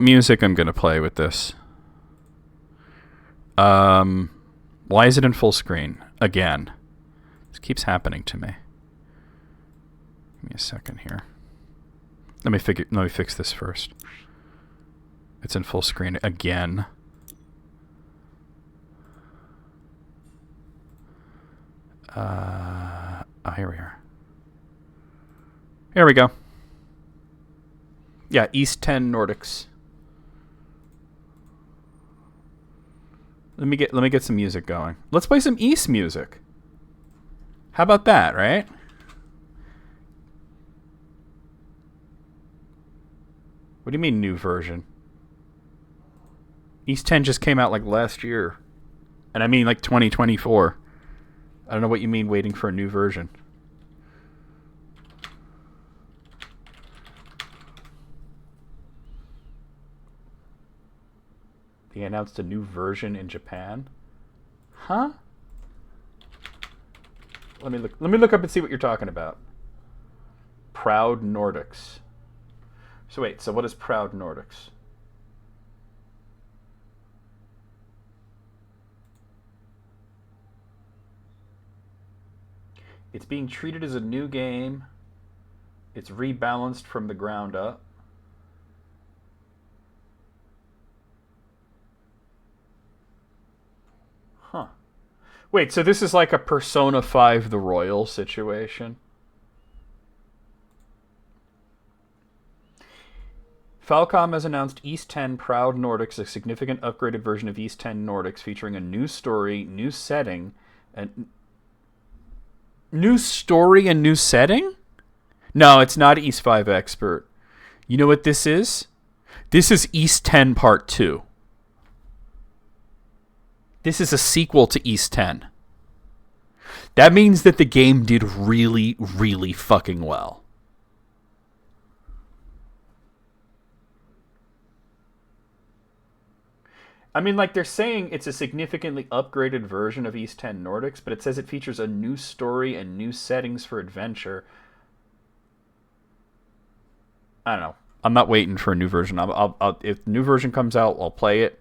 music I'm going to play with this? Why is it in full screen? Again. This keeps happening to me. Give me a second here. Let me fix this first. It's in full screen again. Here we are. Here we go. Yeah, East 10 Nordics. Let me get some music going. Let's play some East music. How about that, right? What do you mean new version? East 10 just came out like last year. And I mean like 2024. I don't know what you mean waiting for a new version. They announced a new version in Japan? Huh? Let me look up and see what you're talking about. Proud Nordics. So wait, so what is Proud Nordics? It's being treated as a new game. It's rebalanced from the ground up. Huh. Wait, so this is like a Persona 5 The Royal situation? Falcom has announced East 10 Proud Nordics, a significant upgraded version of East 10 Nordics featuring a new story, new setting, and... New story and new setting? No, it's not East 5 Expert. You know what this is? This is East 10 Part 2. This is a sequel to East 10. That means that the game did really, really fucking well. I mean, like, they're saying it's a significantly upgraded version of East 10 Nordics, but it says it features a new story and new settings for adventure. I don't know. I'm not waiting for a new version. I'll if the new version comes out, I'll play it.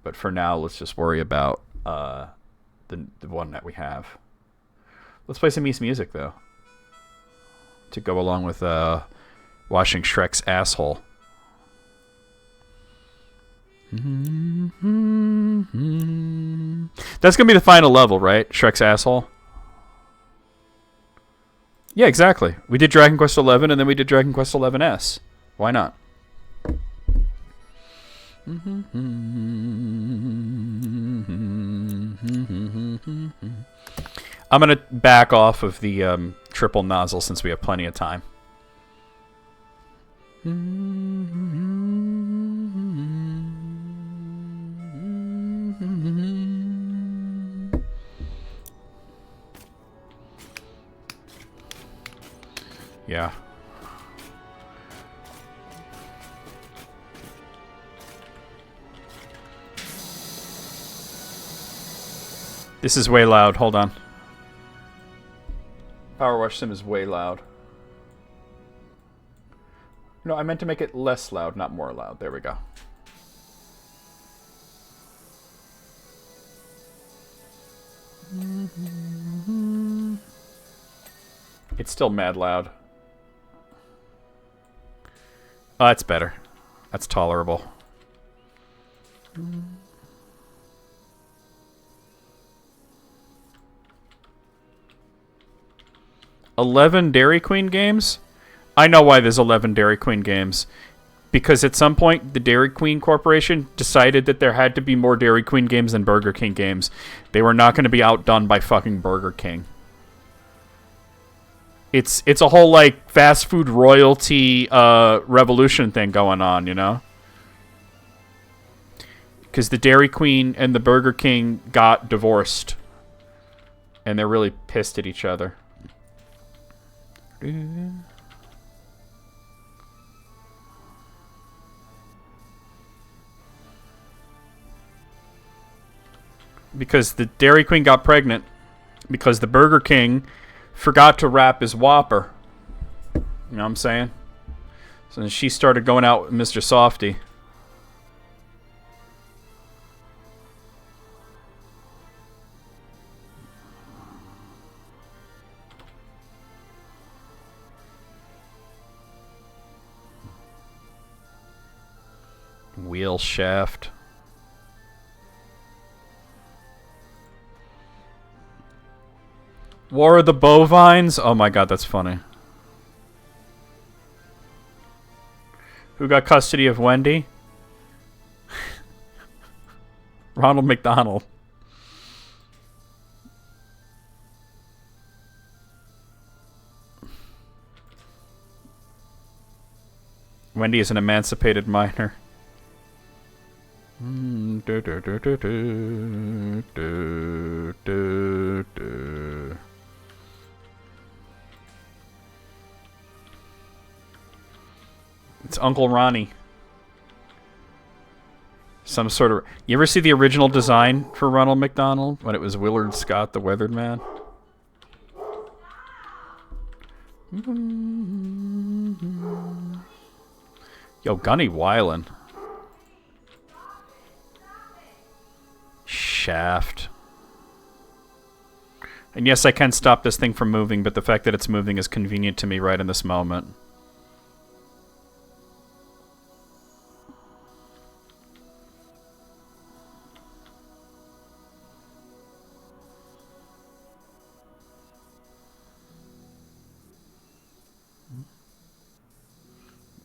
But for now, let's just worry about the one that we have. Let's play some East music, though. To go along with washing Shrek's asshole. That's going to be the final level, right? Shrek's asshole? Yeah, exactly. We did Dragon Quest XI, and then we did Dragon Quest XI's. Why not? I'm going to back off of the triple nozzle since we have plenty of time. Yeah. This is way loud. Hold on. PowerWash Sim is way loud. No, I meant to make it less loud, not more loud. There we go. It's still mad loud. Oh, that's better. That's tolerable. 11 Dairy Queen games? I know why there's 11 Dairy Queen games. Because at some point, the Dairy Queen Corporation decided that there had to be more Dairy Queen games than Burger King games. They were not going to be outdone by fucking Burger King. It's a whole, like, fast food royalty revolution thing going on, you know? Because the Dairy Queen and the Burger King got divorced. And they're really pissed at each other. Because the Dairy Queen got pregnant. Because the Burger King forgot to wrap his Whopper. You know what I'm saying? So then she started going out with Mr. Softy. Wheel shaft. War of the Bovines? Oh my god, that's funny. Who got custody of Wendy? Ronald McDonald. Wendy is an emancipated minor. It's Uncle Ronnie. Some sort of... You ever see the original design for Ronald McDonald? When it was Willard Scott, the Weathered Man? Yo, Gunny Weiland. Shaft. And yes, I can stop this thing from moving, but the fact that it's moving is convenient to me right in this moment.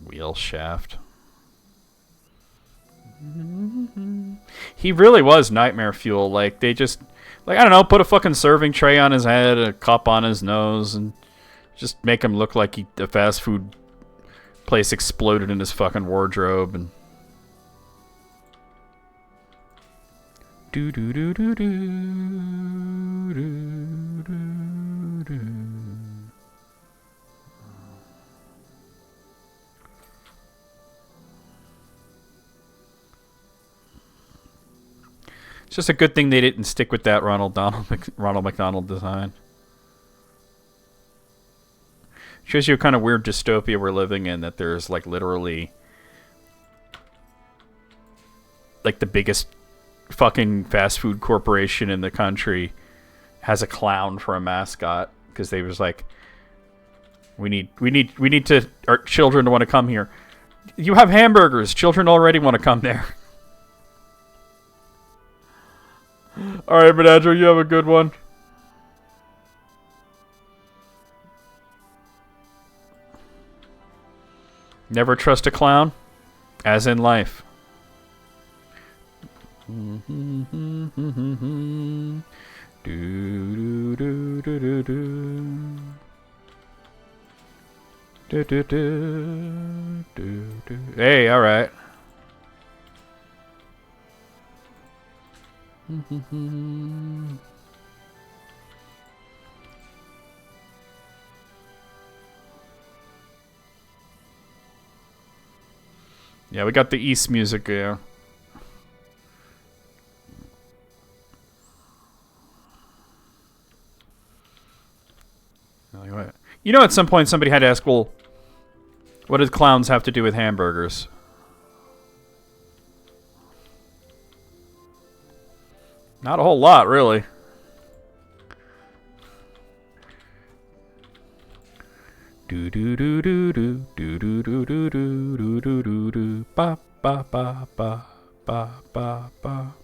Wheel shaft. He really was nightmare fuel. Like, they just... Like, I don't know, put a fucking serving tray on his head, a cup on his nose, and just make him look like a fast food place exploded in his fucking wardrobe, and... It's just a good thing they didn't stick with that Ronald McDonald design. Shows you a kind of weird dystopia we're living in, that there's like literally like the biggest fucking fast food corporation in the country has a clown for a mascot because they was like, we need to our children to want to come here. You have hamburgers. Children already want to come there. All right, but Andrew, you have a good one. Never trust a clown, as in life. Hey, all right. Yeah, we got the East music here. You know, at some point somebody had to ask, well, what did clowns have to do with hamburgers? Not a whole lot, really. Do do do do do do do do do do do do do ba ba ba ba ba ba ba.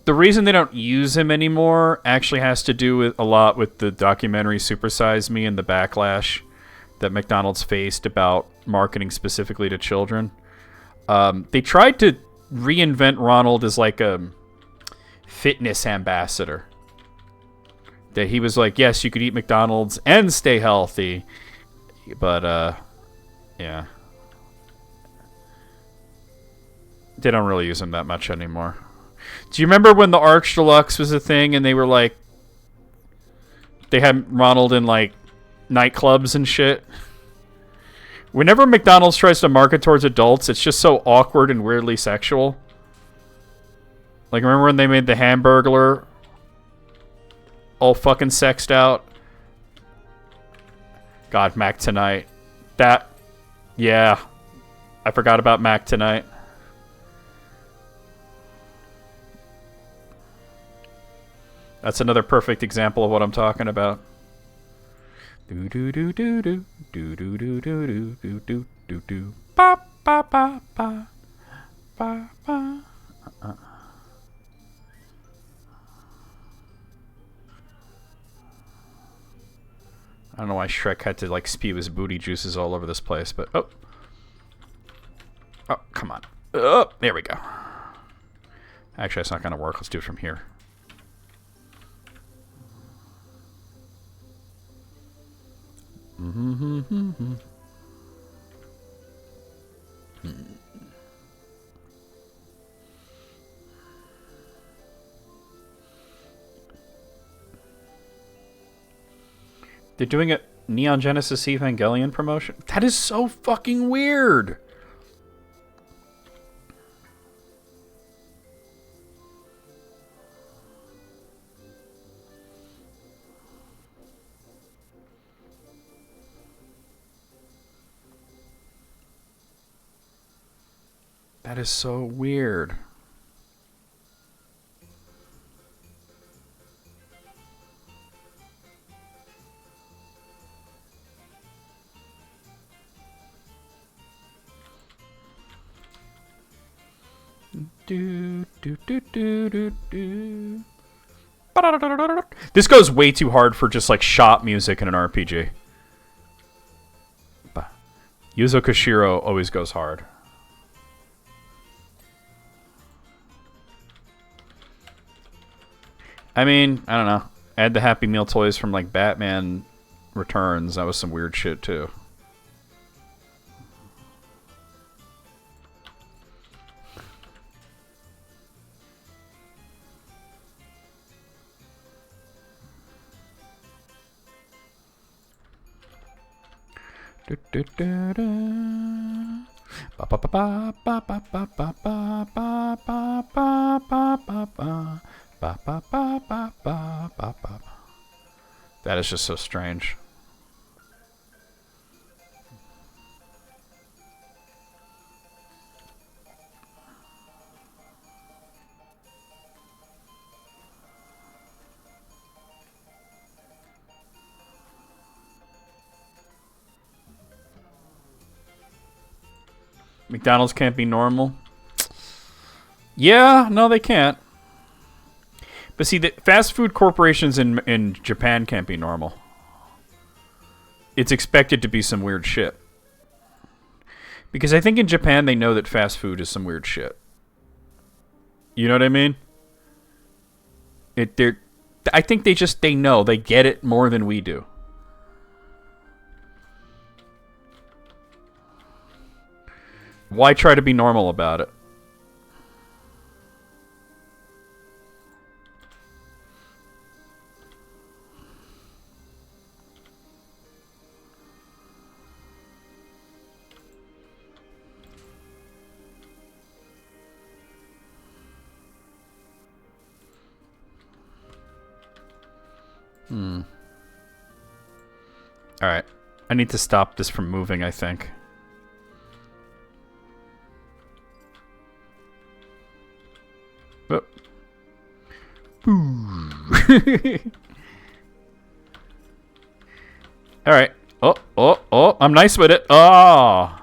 The reason they don't use him anymore actually has to do with a lot with the documentary Super Size Me and the backlash that McDonald's faced about marketing specifically to children. They tried to reinvent Ronald as like a fitness ambassador. That he was like, yes, you could eat McDonald's and stay healthy. But, yeah. They don't really use him that much anymore. Do you remember when the Arch Deluxe was a thing and they were like... They had Ronald in, like, nightclubs and shit? Whenever McDonald's tries to market towards adults, it's just so awkward and weirdly sexual. Like, remember when they made the Hamburglar all fucking sexed out? God, Mac Tonight. That... Yeah. I forgot about Mac Tonight. That's another perfect example of what I'm talking about. Do do do do do do do do do do do do do do. Ba ba ba ba ba ba. I don't know why Shrek had to like spew his booty juices all over this place, but oh, come on, oh, there we go. Actually, that's not gonna work. Let's do it from here. They're doing a Neon Genesis Evangelion promotion? That is so fucking weird! That is so weird. Do, do, do, do, do, do. This goes way too hard for just like shop music in an RPG. Yuzo Koshiro always goes hard. I mean, I don't know. Add the Happy Meal toys from like Batman Returns. That was some weird shit too. That is just so strange. McDonald's can't be normal. Yeah, no, they can't. But see, the fast food corporations in Japan can't be normal. It's expected to be some weird shit. Because I think in Japan they know that fast food is some weird shit. You know what I mean? I think they know. They get it more than we do. Why try to be normal about it? Alright. I need to stop this from moving, I think. Oh. Alright. Oh. I'm nice with it. Oh.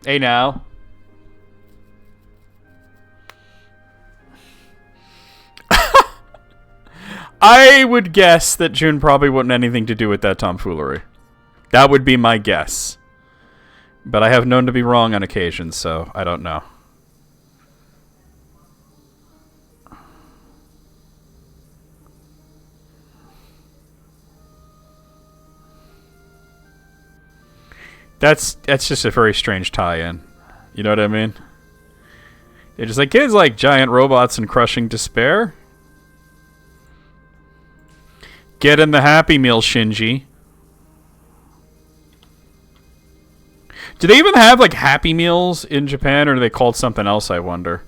Hey now. I would guess that June probably wouldn't have anything to do with that tomfoolery. That would be my guess. But I have known to be wrong on occasion, so I don't know. That's just a very strange tie-in. You know what I mean? They're just like, kids like giant robots and crushing despair. Get in the Happy Meal, Shinji. Do they even have like Happy Meals in Japan, or are they called something else, I wonder?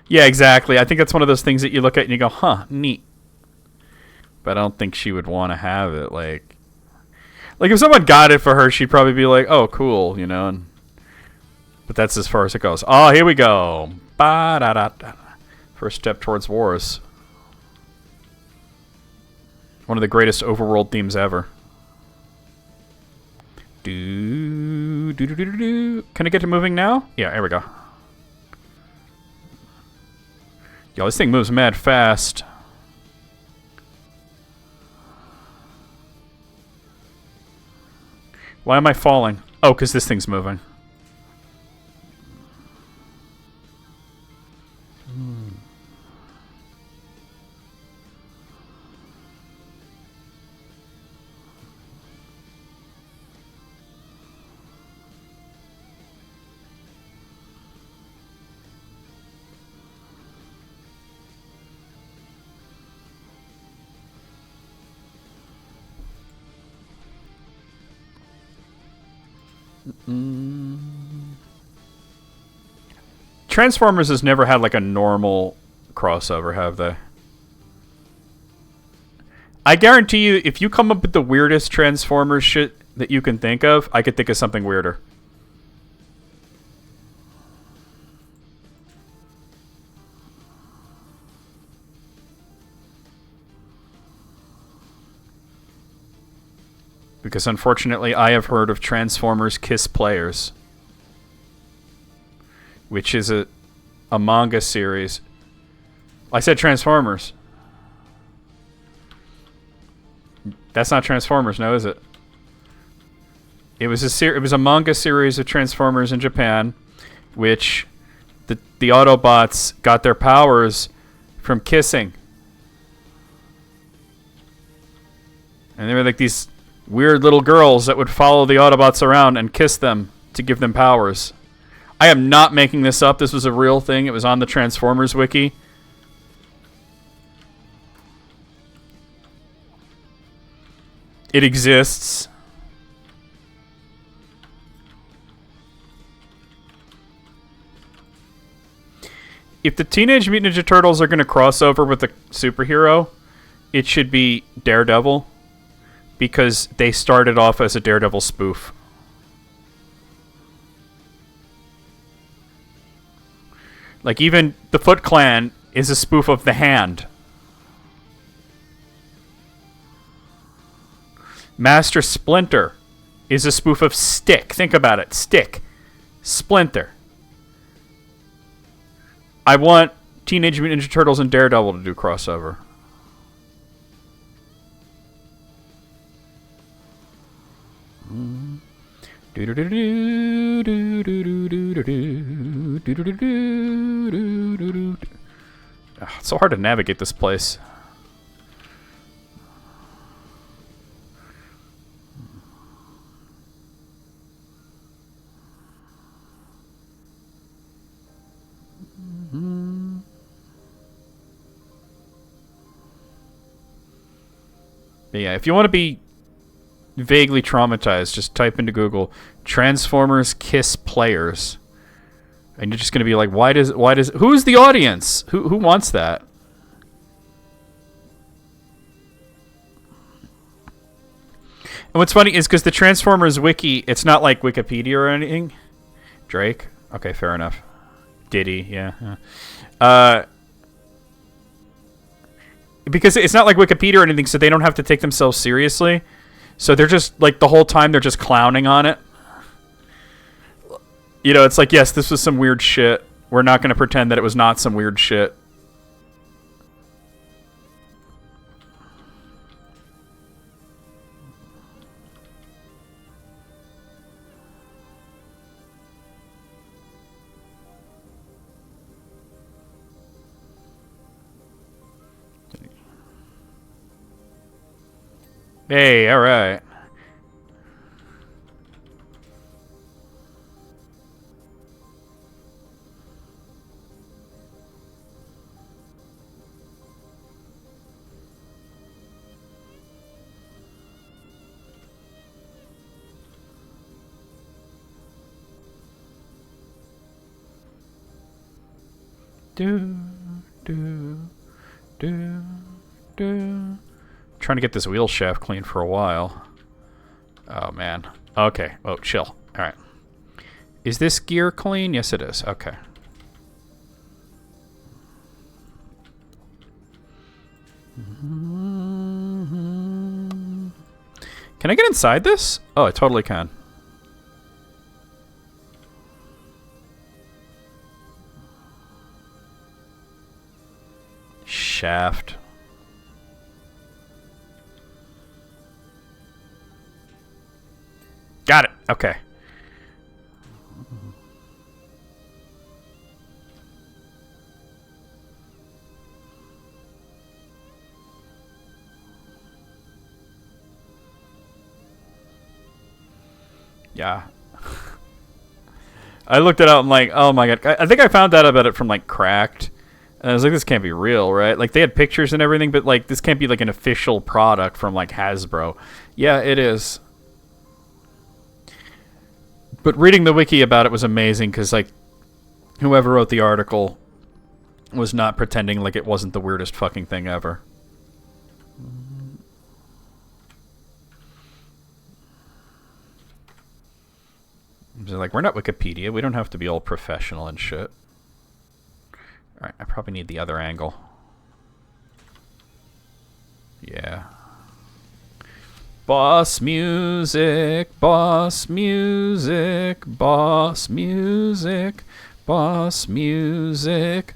Yeah, exactly. I think that's one of those things that you look at and you go, huh, neat. But I don't think she would want to have it. Like if someone got it for her, she'd probably be like, oh, cool, you know. But that's as far as it goes. Oh, here we go. Ba-da-da-da. First step towards wars. One of the greatest overworld themes ever. Do, do, do, do, do, do. Can I get it moving now? Yeah, there we go. Yo, this thing moves mad fast. Why am I falling? Oh, because this thing's moving. Transformers has never had like a normal crossover, have they? I guarantee you, if you come up with the weirdest Transformers shit that you can think of, I could think of something weirder. Because unfortunately, I have heard of Transformers Kiss Players, which is a manga series. I said Transformers. That's not Transformers, no, is it? It was a manga series of Transformers in Japan, which the Autobots got their powers from kissing. And they were like these weird little girls that would follow the Autobots around and kiss them to give them powers. I am not making this up. This was a real thing. It was on the Transformers wiki. It exists. If the Teenage Mutant Ninja Turtles are going to cross over with a superhero, it should be Daredevil, because they started off as a Daredevil spoof. Like, even the Foot Clan is a spoof of The Hand. Master Splinter is a spoof of Stick. Think about it. Stick. Splinter. I want Teenage Mutant Ninja Turtles and Daredevil to do crossover. It's so hard to navigate this place. But yeah, if you want to be vaguely traumatized, just type into Google Transformers Kiss Players, and you're just going to be like, who's the audience? Who wants that? And what's funny is because the Transformers wiki, it's not like Wikipedia or anything. Drake? Okay, fair enough. Diddy, yeah. Because it's not like Wikipedia or anything, so they don't have to take themselves seriously. So they're just, like, the whole time they're just clowning on it. You know, it's like, yes, this was some weird shit. We're not going to pretend that it was not some weird shit. Hey, all right. Do, do, do, do. Trying to get this wheel shaft clean for a while. Oh, man. Okay. Oh, chill. All right. Is this gear clean? Yes, it is. Okay. Can I get inside this? Oh, I totally can. Shaft. Got it. Okay. Yeah. I looked it up. I'm like, oh my god. I think I found out about it from like Cracked. And I was like, this can't be real, right? Like, they had pictures and everything, but, like, this can't be, like, an official product from, like, Hasbro. Yeah, it is. But reading the wiki about it was amazing, because, like, whoever wrote the article was not pretending like it wasn't the weirdest fucking thing ever. They're like, we're not Wikipedia. We don't have to be all professional and shit. Alright, I probably need the other angle. Yeah. Boss music, boss music, boss music, boss music,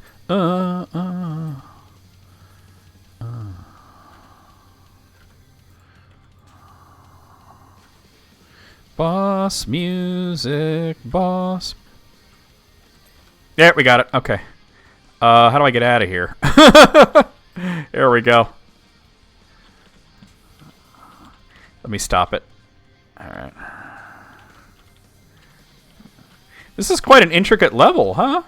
Boss music, boss. There, we got it. Okay. How do I get out of here? There we go. Let me stop it. Alright. This is quite an intricate level, huh?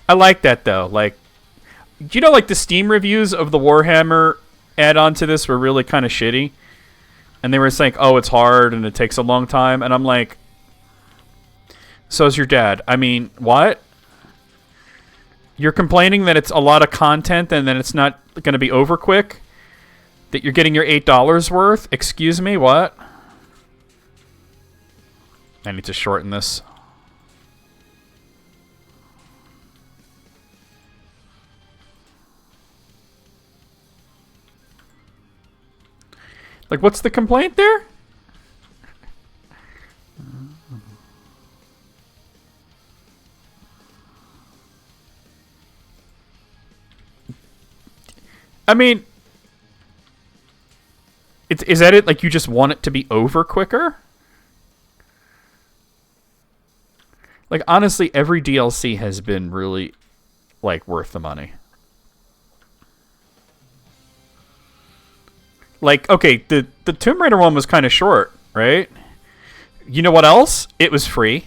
I like that, though. Like, do you know, like, the Steam reviews of the Warhammer add-on to this were really kind of shitty? And they were saying, oh, it's hard and it takes a long time. And I'm like, so's your dad. I mean, what? You're complaining that it's a lot of content and then it's not going to be over quick? That you're getting your $8 worth? Excuse me, what? I need to shorten this. Like, what's the complaint there? I mean, is that it? Like, you just want it to be over quicker? Like, honestly, every DLC has been really, like, worth the money. Like, okay, the Tomb Raider one was kind of short, right? You know what else? It was free.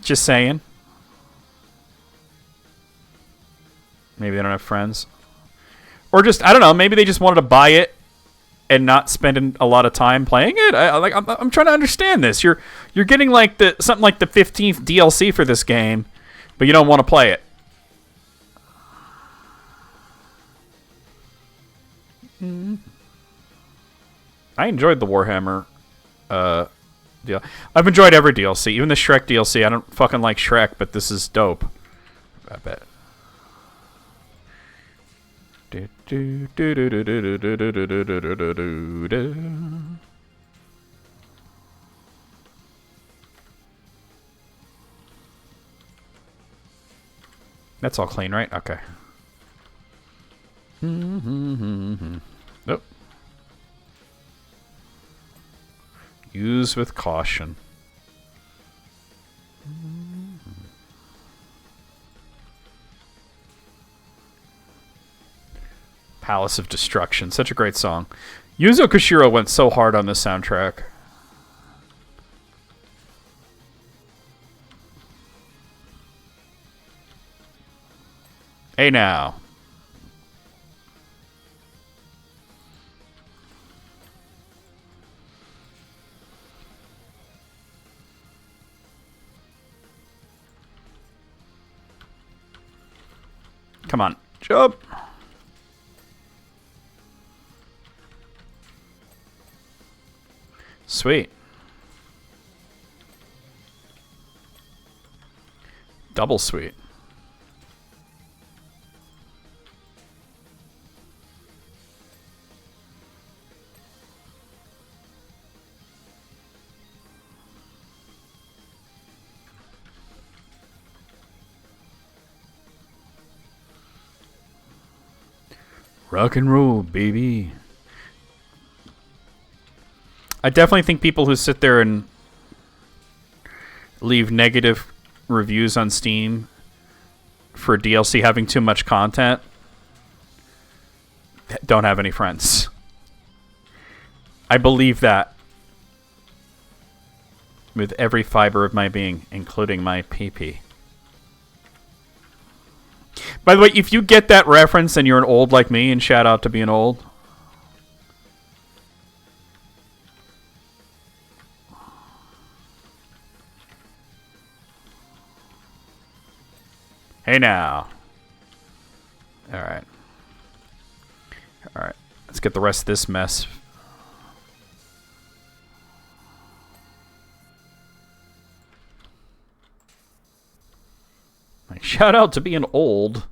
Just saying. Maybe they don't have friends. Or just, I don't know, maybe they just wanted to buy it and not spend a lot of time playing it. I'm trying to understand this. You're getting like something like the 15th DLC for this game, but you don't want to play it. I enjoyed the Warhammer deal. I've enjoyed every DLC, even the Shrek DLC. I don't fucking like Shrek, but this is dope. I bet. That's all clean, right? Okay. Nope. Use with caution. Palace of Destruction. Such a great song. Yuzo Koshiro went so hard on this soundtrack. Hey now. Come on. Jump. Sweet. Double sweet. Rock and roll, baby. I definitely think people who sit there and leave negative reviews on Steam for DLC having too much content don't have any friends. I believe that with every fiber of my being, including my PP. By the way, if you get that reference and you're an old like me, and shout out to being old. Hey now. Alright. Alright. Let's get the rest of this mess. Like, shout out to being old.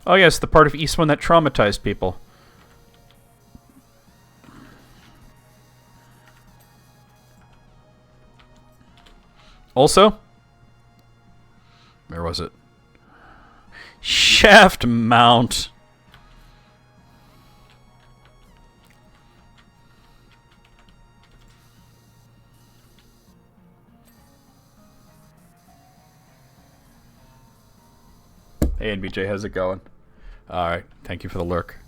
Oh yes, the part of East One that traumatized people. Also, where was it? Shaft mount. Hey NBJ, how's it going? Alright, thank you for the lurk.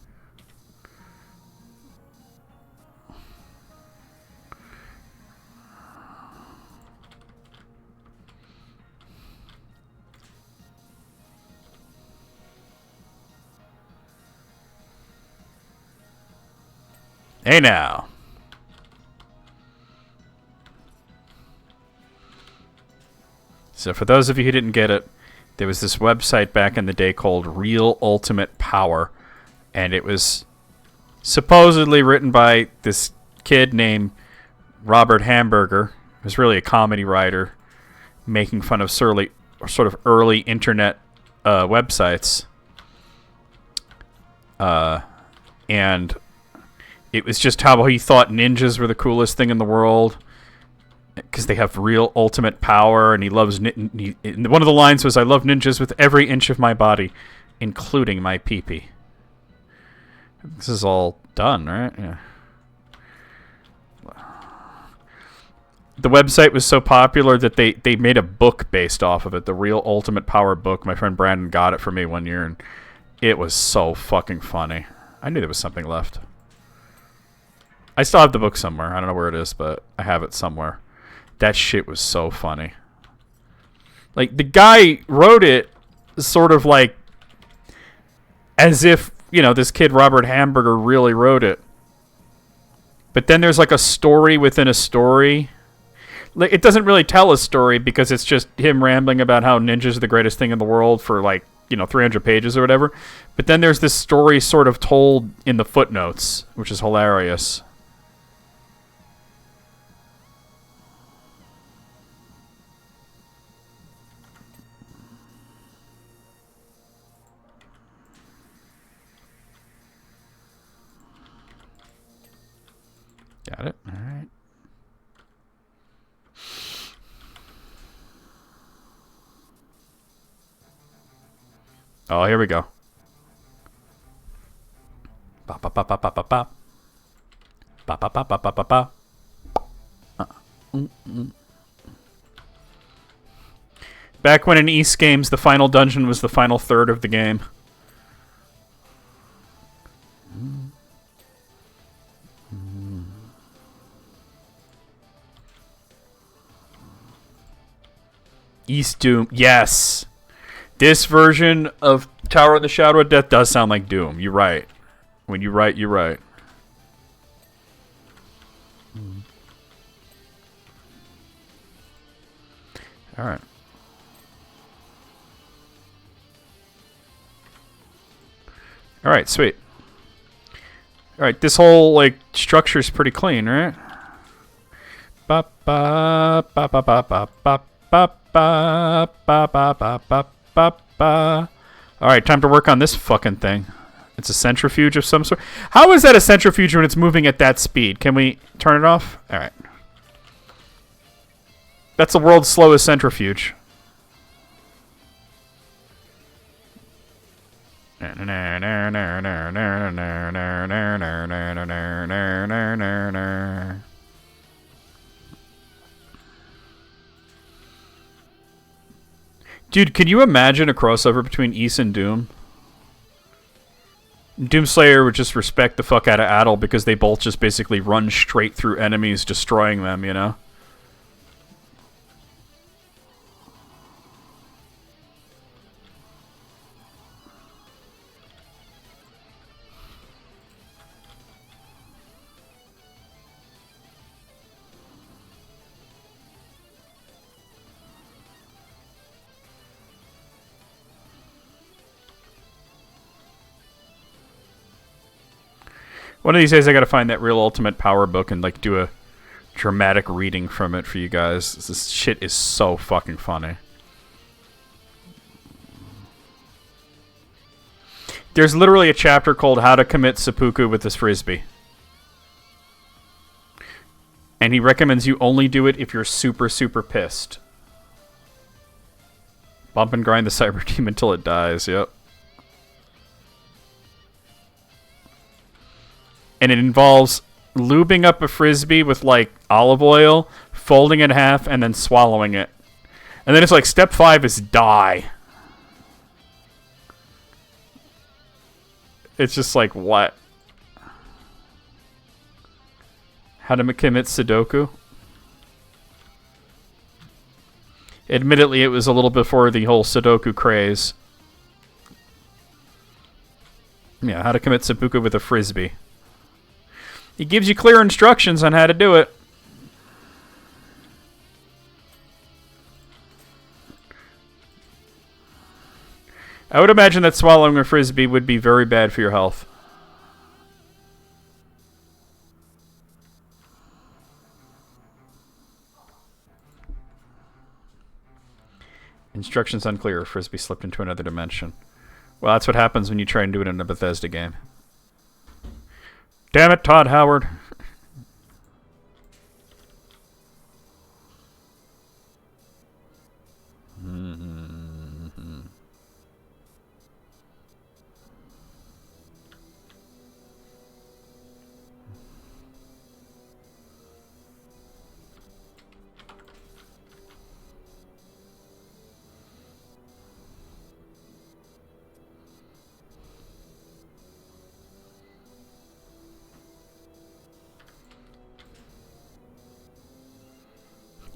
Hey now. So for those of you who didn't get it, there was this website back in the day called Real Ultimate Power, and it was supposedly written by this kid named Robert Hamburger. He was really a comedy writer making fun of sort of early internet websites. And it was just how he thought ninjas were the coolest thing in the world because they have real ultimate power, and he loves... one of the lines was, "I love ninjas with every inch of my body, including my pee-pee." This is all done, right? Yeah. The website was so popular that they made a book based off of it, the Real Ultimate Power book. My friend Brandon got it for me one year, and it was so fucking funny. I knew there was something left. I still have the book somewhere. I don't know where it is, but I have it somewhere. That shit was so funny. Like, the guy wrote it sort of like as if, you know, this kid Robert Hamburger really wrote it. But then there's like a story within a story. Like, it doesn't really tell a story because it's just him rambling about how ninjas are the greatest thing in the world for, like, you know, 300 pages or whatever. But then there's this story sort of told in the footnotes, which is hilarious. Got it. All right. Oh, here we go. Ba ba ba ba ba ba ba. Ba ba ba ba ba ba ba. Back when in East games, the final dungeon was the final third of the game. East Doom, yes. This version of Tower of the Shadow of Death does sound like Doom. You're right. When you write, you're right. All right. All right, sweet. All right, this whole like structure is pretty clean, right? Ba ba ba ba ba ba ba ba ba ba ba ba ba ba. All right, time to work on this fucking thing. It's a centrifuge of some sort. How is that a centrifuge when it's moving at that speed? Can we turn it off? All right. That's the world's slowest centrifuge. Dude, can you imagine a crossover between Ys and Doom? Doomslayer would just respect the fuck out of Adel because they both just basically run straight through enemies, destroying them, you know? One of these days I gotta find that real Ultimate Power book and like do a dramatic reading from it for you guys. This shit is so fucking funny. There's literally a chapter called How to Commit Seppuku with this Frisbee. And he recommends you only do it if you're super, super pissed. Bump and grind the Cyber Team until it dies, yep. And it involves lubing up a Frisbee with, like, olive oil, folding it in half, and then swallowing it. And then it's like, step 5 is die. It's just like, what? How to commit Sudoku? Admittedly, it was a little before the whole Sudoku craze. Yeah, how to commit Seppuku with a Frisbee. He gives you clear instructions on how to do it. I would imagine that swallowing a Frisbee would be very bad for your health. Instructions unclear. Frisbee slipped into another dimension. Well, that's what happens when you try and do it in a Bethesda game. Damn it, Todd Howard.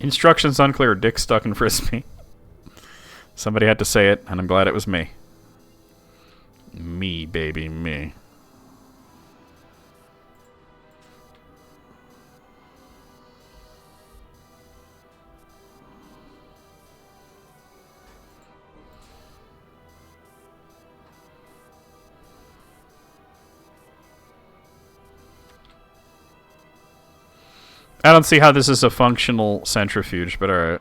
Instructions unclear. Dick stuck in Frisbee. Somebody had to say it, and I'm glad it was me. Me, baby, me. I don't see how this is a functional centrifuge, but alright.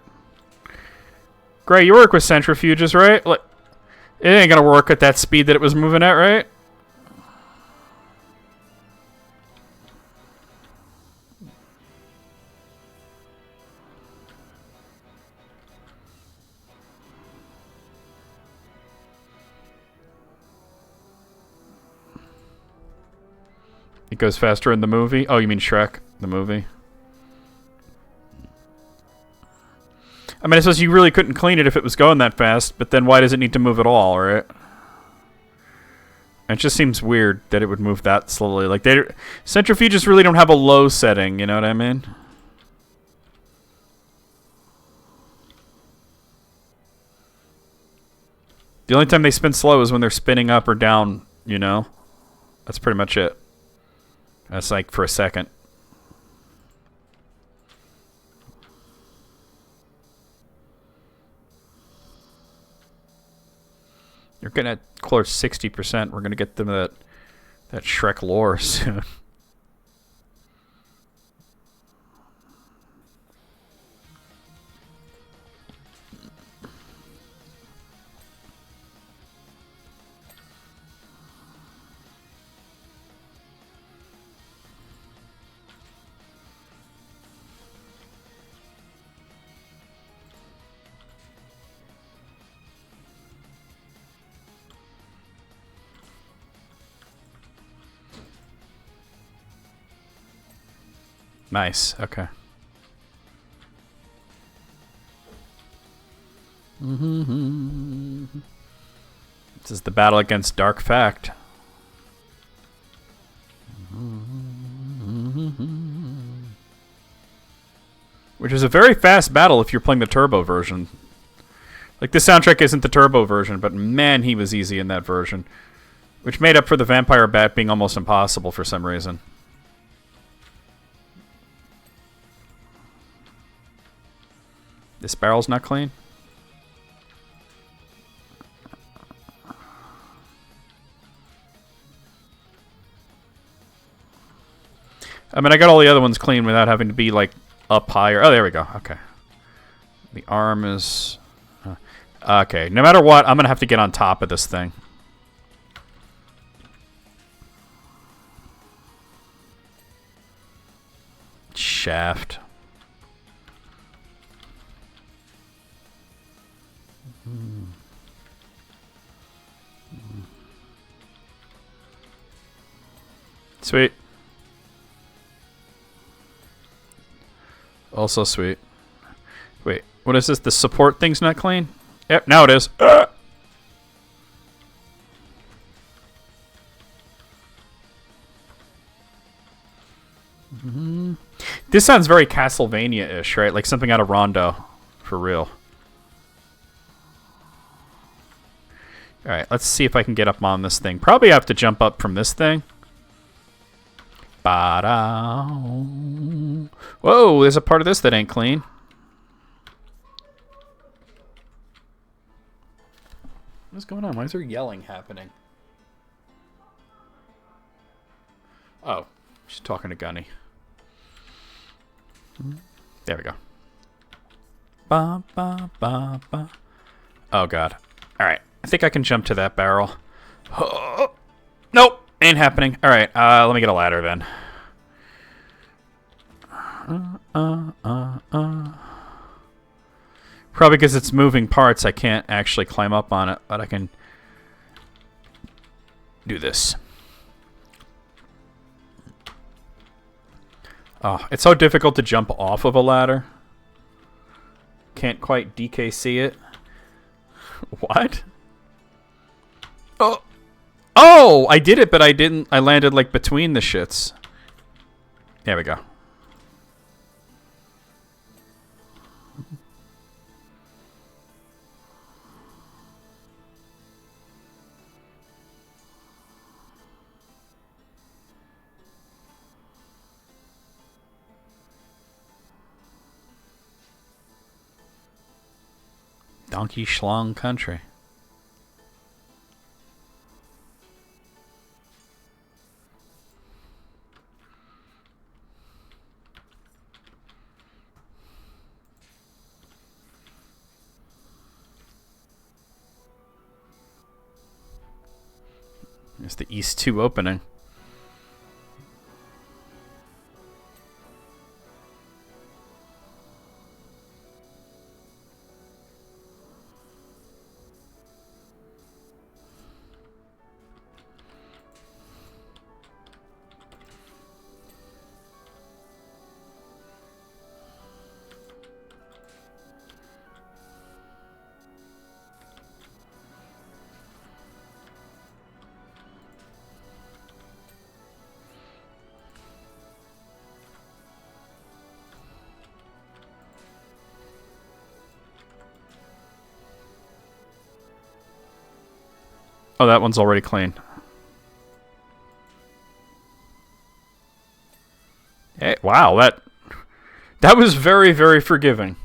Gray, you work with centrifuges, right? Like, it ain't gonna work at that speed that it was moving at, right? It goes faster in the movie? Oh, you mean Shrek, the movie? I mean, I suppose you really couldn't clean it if it was going that fast, but then why does it need to move at all, right? It just seems weird that it would move that slowly. Like, centrifuges really don't have a low setting, you know what I mean? The only time they spin slow is when they're spinning up or down, you know? That's pretty much it. That's like for a second. You're gonna clear 60%. We're gonna get them that Shrek lore soon. Nice. Okay. This is the battle against Dark Fact. Which is a very fast battle if you're playing the turbo version. Like, this soundtrack isn't the turbo version, but man, he was easy in that version. Which made up for the vampire bat being almost impossible for some reason. This barrel's not clean? I mean, I got all the other ones clean without having to be, like, up higher. Oh, there we go. Okay. The arm is... okay, no matter what, I'm going to have to get on top of this thing. Shaft. Sweet. Also sweet. Wait, what is this? The support thing's not clean? Yep, now it is. This sounds very Castlevania-ish, right? Like something out of Rondo. For real. Alright, let's see if I can get up on this thing. Probably have to jump up from this thing. Ba-da. Whoa, there's a part of this that ain't clean. What's going on? Why is there yelling happening? Oh, she's talking to Gunny. There we go. Ba, ba, ba, ba. Oh, God. Alright, I think I can jump to that barrel. Oh, nope, ain't happening. Alright, let me get a ladder then. Probably because it's moving parts, I can't actually climb up on it, but I can do this. Oh, it's so difficult to jump off of a ladder. Can't quite DKC it. What? Oh! Oh! I did it, but I didn't. I landed, like, between the shits. There we go. Donkey Schlong Country. There's the East 2 opening. Oh, that one's already clean. Hey, wow, that was very, very forgiving.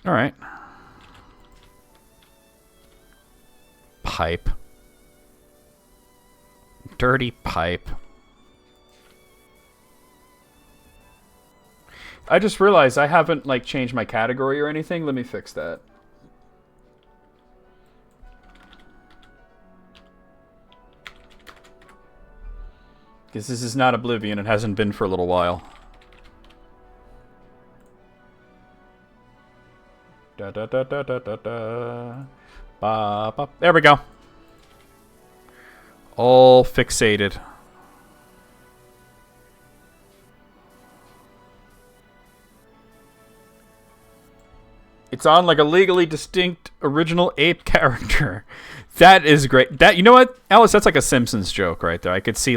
All right. Pipe. Dirty pipe. I just realized I haven't, like, changed my category or anything. Let me fix that. Because this is not Oblivion. It hasn't been for a little while. Da da da da da da da. Ba, ba. There we go. All fixated. It's on like a legally distinct original ape character. That is great. That, you know what, Alice? That's like a Simpsons joke right there. I could see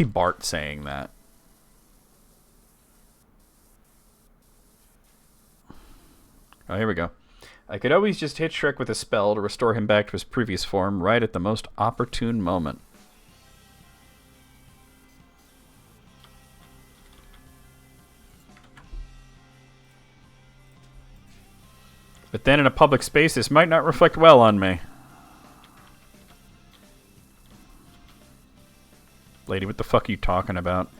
Bart saying that. Oh, here we go. I could always just hit Shrek with a spell to restore him back to his previous form right at the most opportune moment. But then in a public space, this might not reflect well on me. Lady, what the fuck are you talking about?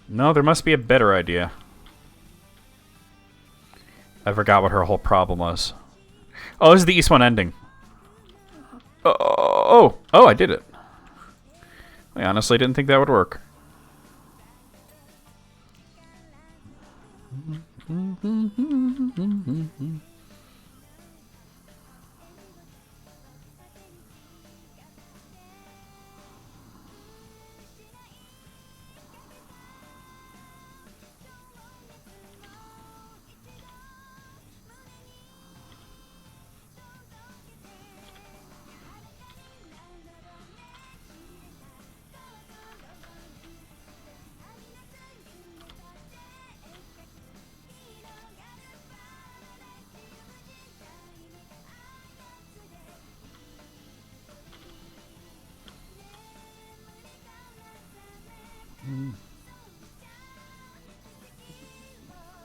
No, there must be a better idea. I forgot what her whole problem was. Oh, this is the East One ending. Oh, I did it. I honestly didn't think that would work.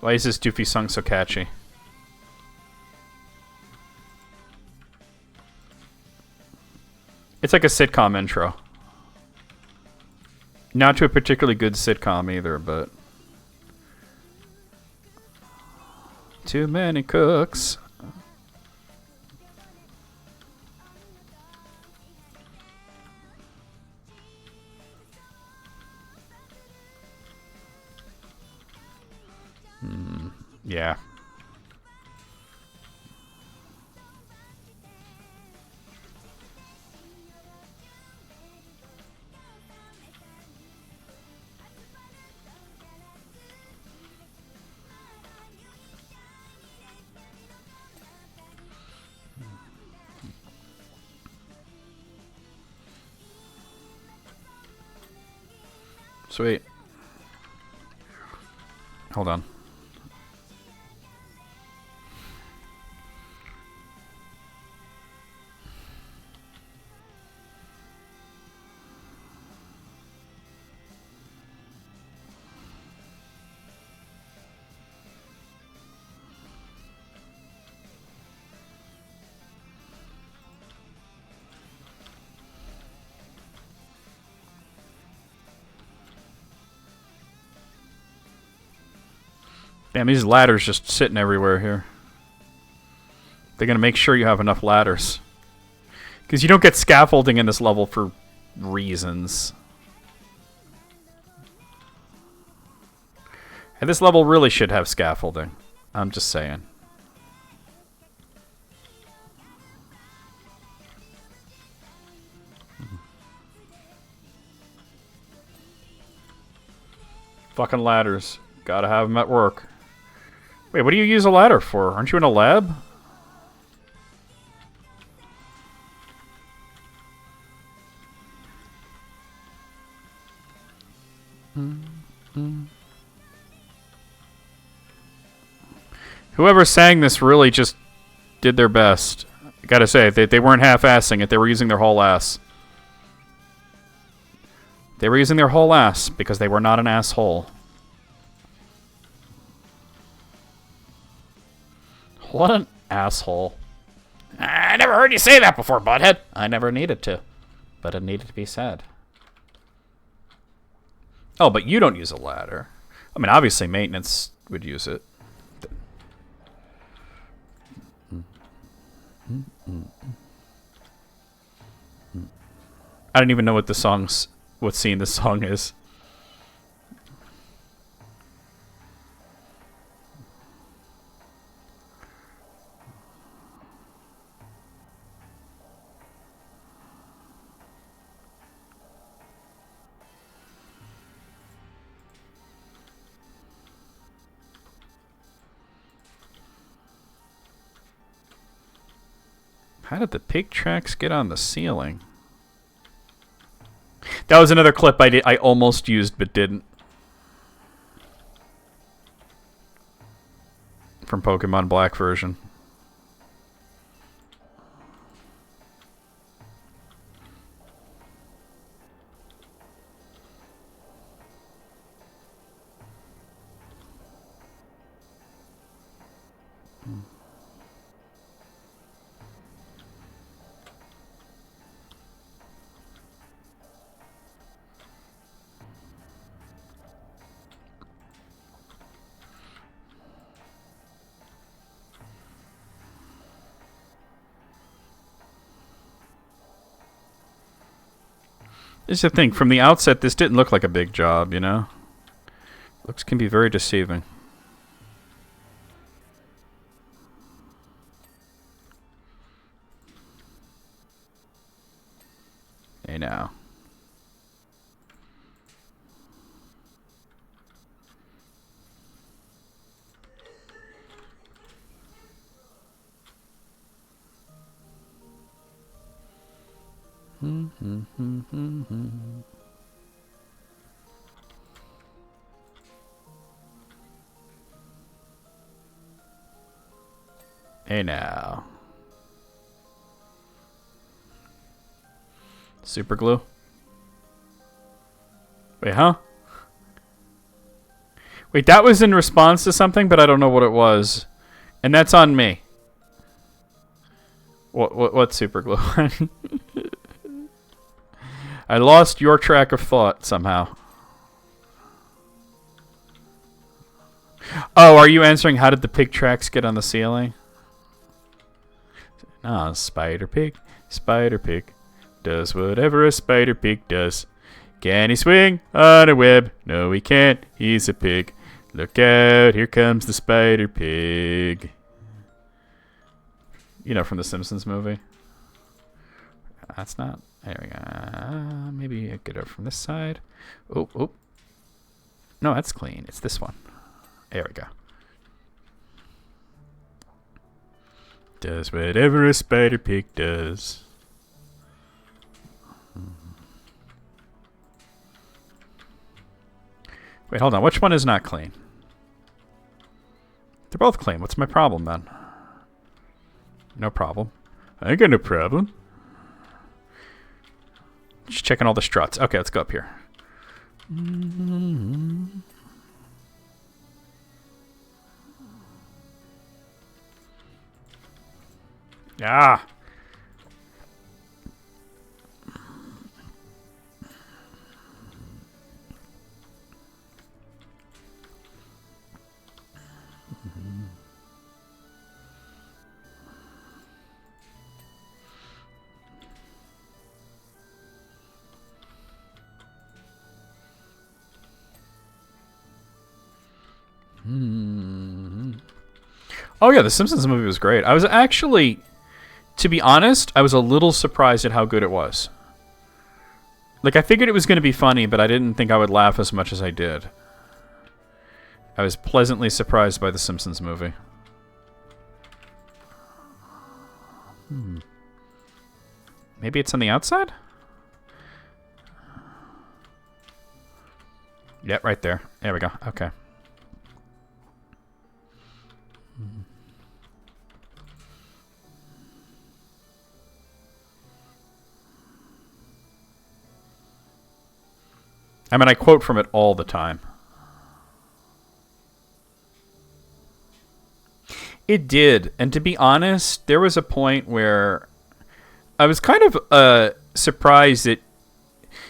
Why is this doofy song so catchy? It's like a sitcom intro. Not to a particularly good sitcom either, but... Too many cooks. Yeah. Sweet. Hold on. Damn, these ladders just sitting everywhere here. They're going to make sure you have enough ladders. Because you don't get scaffolding in this level for reasons. And this level really should have scaffolding. I'm just saying. Fucking ladders. Gotta have them at work. Wait, what do you use a ladder for? Aren't you in a lab? Whoever sang this really just did their best. I gotta say, they weren't half-assing it. They were using their whole ass. They were using their whole ass because they were not an asshole. What an asshole. I never heard you say that before, butthead. I never needed to. But it needed to be said. Oh, but you don't use a ladder. I mean, obviously maintenance would use it. I don't even know what what scene the song is. How did the pig tracks get on the ceiling? That was another clip I almost used but didn't. From Pokemon Black version. This is the thing. From the outset, this didn't look like a big job, you know? Looks can be very deceiving. Hey, now. Hey now. Super glue? Wait, huh? Wait, that was in response to something, but I don't know what it was. And that's on me. What super glue? I lost your track of thought somehow. Oh, are you answering how did the pig tracks get on the ceiling? Ah, spider pig does whatever a spider pig does. Can he swing on a web? No, he can't. He's a pig. Look out, here comes the spider pig. You know, from the Simpsons movie. That's not. There we go. Maybe I get it from this side. Oh, oh. No, that's clean. It's this one. There we go. Does whatever a spider pig does. Wait, hold on. Which one is not clean? They're both clean. What's my problem then? No problem. I ain't got no problem. Just checking all the struts. Okay, let's go up here. Ah. Oh yeah, the Simpsons movie was great. I was actually, to be honest, I was a little surprised at how good it was. Like, I figured it was going to be funny, but I didn't think I would laugh as much as I did. I was pleasantly surprised by the Simpsons movie. Maybe it's on the outside? Yep, right there. There we go. Okay. I mean, I quote from it all the time. It did. And to be honest, there was a point where I was kind of surprised that...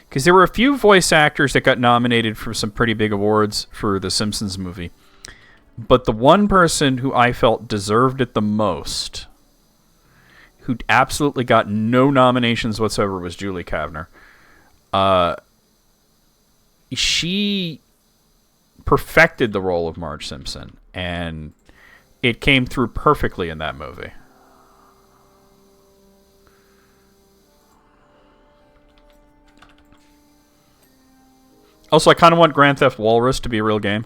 Because there were a few voice actors that got nominated for some pretty big awards for the Simpsons movie. But the one person who I felt deserved it the most, who absolutely got no nominations whatsoever, was Julie Kavner. She perfected the role of Marge Simpson, and it came through perfectly in that movie. Also, I kind of want Grand Theft Walrus to be a real game.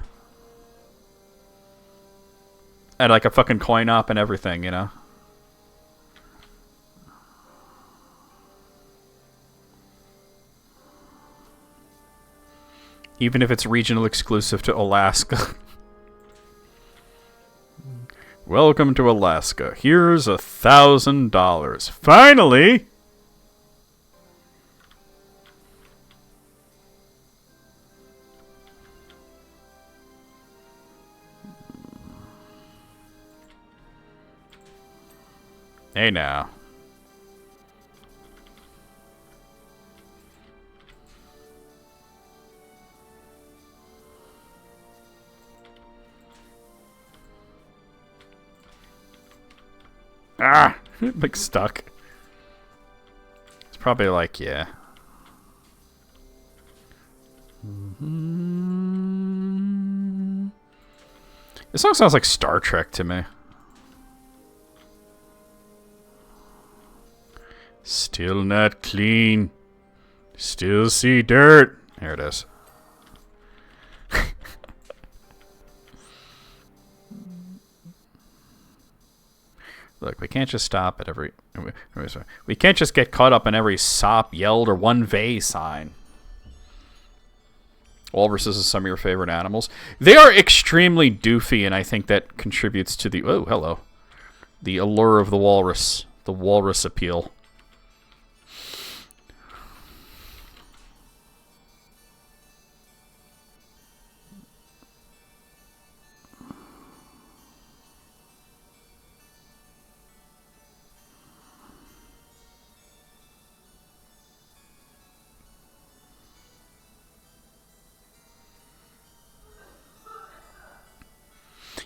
And like a fucking coin op and everything, you know? Even if it's regional exclusive to Alaska. Welcome to Alaska. Here's $1,000. Finally! Hey now. Ah! Like stuck. It's probably like, yeah. This song sounds like Star Trek to me. Still not clean. Still see dirt. Here it is. Look, we can't just stop at every... We can't just get caught up in every sop, yelled, or one vey sign. Walruses are some of your favorite animals. They are extremely doofy, and I think that contributes to the... Oh, hello. The allure of the walrus. The walrus appeal.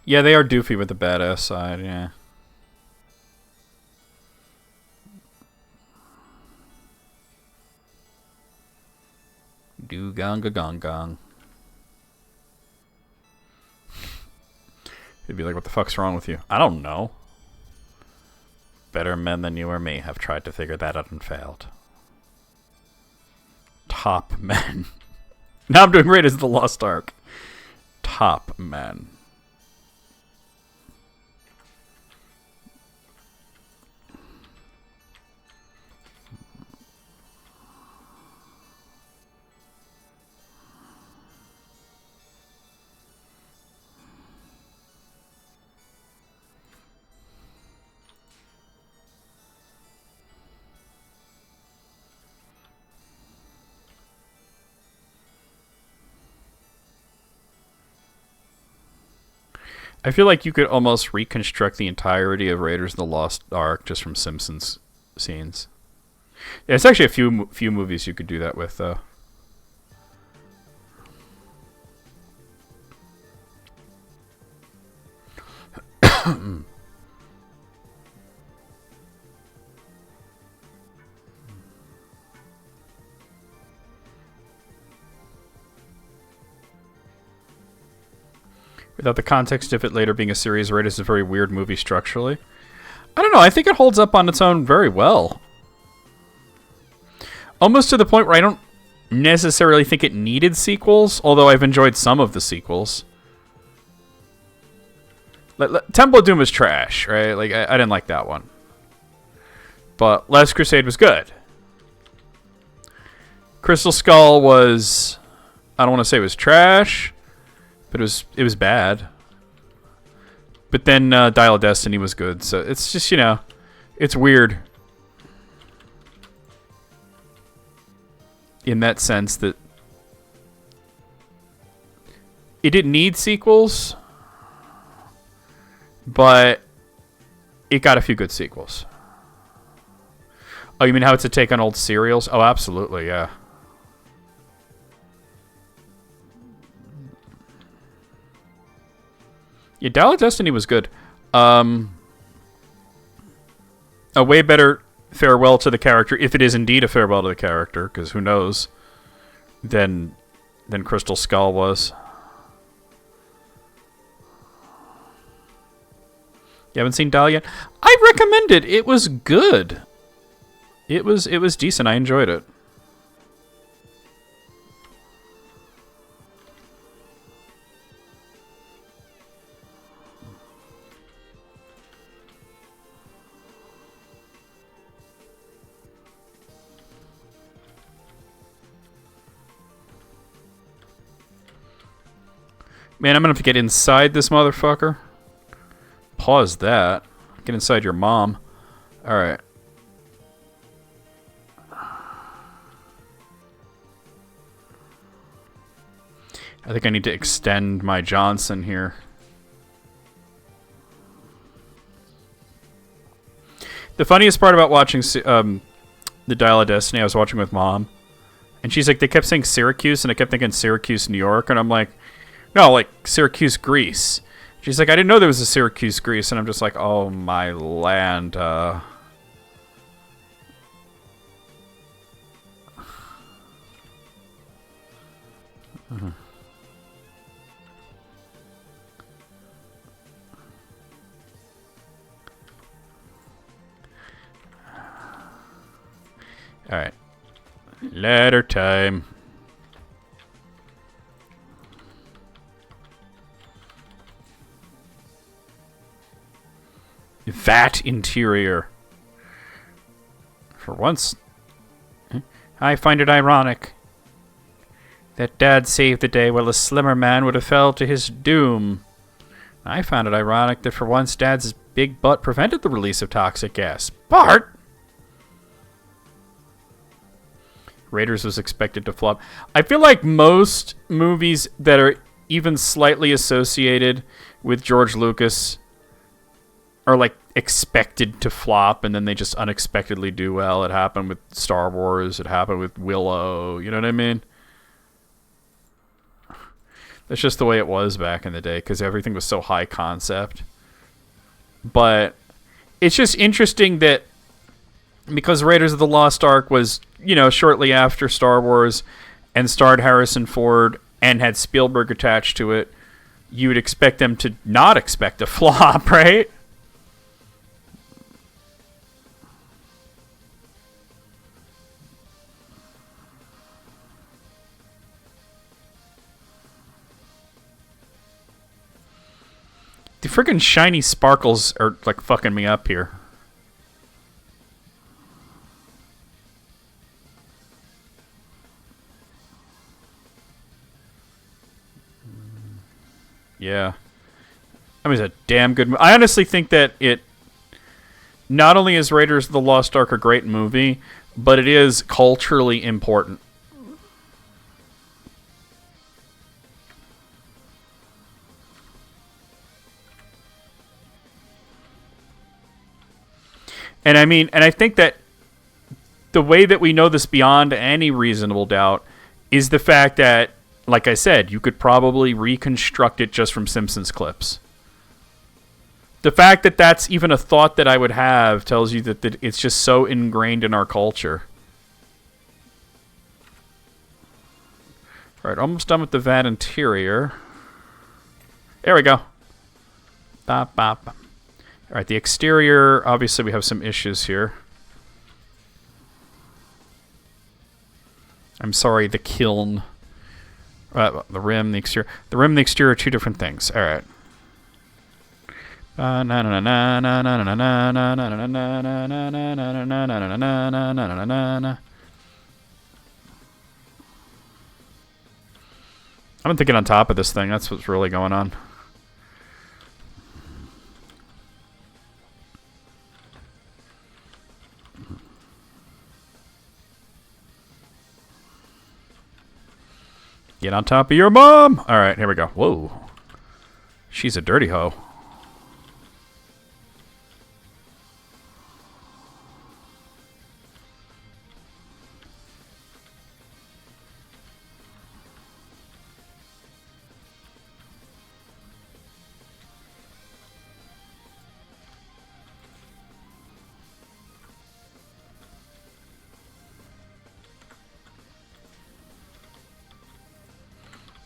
Yeah, they are doofy with the badass side, yeah. Do gonga gong gong. He'd be like, what the fuck's wrong with you? I don't know. Better men than you or me have tried to figure that out and failed. Top men. Now I'm doing great as the Lost Ark. Top men. I feel like you could almost reconstruct the entirety of Raiders of the Lost Ark just from Simpsons scenes. Yeah, it's actually a few movies you could do that with, though. Without the context of it later being a series, Raiders is a very weird movie structurally. I don't know, I think it holds up on its own very well. Almost to the point where I don't necessarily think it needed sequels, although I've enjoyed some of the sequels. Temple of Doom is trash, right? Like, I didn't like that one. But Last Crusade was good. Crystal Skull was... I don't want to say it was trash, but it was bad. But then Dial of Destiny was good, so it's just, you know, it's weird. In that sense that it didn't need sequels, but it got a few good sequels. Oh, you mean how it's a take on old serials? Oh, absolutely, yeah. Yeah, Dial of Destiny was good. A way better farewell to the character, if it is indeed a farewell to the character, because who knows, than Crystal Skull was. You haven't seen Dial yet? I recommend it. It was good. It was decent. I enjoyed it. Man, I'm gonna have to get inside this motherfucker. Pause that. Get inside your mom. Alright. I think I need to extend my Johnson here. The funniest part about watching the Dial of Destiny, I was watching with Mom, and she's like, they kept saying Syracuse, and I kept thinking Syracuse, New York, and I'm like, no, like Syracuse, Greece. She's like, I didn't know there was a Syracuse, Greece, and I'm just like, oh my land. Alright. Ladder time. That interior. For once, I find it ironic that Dad saved the day while a slimmer man would have fell to his doom. I found it ironic that for once Dad's big butt prevented the release of toxic gas. Bart! Raiders was expected to flop. I feel like most movies that are even slightly associated with George Lucas are like expected to flop, and then they just unexpectedly do well. It happened with Star Wars. It happened with Willow. You know what I mean? That's just the way it was back in the day because everything was so high concept. But it's just interesting that because Raiders of the Lost Ark was, you know, shortly after Star Wars and starred Harrison Ford and had Spielberg attached to it, you would expect them to not expect a flop, right? The freaking shiny sparkles are like fucking me up here. Yeah. I mean, it's a damn good movie. I honestly think that it... Not only is Raiders of the Lost Ark a great movie, but it is culturally important. And I mean, and I think that the way that we know this beyond any reasonable doubt is the fact that, like I said, you could probably reconstruct it just from Simpsons clips. The fact that that's even a thought that I would have tells you that it's just so ingrained in our culture. All right, almost done with the vat interior. There we go. Bop, bop. All right, the exterior, obviously we have some issues here. I'm sorry, the kiln. The rim, the exterior. The rim and the exterior are two different things. All right. I don't think get on top of this thing. That's what's really going on. Get on top of your mom! Alright, here we go. Whoa. She's a dirty hoe.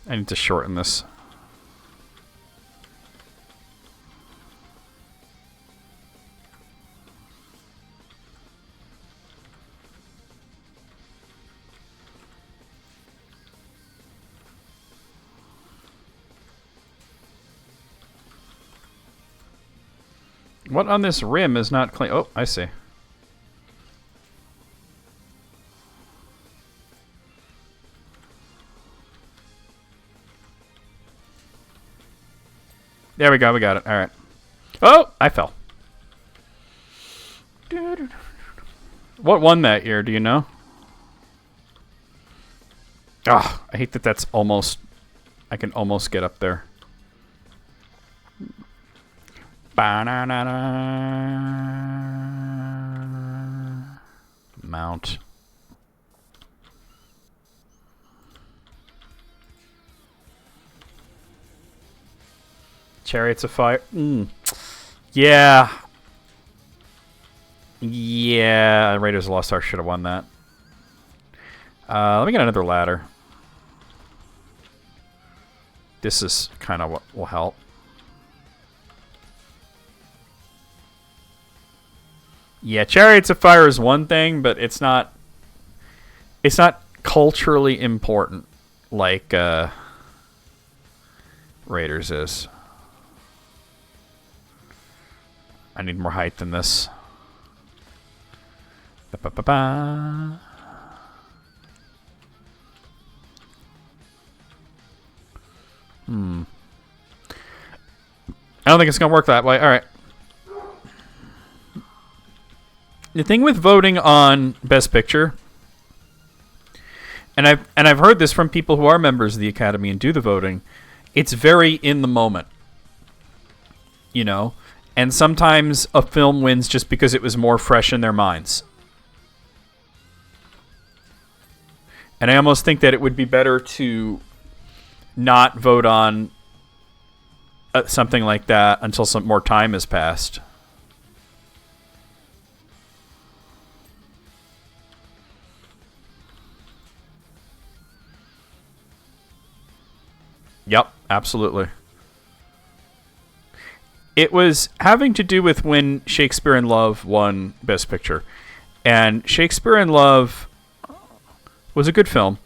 I need to shorten this. What on this rim is not clean? Oh, I see. There we go. We got it. All right. Oh, I fell. What won that year? Do you know? Ah, I hate that that's almost... I can almost get up there. Mount. Chariots of Fire. Yeah. Yeah. Raiders of the Lost Ark should have won that. Let me get another ladder. This is kind of what will help. Yeah, Chariots of Fire is one thing, but it's not culturally important like Raiders is. I need more height than this. Ba-ba-ba-ba. I don't think it's going to work that way. All right. The thing with voting on Best Picture, and I've heard this from people who are members of the Academy and do the voting, it's very in the moment. You know? And sometimes a film wins just because it was more fresh in their minds. And I almost think that it would be better to not vote on something like that until some more time has passed. Yep, absolutely. It was having to do with when Shakespeare in Love won Best Picture. And Shakespeare in Love was a good film,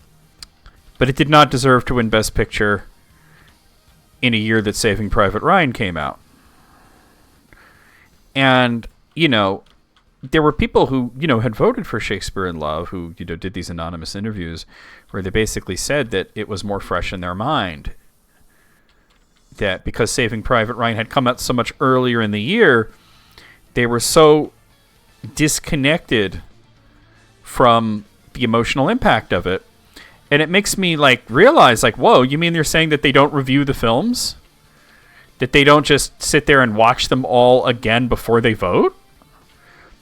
but it did not deserve to win Best Picture in a year that Saving Private Ryan came out. And, you know, there were people who, you know, had voted for Shakespeare in Love who, you know, did these anonymous interviews where they basically said that it was more fresh in their mind. That because Saving Private Ryan had come out so much earlier in the year, they were so disconnected from the emotional impact of it. And it makes me like realize, like, whoa, you mean they're saying that they don't review the films? That they don't just sit there and watch them all again before they vote?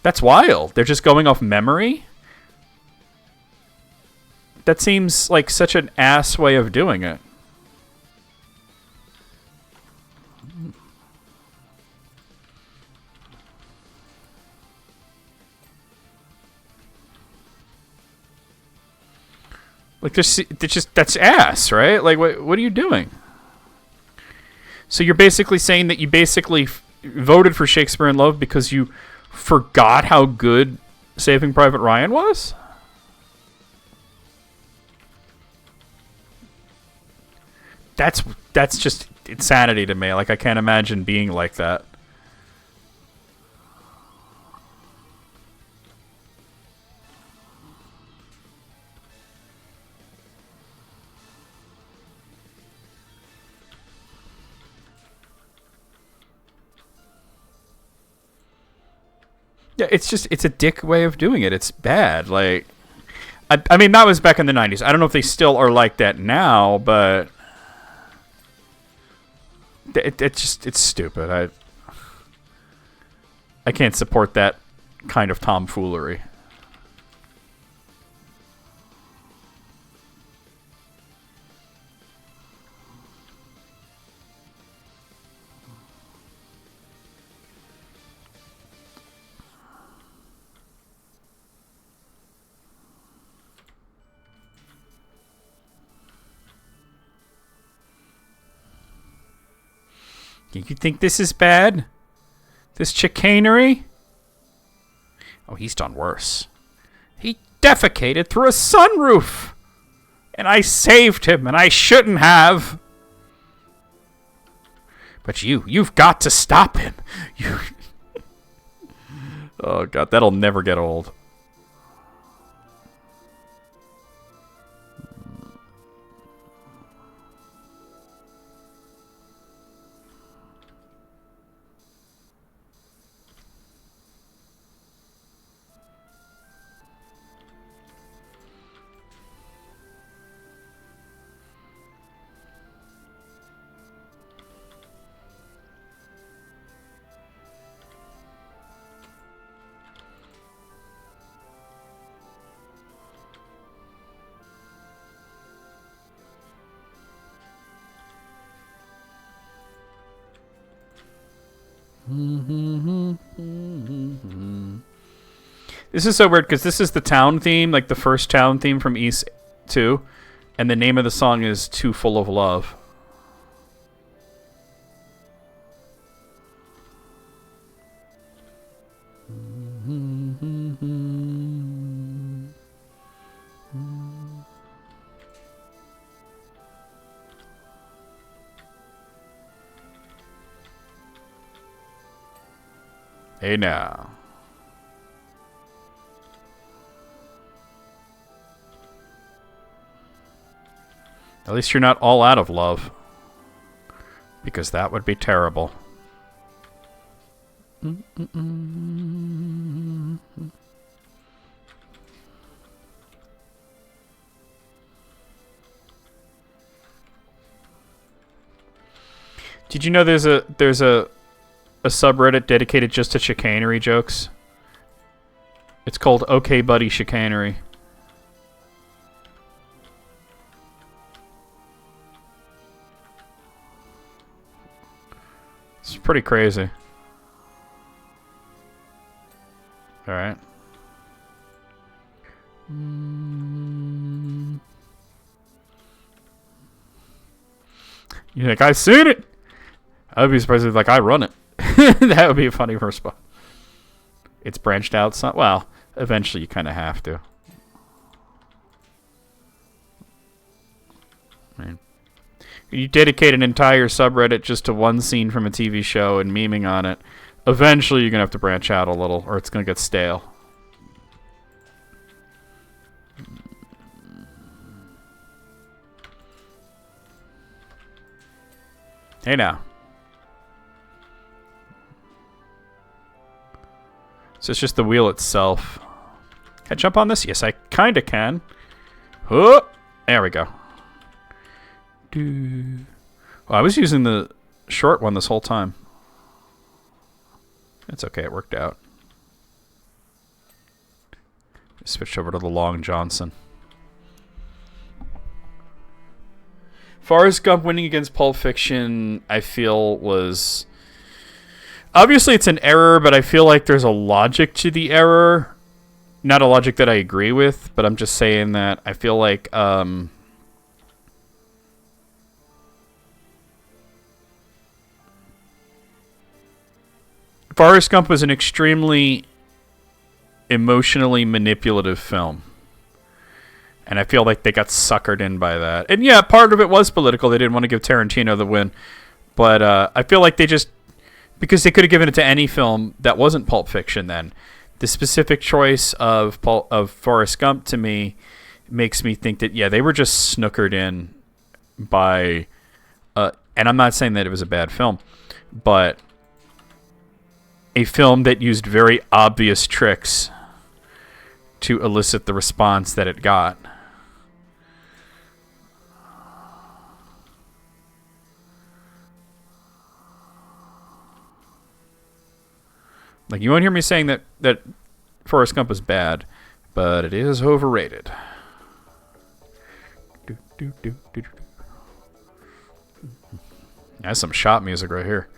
That's wild. They're just going off memory? That seems like such an ass way of doing it. Like, that's ass, right? Like, what are you doing? So you're basically saying that you basically voted for Shakespeare in Love because you forgot how good Saving Private Ryan was? That's just insanity to me. Like, I can't imagine being like that. Yeah, it's a dick way of doing it. It's bad. Like, I mean, that was back in the 90s. I don't know if they still are like that now, but it's stupid. I can't support that kind of tomfoolery. You think this is bad? This chicanery? Oh, he's done worse. He defecated through a sunroof! And I saved him, and I shouldn't have! But you've got to stop him! You... Oh, God, that'll never get old. This is so weird because this is the town theme, like the first town theme from East 2, and the name of the song is Too Full of Love. Hey now. At least you're not all out of love. Because that would be terrible. Did you know there's a subreddit dedicated just to chicanery jokes? It's called Okay Buddy Chicanery. It's pretty crazy. Alright. You're like, I've seen it! I would be surprised if like I run it. That would be a funny response. It's branched out some. Well, eventually you kind of have to. Man. You dedicate an entire subreddit just to one scene from a TV show and memeing on it. Eventually you're going to have to branch out a little or it's going to get stale. Hey now. So it's just the wheel itself. Can I jump on this? Yes, I kind of can. Oh, there we go. Well, I was using the short one this whole time. It's okay, it worked out. Switched over to the Long Johnson. Forrest Gump winning against Pulp Fiction, I feel, was... Obviously, it's an error, but I feel like there's a logic to the error. Not a logic that I agree with, but I'm just saying that I feel like... Forrest Gump was an extremely emotionally manipulative film. And I feel like they got suckered in by that. And yeah, part of it was political. They didn't want to give Tarantino the win. But I feel like they just... Because they could have given it to any film that wasn't Pulp Fiction then. The specific choice of Forrest Gump to me makes me think that, yeah, they were just snookered in by... and I'm not saying that it was a bad film. But a film that used very obvious tricks to elicit the response that it got. Like, you won't hear me saying that Forrest Gump is bad, but it is overrated. That's some shop music right here.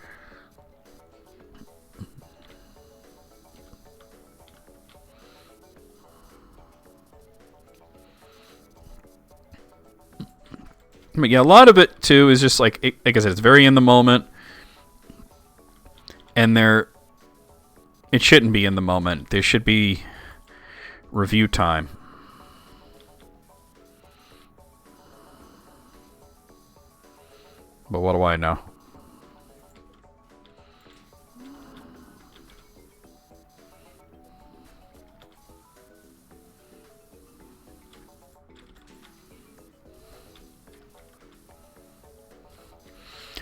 But yeah, a lot of it too is just like I said, it's very in the moment, and it shouldn't be in the moment. There should be review time. But what do I know?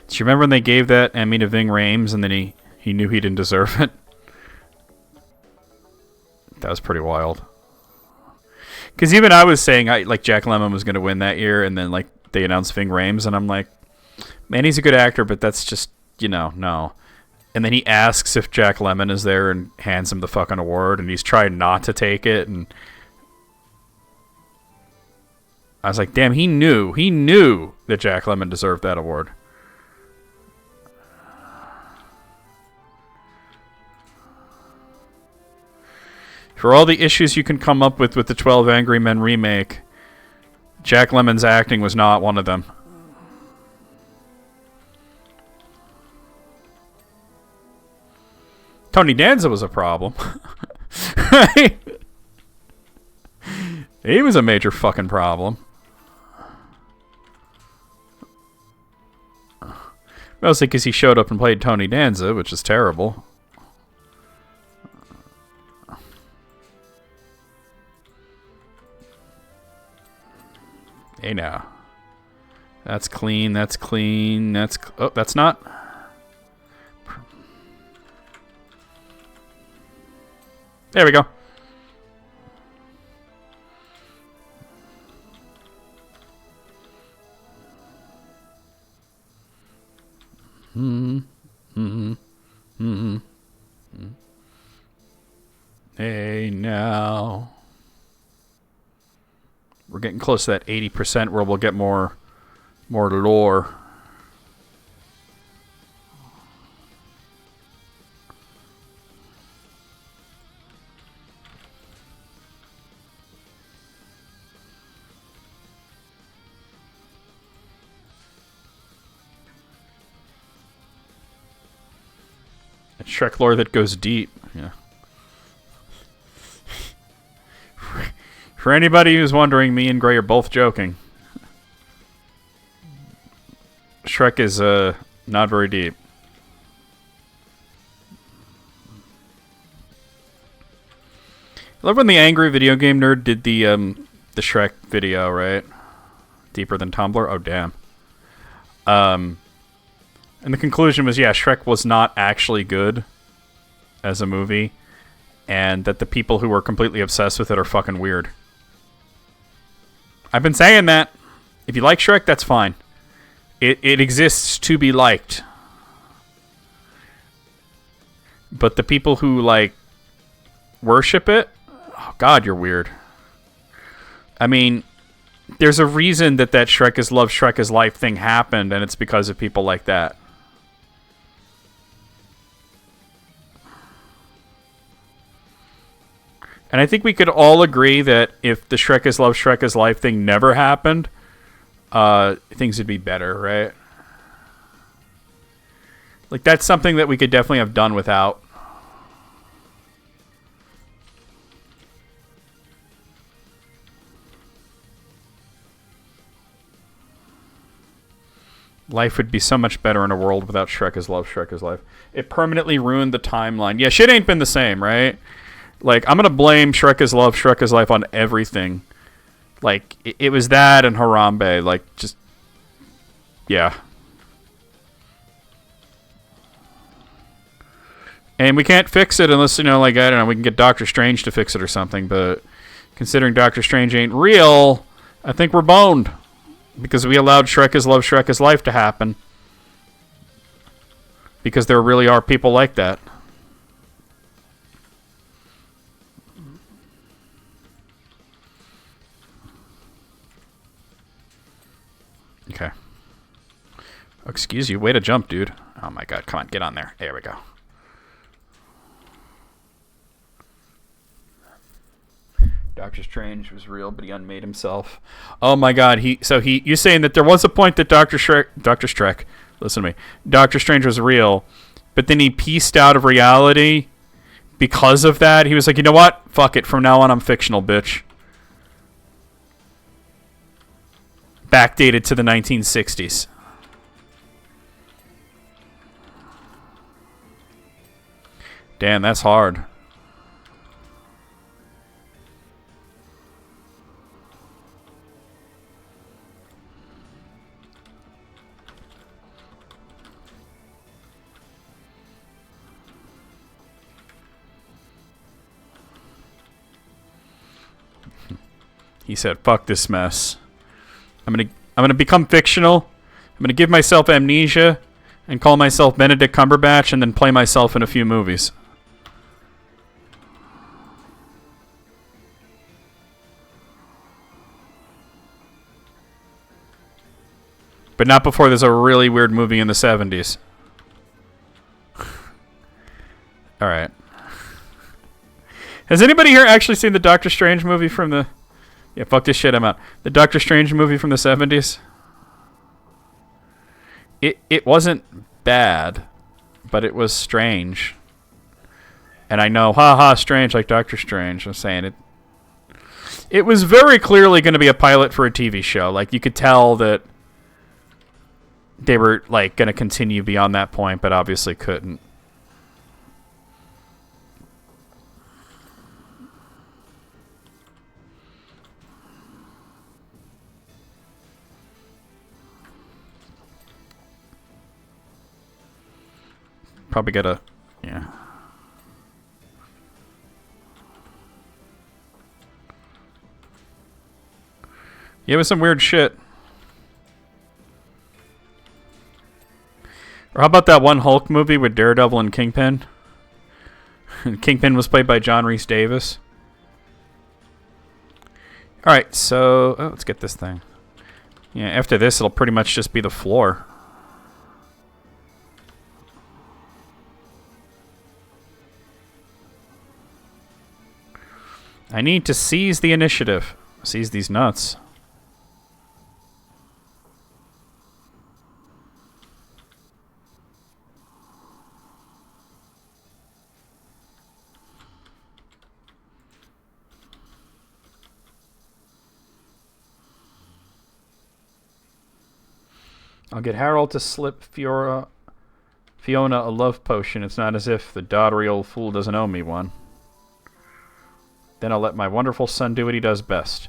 Do you remember when they gave that Emmy to Ving Rhames and then he knew he didn't deserve it? That was pretty wild. Because even I was saying like Jack Lemmon was going to win that year, and then like they announced Ving Rhames, and I'm like, man, he's a good actor, but that's just, no. And then he asks if Jack Lemmon is there and hands him the fucking award, and he's trying not to take it, and I was like, damn, he knew that Jack Lemmon deserved that award. For all the issues you can come up with the 12 Angry Men remake, Jack Lemmon's acting was not one of them. Tony Danza was a problem. Right? He was a major fucking problem. Mostly because he showed up and played Tony Danza, which is terrible. Hey now. That's clean, that's clean, oh, that's not. There we go. Hey now. We're getting close to that 80% where we'll get more lore. A Shrek lore that goes deep. Yeah. For anybody who's wondering, me and Gray are both joking. Shrek is not very deep. I love when the angry video game nerd did the Shrek video, right? Deeper than Tumblr? Oh damn. And the conclusion was, yeah, Shrek was not actually good as a movie, and that the people who were completely obsessed with it are fucking weird. I've been saying that. If you like Shrek, that's fine. It exists to be liked. But the people who, like, worship it, oh god, you're weird. I mean, there's a reason that Shrek is Love, Shrek is Life thing happened, and it's because of people like that. And I think we could all agree that if the Shrek is Love, Shrek is Life thing never happened, things would be better, right? Like, that's something that we could definitely have done without. Life would be so much better in a world without Shrek is Love, Shrek is Life. It permanently ruined the timeline. Yeah, shit ain't been the same, right? Like, I'm gonna blame Shrek is Love, Shrek is Life on everything. Like, it was that and Harambe. Like, just... yeah. And we can't fix it unless, you know, like, I don't know, we can get Doctor Strange to fix it or something, but considering Doctor Strange ain't real, I think we're boned. Because we allowed Shrek is Love, Shrek is Life to happen. Because there really are people like that. Okay. Oh, excuse you. Way to jump, dude. Oh my god. Come on. Get on there. There we go. Doctor Strange was real, but he unmade himself. Oh my god. You're saying that there was a point that Doctor Strange, listen to me. Doctor Strange was real, but then he pieced out of reality because of that. He was like, you know what? Fuck it. From now on, I'm fictional, bitch. Backdated to the 1960s. Damn, that's hard. He said, fuck this mess. I'm gonna become fictional. I'm gonna give myself amnesia and call myself Benedict Cumberbatch and then play myself in a few movies. But not before there's a really weird movie in the 70s. Alright. Has anybody here actually seen the Doctor Strange movie from the... Yeah, fuck this shit, I'm out. The Doctor Strange movie from the 70s? It wasn't bad, but it was strange. And I know, haha, strange like Doctor Strange. I'm saying it. It was very clearly going to be a pilot for a TV show. Like, you could tell that they were, like, going to continue beyond that point, but obviously couldn't. Probably gotta... Yeah. Yeah, it was some weird shit. Or how about that one Hulk movie with Daredevil and Kingpin? Kingpin was played by John Rhys Davis. Alright, so... Oh, let's get this thing. Yeah, after this, it'll pretty much just be the floor. I need to seize the initiative. Seize these nuts. I'll get Harold to slip Fiona a love potion. It's not as if the dottery old fool doesn't owe me one. Then I'll let my wonderful son do what he does best.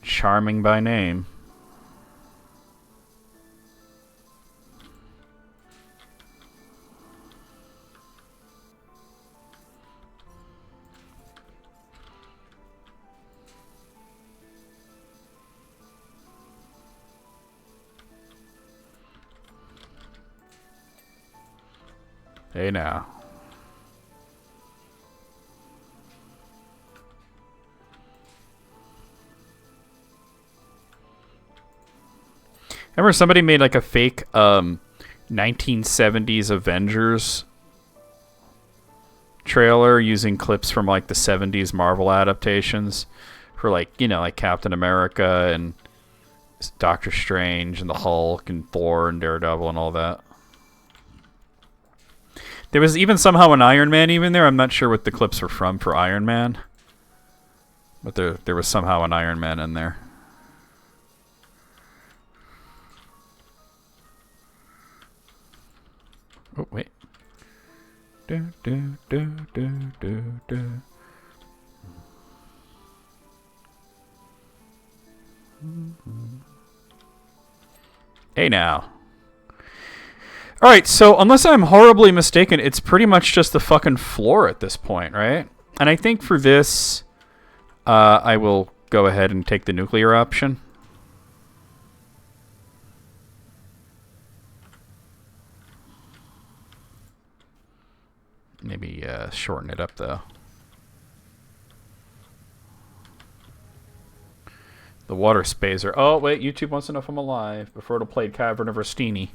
Charming by name. Hey now. Remember somebody made like a fake 1970s Avengers trailer using clips from like the 70s Marvel adaptations for like, you know, like Captain America and Doctor Strange and the Hulk and Thor and Daredevil and all that. There was even somehow an Iron Man even there. I'm not sure what the clips were from for Iron Man. But there was somehow an Iron Man in there. Oh, wait. Hey now. Alright, so unless I'm horribly mistaken, it's pretty much just the fucking floor at this point, right? And I think for this, I will go ahead and take the nuclear option. Maybe shorten it up, though. The water spacer. Oh, wait, YouTube wants to know if I'm alive before it'll play Cavern of Rastini.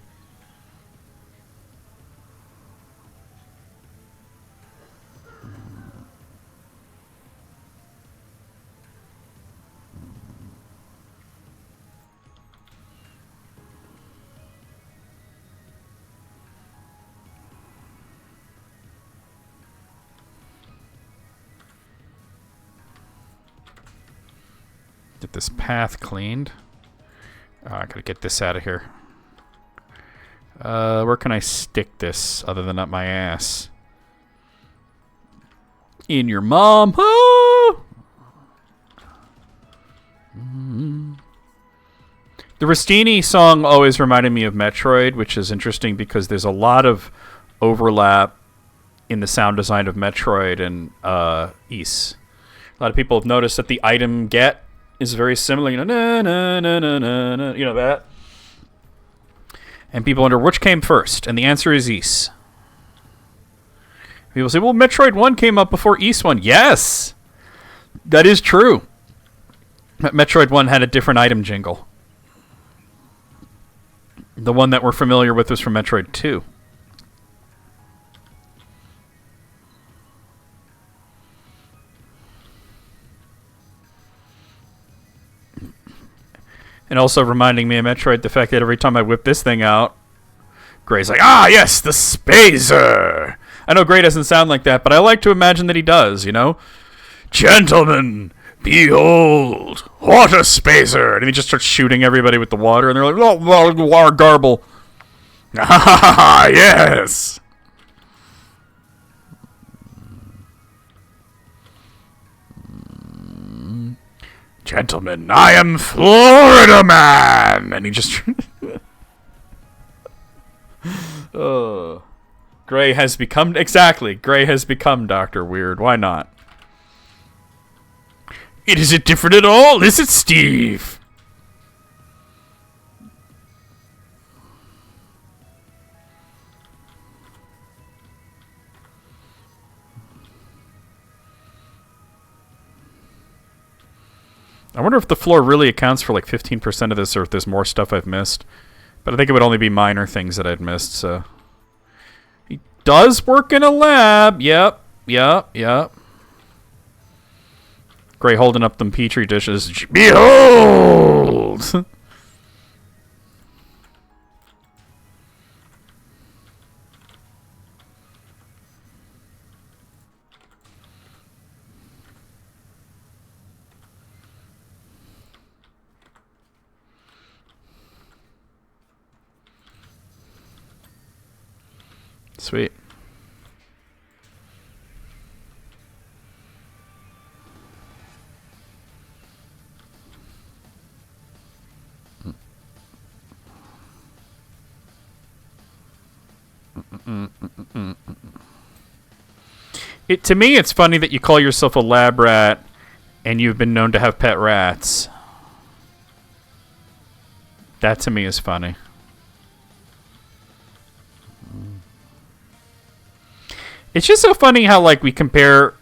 Get this path cleaned. Oh, I gotta get this out of here. Where can I stick this other than up my ass? In your mom. Oh! The Rastini song always reminded me of Metroid, which is interesting because there's a lot of overlap in the sound design of Metroid and Ys. A lot of people have noticed that the item get is very similar, you know, na, na, na, na, na, na, you know that. And people wonder which came first, and the answer is Ys. People say, well, Metroid 1 came up before Ys 1. Yes! That is true. Metroid 1 had a different item jingle. The one that we're familiar with was from Metroid 2. And also reminding me of Metroid, the fact that every time I whip this thing out, Gray's like, ah, yes, the Spazer! I know Gray doesn't sound like that, but I like to imagine that he does, you know? Gentlemen, behold, water Spazer! And he just starts shooting everybody with the water, and they're like, oh, garble. Ah, yes! Gentlemen, I am Florida Man! And he just... Gray has become... Exactly. Gray has become Dr. Weird. Why not? It isn't different at all, is it, Steve? I wonder if the floor really accounts for like 15% of this, or if there's more stuff I've missed. But I think it would only be minor things that I'd missed, so... He does work in a lab. Yep. Gray holding up them Petri dishes. Behold! Sweet. To me, it's funny that you call yourself a lab rat and you've been known to have pet rats. That to me is funny. It's just so funny how, like, we compare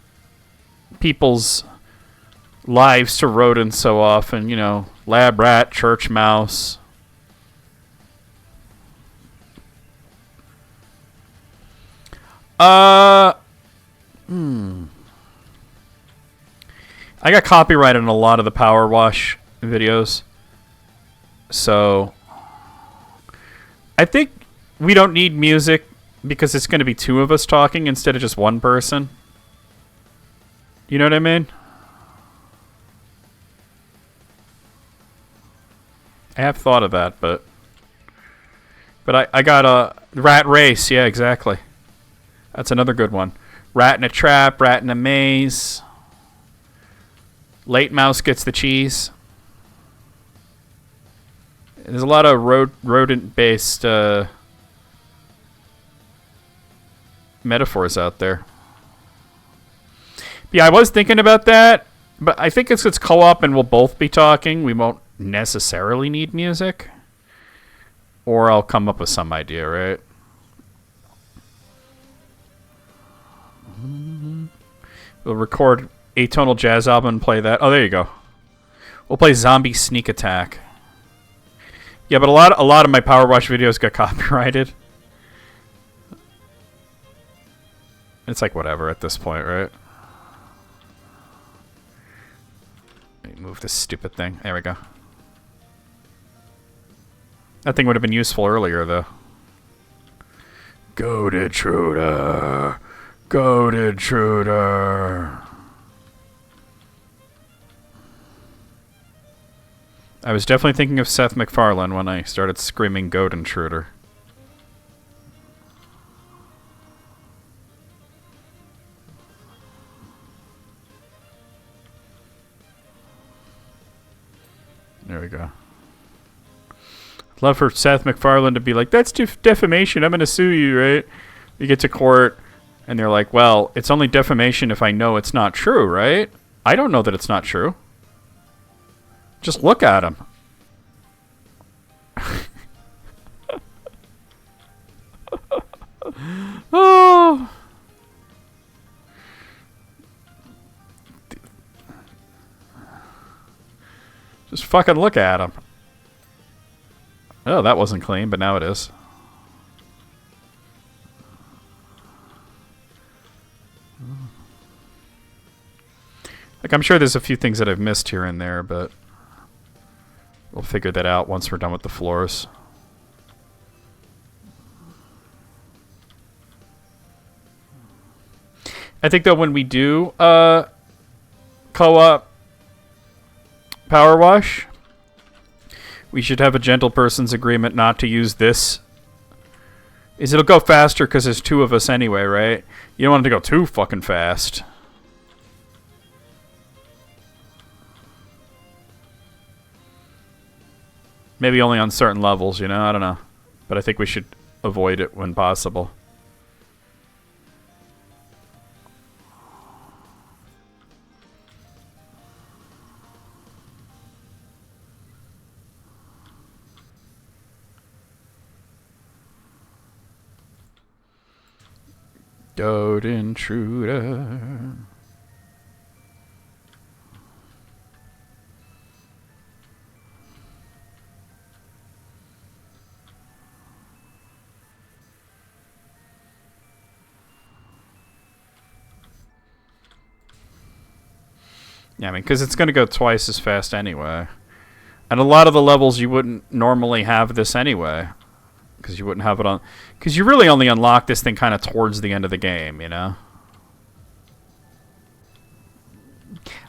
people's lives to rodents so often. You know, lab rat, church mouse. I got copyrighted on a lot of the PowerWash videos. So I think we don't need music because it's going to be two of us talking instead of just one person. You know what I mean? I have thought of that, but I got a rat race. Yeah, exactly. That's another good one. Rat in a trap, rat in a maze. Late mouse gets the cheese. There's a lot of rodent-based metaphors out there. Yeah, I was thinking about that, but I think it's co-op and we'll both be talking. We won't necessarily need music. Or I'll come up with some idea, right? We'll record atonal jazz album and play that. Oh, there you go. We'll play Zombie Sneak Attack. Yeah, but a lot of my PowerWash videos got copyrighted. It's like whatever at this point, right? Let me move this stupid thing. There we go. That thing would have been useful earlier, though. Goated Intruder. Goated Intruder. I was definitely thinking of Seth MacFarlane when I started screaming Goat Intruder. There we go. I'd love for Seth MacFarlane to be like, that's defamation, I'm going to sue you, right? You get to court, and they're like, well, it's only defamation if I know it's not true, right? I don't know that it's not true. Just look at him. Oh. Just fucking look at him. Oh, that wasn't clean, but now it is. Like, I'm sure there's a few things that I've missed here and there, but We'll figure that out once we're done with the floors. I think, though, when we do co-op PowerWash, we should have a gentle person's agreement not to use this. It'll go faster because there's 2 of us anyway, right? You don't want it to go too fucking fast. Maybe only on certain levels, you know? I don't know. But I think we should avoid it when possible. Goat intruder. Yeah, I mean, because it's going to go twice as fast anyway. And a lot of the levels you wouldn't normally have this anyway. Because you wouldn't have it on... Because you really only unlock this thing kind of towards the end of the game, you know?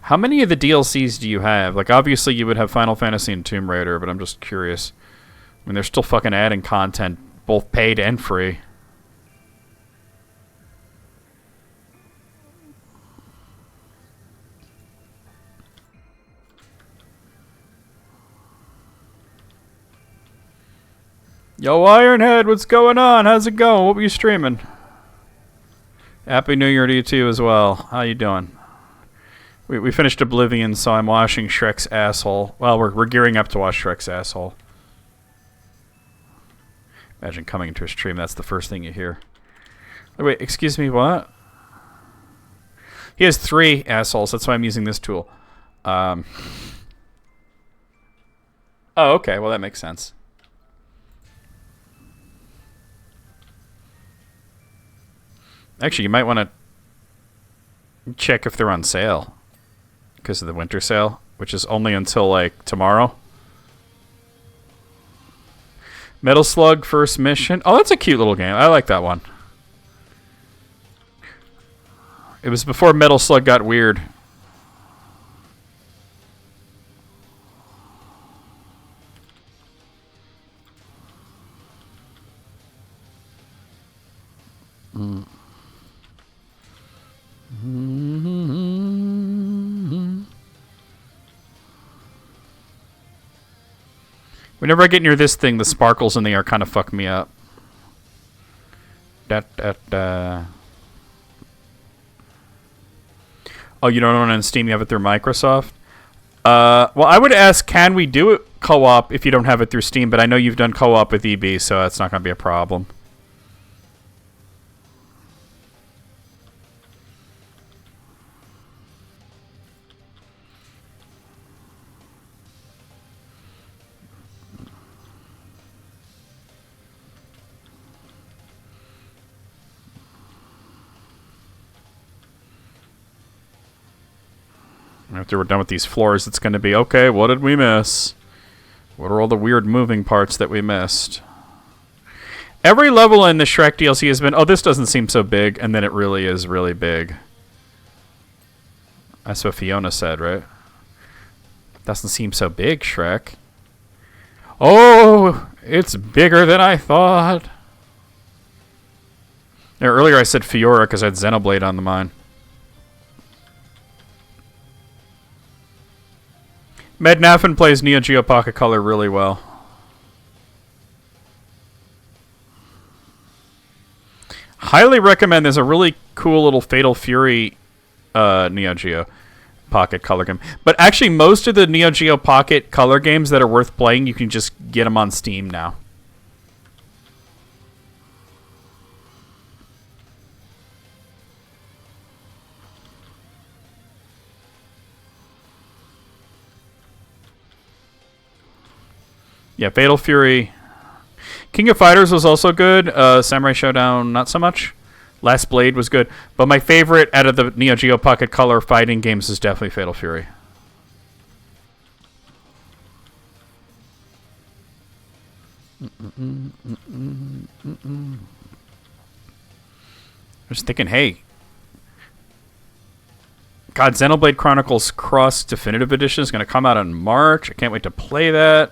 How many of the DLCs do you have? Like, obviously you would have Final Fantasy and Tomb Raider, but I'm just curious. I mean, they're still fucking adding content, both paid and free. Yo, Ironhead, what's going on? How's it going? What were you streaming? Happy New Year to you too as well. How you doing? We finished Oblivion, so I'm washing Shrek's asshole. Well, we're gearing up to wash Shrek's asshole. Imagine coming into a stream, that's the first thing you hear. Oh, wait, excuse me, what? He has 3 assholes, that's why I'm using this tool. Oh, okay, well that makes sense. Actually, you might want to check if they're on sale. Because of the winter sale, which is only until, like, tomorrow. Metal Slug First Mission. Oh, that's a cute little game. I like that one. It was before Metal Slug got weird. Whenever I get near this thing, the sparkles in the air kind of fuck me up. Oh, you don't own it on Steam, you have it through Microsoft? Well, I would ask, can we do it co-op if you don't have it through Steam? But I know you've done co-op with EB, so that's not going to be a problem. After we're done with these floors, it's going to be, okay, what did we miss? What are all the weird moving parts that we missed? Every level in the Shrek DLC has been, oh, this doesn't seem so big, and then it really is really big. That's what Fiona said, right? Doesn't seem so big, Shrek. Oh, it's bigger than I thought. Now, earlier I said Fiora because I had Xenoblade on the mind. Mednafen plays Neo Geo Pocket Color really well. Highly recommend. There's a really cool little Fatal Fury Neo Geo Pocket Color game. But actually, most of the Neo Geo Pocket Color games that are worth playing, you can just get them on Steam now. Yeah, Fatal Fury. King of Fighters was also good. Samurai Showdown, not so much. Last Blade was good. But my favorite out of the Neo Geo Pocket Color fighting games is definitely Fatal Fury. I was thinking, hey, God, Xenoblade Chronicles Cross Definitive Edition is going to come out in March. I can't wait to play that.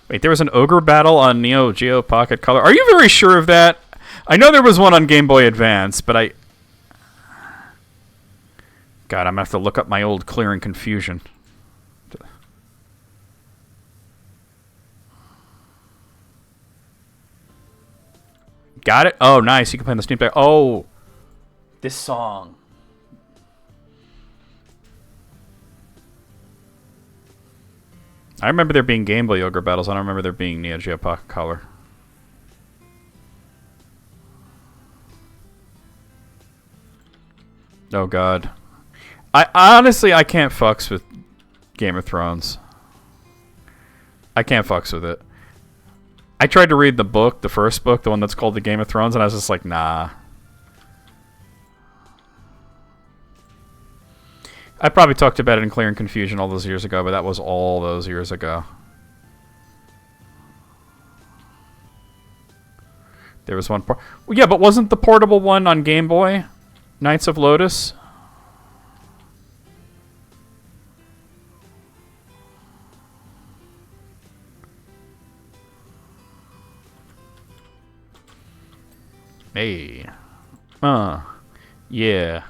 Wait, there was an ogre battle on Neo Geo Pocket Color. Are you very sure of that? I know there was one on Game Boy Advance, but God, I'm going to have to look up my old Clearing Confusion. Got it? Oh, nice. You can play on the Steam Deck. Oh, this song. I remember there being Game Boy Ogre battles. I don't remember there being Neo Geo Pocket Color. Oh, God. Honestly, I can't fucks with Game of Thrones. I can't fucks with it. I tried to read the book, the first book, the one that's called The Game of Thrones, and I was just like, nah. I probably talked about it in Clear and Confusion all those years ago, but that was all those years ago. There was one part. Well, yeah, but wasn't the portable one on Game Boy? Knights of Lotus? Hey. Yeah.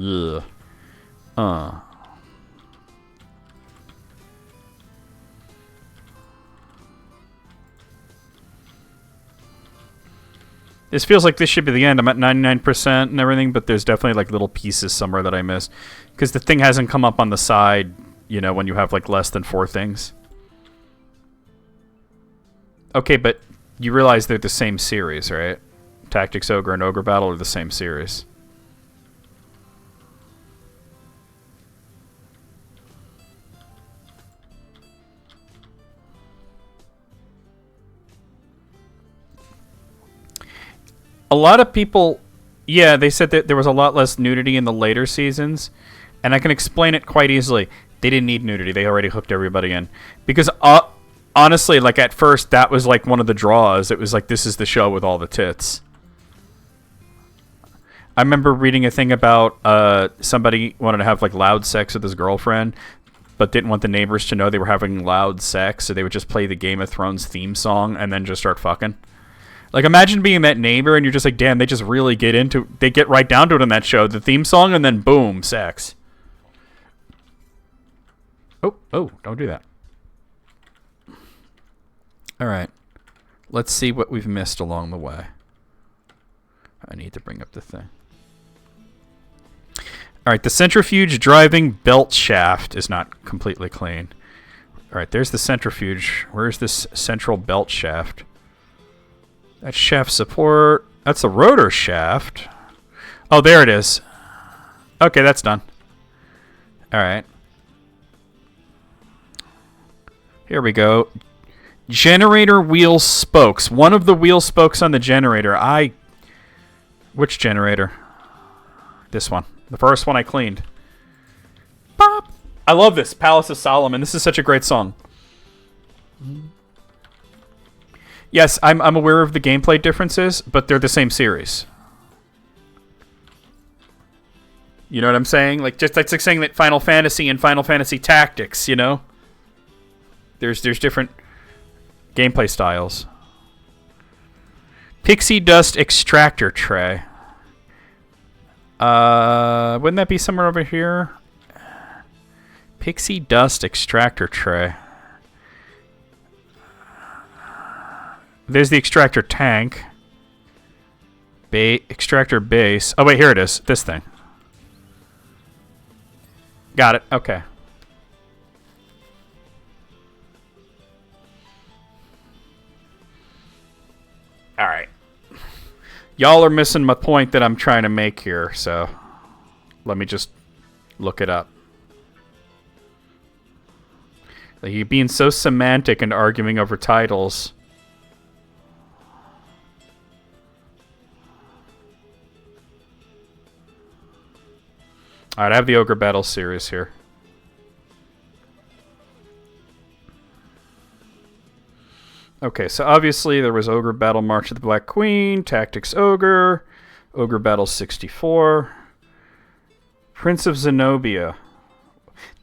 Ugh. This feels like this should be the end. I'm at 99% and everything, but there's definitely like little pieces somewhere that I missed. Because the thing hasn't come up on the side, you know, when you have like less than 4 things. Okay, but you realize they're the same series, right? Tactics Ogre and Ogre Battle are the same series. A lot of people, yeah, they said that there was a lot less nudity in the later seasons, and I can explain it quite easily. They didn't need nudity. They already hooked everybody in. Because, honestly, like, at first, that was, like, one of the draws. It was like, this is the show with all the tits. I remember reading a thing about somebody wanted to have, like, loud sex with his girlfriend, but didn't want the neighbors to know they were having loud sex, so they would just play the Game of Thrones theme song and then just start fucking. Like, imagine being that neighbor and you're just like, damn, they just really they get right down to it in that show. The theme song and then boom, sex. Oh, don't do that. All right. Let's see what we've missed along the way. I need to bring up the thing. All right, the centrifuge driving belt shaft is not completely clean. All right, there's the centrifuge. Where's this central belt shaft? That's shaft support. That's the rotor shaft. Oh, there it is. Okay, that's done. All right. Here we go. Generator wheel spokes. One of the wheel spokes on the generator. Which generator? This one. The first one I cleaned. Bop. I love this. Palace of Solomon. This is such a great song. Yes, I'm aware of the gameplay differences, but they're the same series. You know what I'm saying? Like, just that's like saying that Final Fantasy and Final Fantasy Tactics, you know? There's different gameplay styles. Pixie Dust Extractor Tray. Wouldn't that be somewhere over here? Pixie Dust Extractor Tray. There's the extractor tank. Extractor base. Oh, wait, here it is. This thing. Got it. Okay. All right. Y'all are missing my point that I'm trying to make here, so let me just look it up. Like, you're being so semantic and arguing over titles. Alright, I have the Ogre Battle series here. Okay, so obviously there was Ogre Battle March of the Black Queen, Tactics Ogre, Ogre Battle 64, Prince of Zenobia.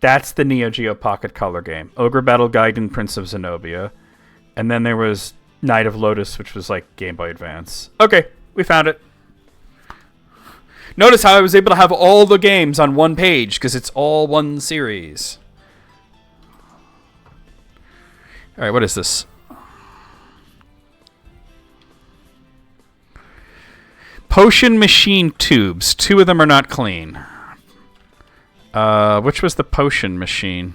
That's the Neo Geo Pocket Color game. Ogre Battle Gaiden, Prince of Zenobia. And then there was Knight of Lotus, which was like Game Boy Advance. Okay, we found it. Notice how I was able to have all the games on one page, because it's all one series. Alright, what is this? Potion machine tubes. 2 of them are not clean. Which was the potion machine?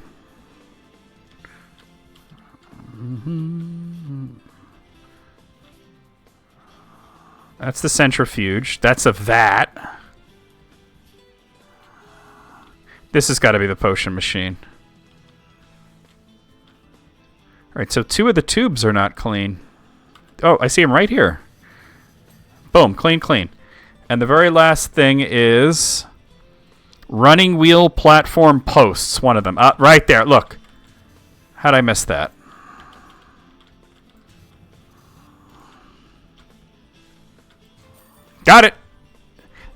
That's the centrifuge. That's of that. This has got to be the potion machine. Alright, so 2 of the tubes are not clean. Oh, I see them right here. Boom, clean, clean. And the very last thing is running wheel platform posts, one of them. Right there, look. How'd I miss that? Got it!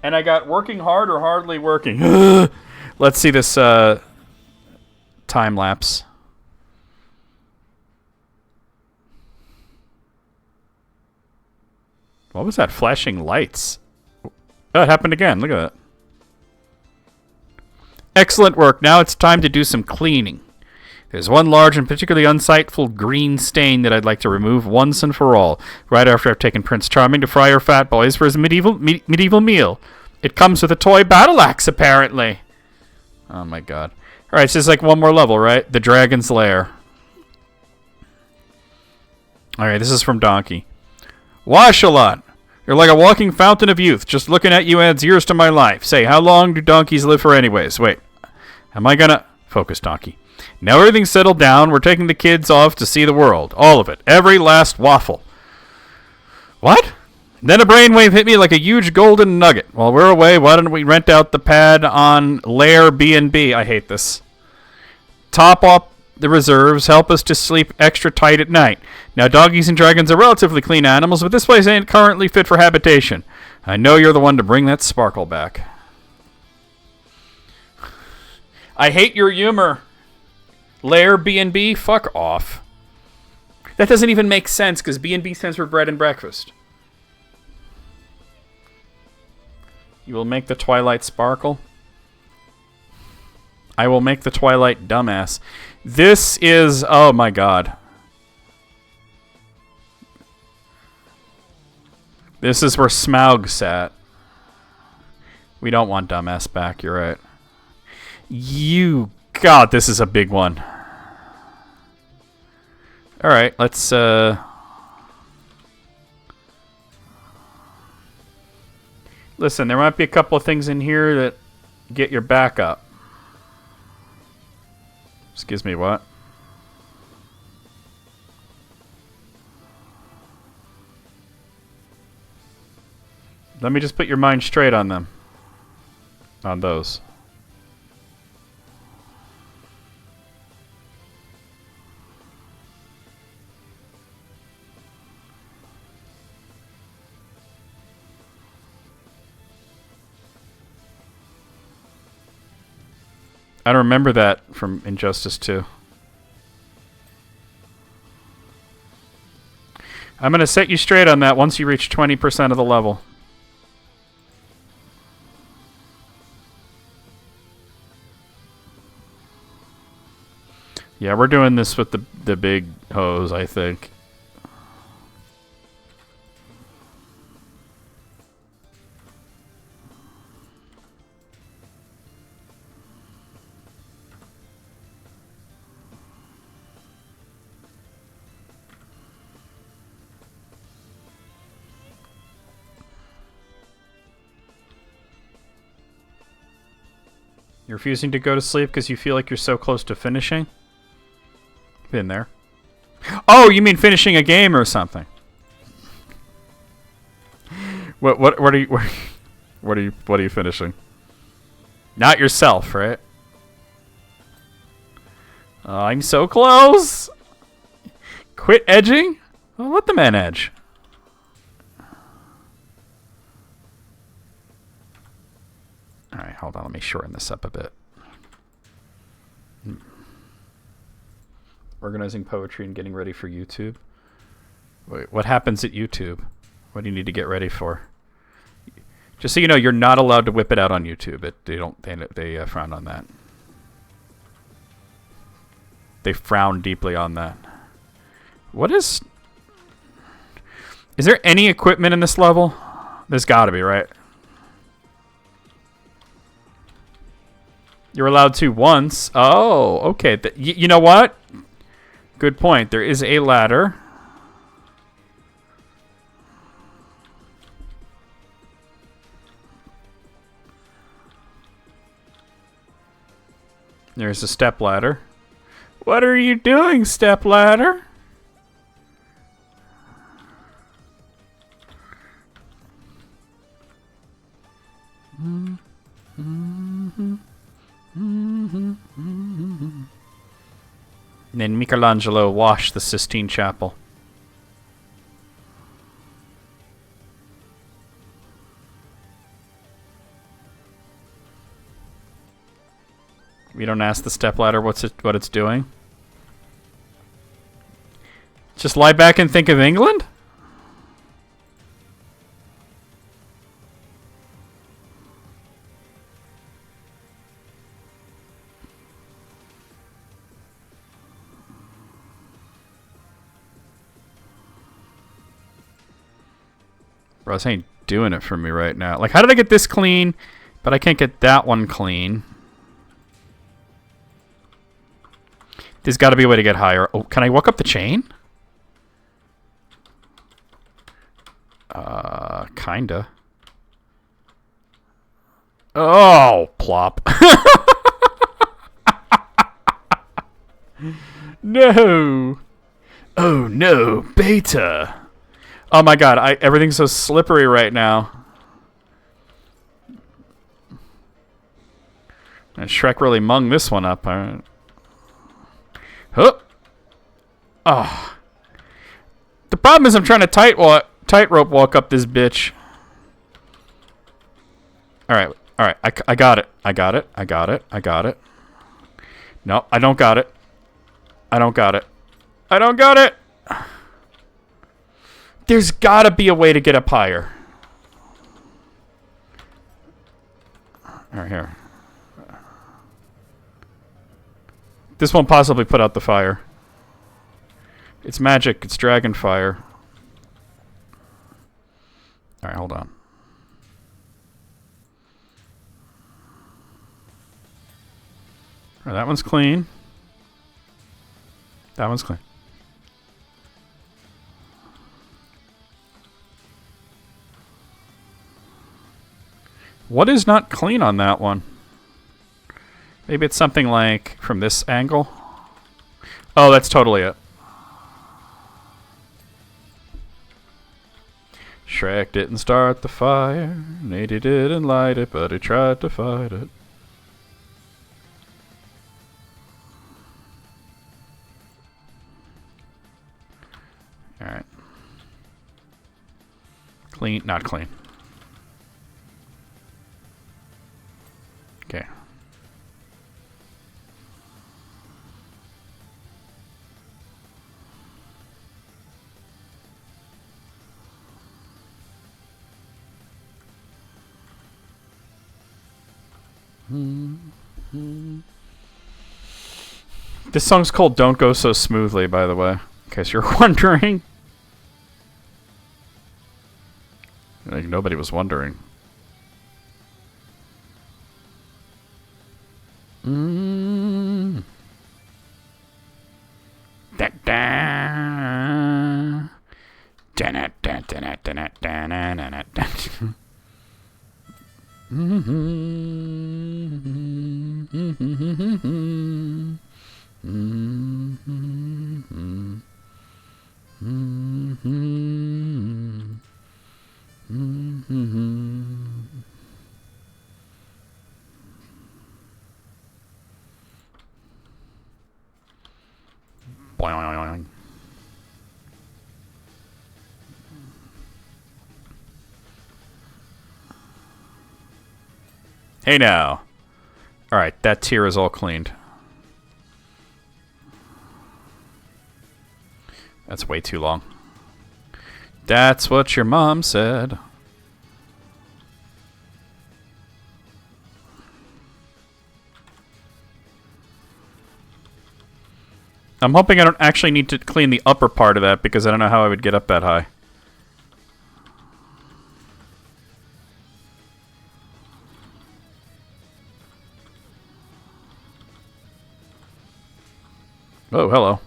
And I got working hard or hardly working. Let's see this time lapse. What was that flashing lights? Oh, it happened again. Look at that. Excellent work. Now it's time to do some cleaning. There's one large and particularly unsightful green stain that I'd like to remove once and for all, right after I've taken Prince Charming to fry our fat boys for his medieval meal. It comes with a toy battle axe, apparently. Oh, my God. All right, so it's like one more level, right? The Dragon's Lair. All right, this is from Donkey. Washalot, you're like a walking fountain of youth. Just looking at you adds years to my life. Say, how long do donkeys live for anyways? Wait, am I gonna... Focus, Donkey. Now everything's settled down. We're taking the kids off to see the world. All of it. Every last waffle. What? Then a brainwave hit me like a huge golden nugget. While we're away, why don't we rent out the pad on Lair B&B? I hate this. Top up the reserves, help us to sleep extra tight at night. Now, doggies and dragons are relatively clean animals, but this place ain't currently fit for habitation. I know you're the one to bring that sparkle back. I hate your humor. Lair B&B? Fuck off. That doesn't even make sense, because B&B stands for bread and breakfast. You will make the twilight sparkle? I will make the twilight dumbass. This is... Oh, my God. This is where Smaug sat. We don't want dumbass back, you're right. You... God, this is a big one. Alright, let's... Listen, there might be a couple of things in here that get your back up. Excuse me, what? Let me just put your mind straight on them. On those. I don't remember that from Injustice 2. I'm going to set you straight on that once you reach 20% of the level. Yeah, we're doing this with the big hose, I think. You're refusing to go to sleep because you feel like you're so close to finishing? Been there. Oh, you mean finishing a game or something? What are you finishing? Not yourself, right? I'm so close. Quit edging? Well, let the man edge. Alright, hold on. Let me shorten this up a bit. Organizing poetry and getting ready for YouTube. Wait, what happens at YouTube? What do you need to get ready for? Just so you know, you're not allowed to whip it out on YouTube. They frown on that. They frown deeply on that. What is... Is there any equipment in this level? There's gotta be, right? You're allowed to once. Oh, okay. You know what? Good point. There is a ladder. There's a step ladder. What are you doing, step ladder? And then Michelangelo washed the Sistine Chapel. We don't ask the stepladder what it's doing. Just lie back and think of England? Bro, this ain't doing it for me right now. Like, how did I get this clean, but I can't get that one clean? There's got to be a way to get higher. Oh, can I walk up the chain? Kinda. Oh, plop. No. Oh, no. Beta. Oh, my God. Everything's so slippery right now. And Shrek really mung this one up. Huh? Oh. The problem is I'm trying to tightrope walk up this bitch. Alright. Alright. I got it. I got it. I got it. I got it. No, I don't got it. I don't got it. I don't got it. There's gotta be a way to get up higher. Alright, here. This won't possibly put out the fire. It's magic. It's dragon fire. Alright, hold on. Alright, that one's clean. That one's clean. What is not clean on that one? Maybe it's something like from this angle. Oh, that's totally it. Shrek didn't start the fire. Nady didn't light it, but he tried to fight it. Alright. Clean, not clean. Okay. This song's called Don't Go So Smoothly, by the way, in case you're wondering. Like, nobody was wondering. Hey now. Alright, that tier is all cleaned. That's way too long. That's what your mom said. I'm hoping I don't actually need to clean the upper part of that because I don't know how I would get up that high. Oh, hello.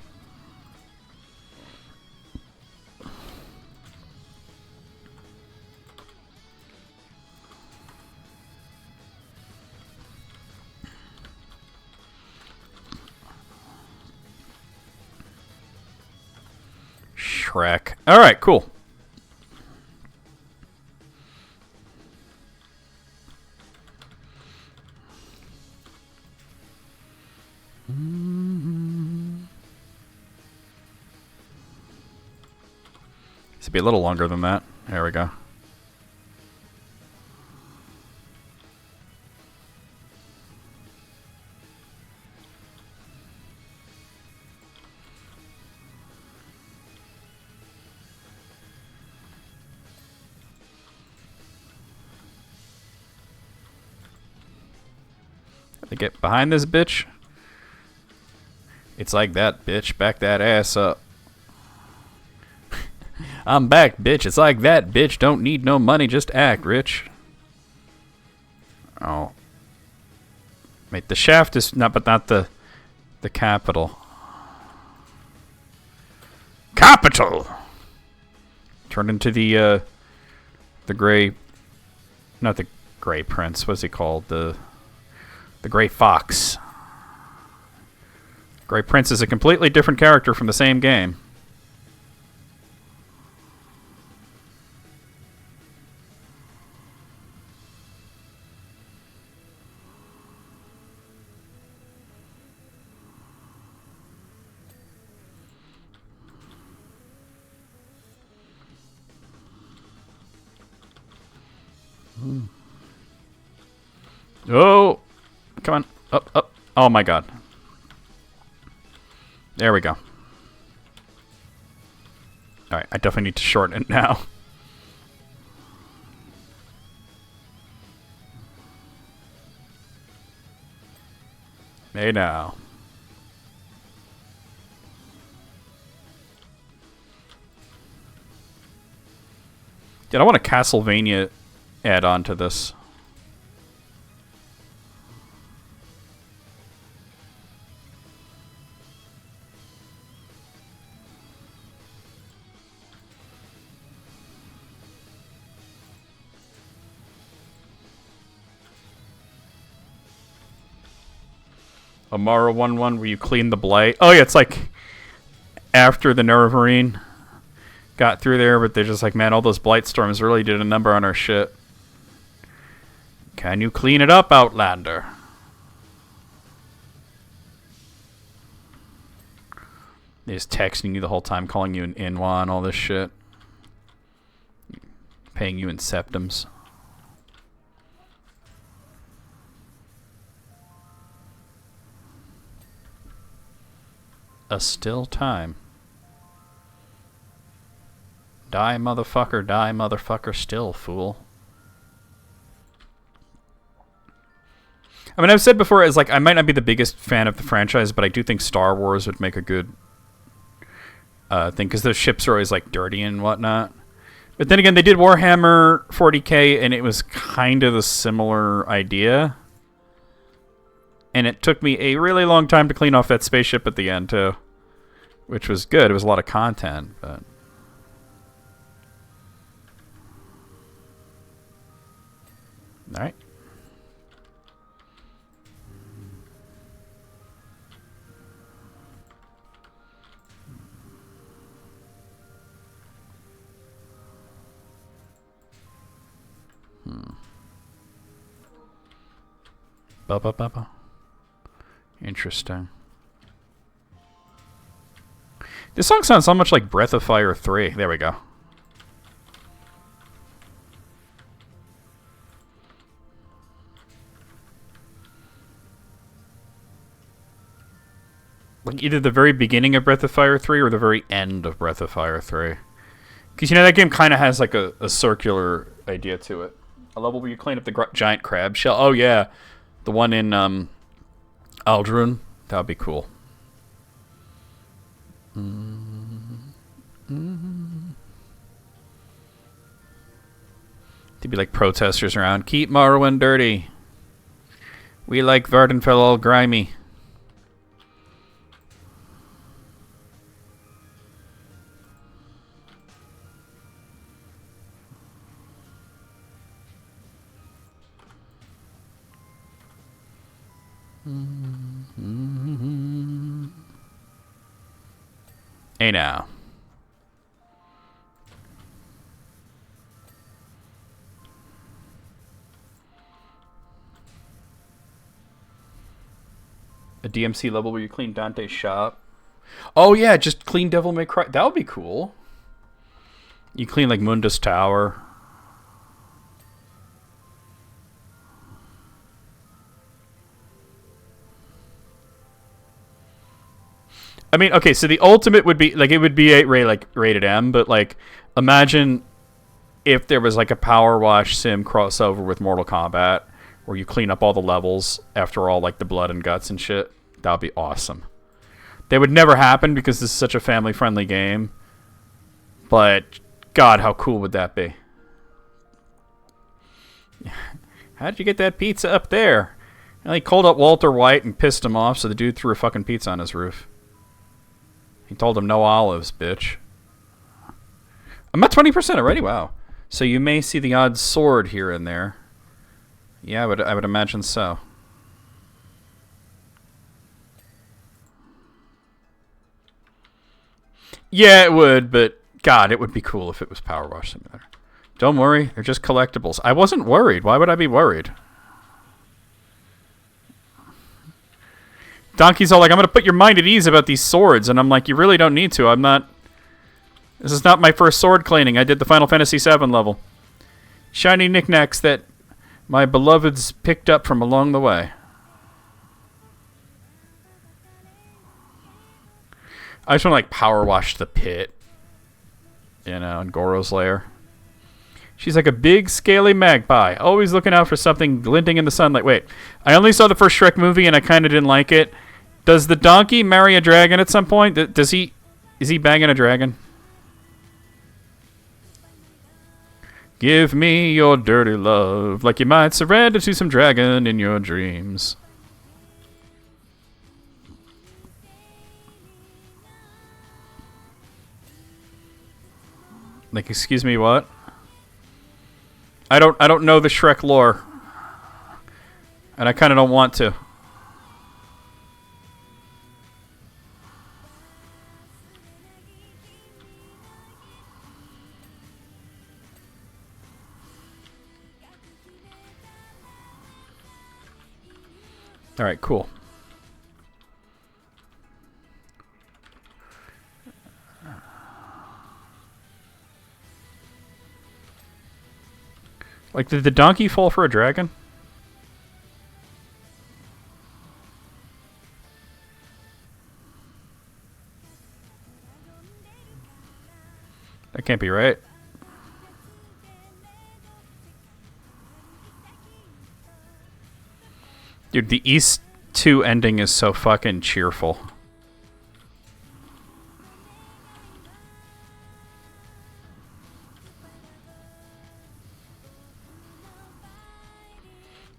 Shrek. Alright, cool. This would be a little longer than that. There we go. To get behind this bitch. It's like that, bitch. Back that ass up. I'm back, bitch. It's like that, bitch. Don't need no money, just act rich. Oh. Wait, the shaft is not, but not the capital. Capital! Turned into the gray, not the gray prince. What's he called? The Gray Fox. Gray Prince is a completely different character from the same game. Oh! Come on. Up, up. Oh my god. There we go. Alright, I definitely need to shorten it now. Hey now. Dude, I want a Castlevania add-on to this. Amara 1-1 where you clean the blight. Oh yeah, it's like after the Nervarine got through there, but they're just like, man, all those blight storms really did a number on our shit. Can you clean it up, Outlander? They're just texting you the whole time, calling you an Inwa and all this shit. Paying you in septums. A still time. Die, motherfucker, still, fool. I mean, I've said before, is like, I might not be the biggest fan of the franchise, but I do think Star Wars would make a good thing, because those ships are always, like, dirty and whatnot. But then again, they did Warhammer 40k, and it was kind of a similar idea. And it took me a really long time to clean off that spaceship at the end, too. Which was good. It was a lot of content, but... Alright. Ba-ba-ba-ba. Interesting. This song sounds so much like Breath of Fire 3. There we go. Like either the very beginning of Breath of Fire 3 or the very end of Breath of Fire 3. Because, you know, that game kind of has like a circular idea to it. A level where you clean up the giant crab shell. Oh, yeah. The one in Aldrun. That would be cool. To be like protesters around. Keep Morrowind dirty. We like Vardenfell all grimy. Hey now. A DMC level where you clean Dante's shop. Oh yeah, just clean Devil May Cry. That would be cool. You clean like Mundus Tower. I mean, okay, so the ultimate would be like it would be rated M, but like imagine if there was like a PowerWash sim crossover with Mortal Kombat where you clean up all the levels after all like the blood and guts and shit. That would be awesome. That would never happen because this is such a family-friendly game. But God, how cool would that be? How did you get that pizza up there? And he called up Walter White and pissed him off, so the dude threw a fucking pizza on his roof. He told him no olives, bitch. I'm at 20% already. Wow. So you may see the odd sword here and there. Yeah, I would imagine so. Yeah, it would, but God, it would be cool if it was PowerWash Simulator. Don't worry, they're just collectibles. I wasn't worried. Why would I be worried? Donkey's all like, I'm going to put your mind at ease about these swords. And I'm like, you really don't need to. I'm not... This is not my first sword cleaning. I did the Final Fantasy VII level. Shiny knickknacks that my beloveds picked up from along the way. I just want to, like, power wash the pit. You know, in Goro's lair. She's like a big, scaly magpie, always looking out for something glinting in the sunlight. Wait, I only saw the first Shrek movie and I kind of didn't like it. Does the donkey marry a dragon at some point? Does he... Is he banging a dragon? Give me your dirty love, like you might surrender to some dragon in your dreams. Like, excuse me, what? I don't know the Shrek lore. And I kind of don't want to. All right, cool. Like, did the donkey fall for a dragon? That can't be right. Dude, the East 2 ending is so fucking cheerful.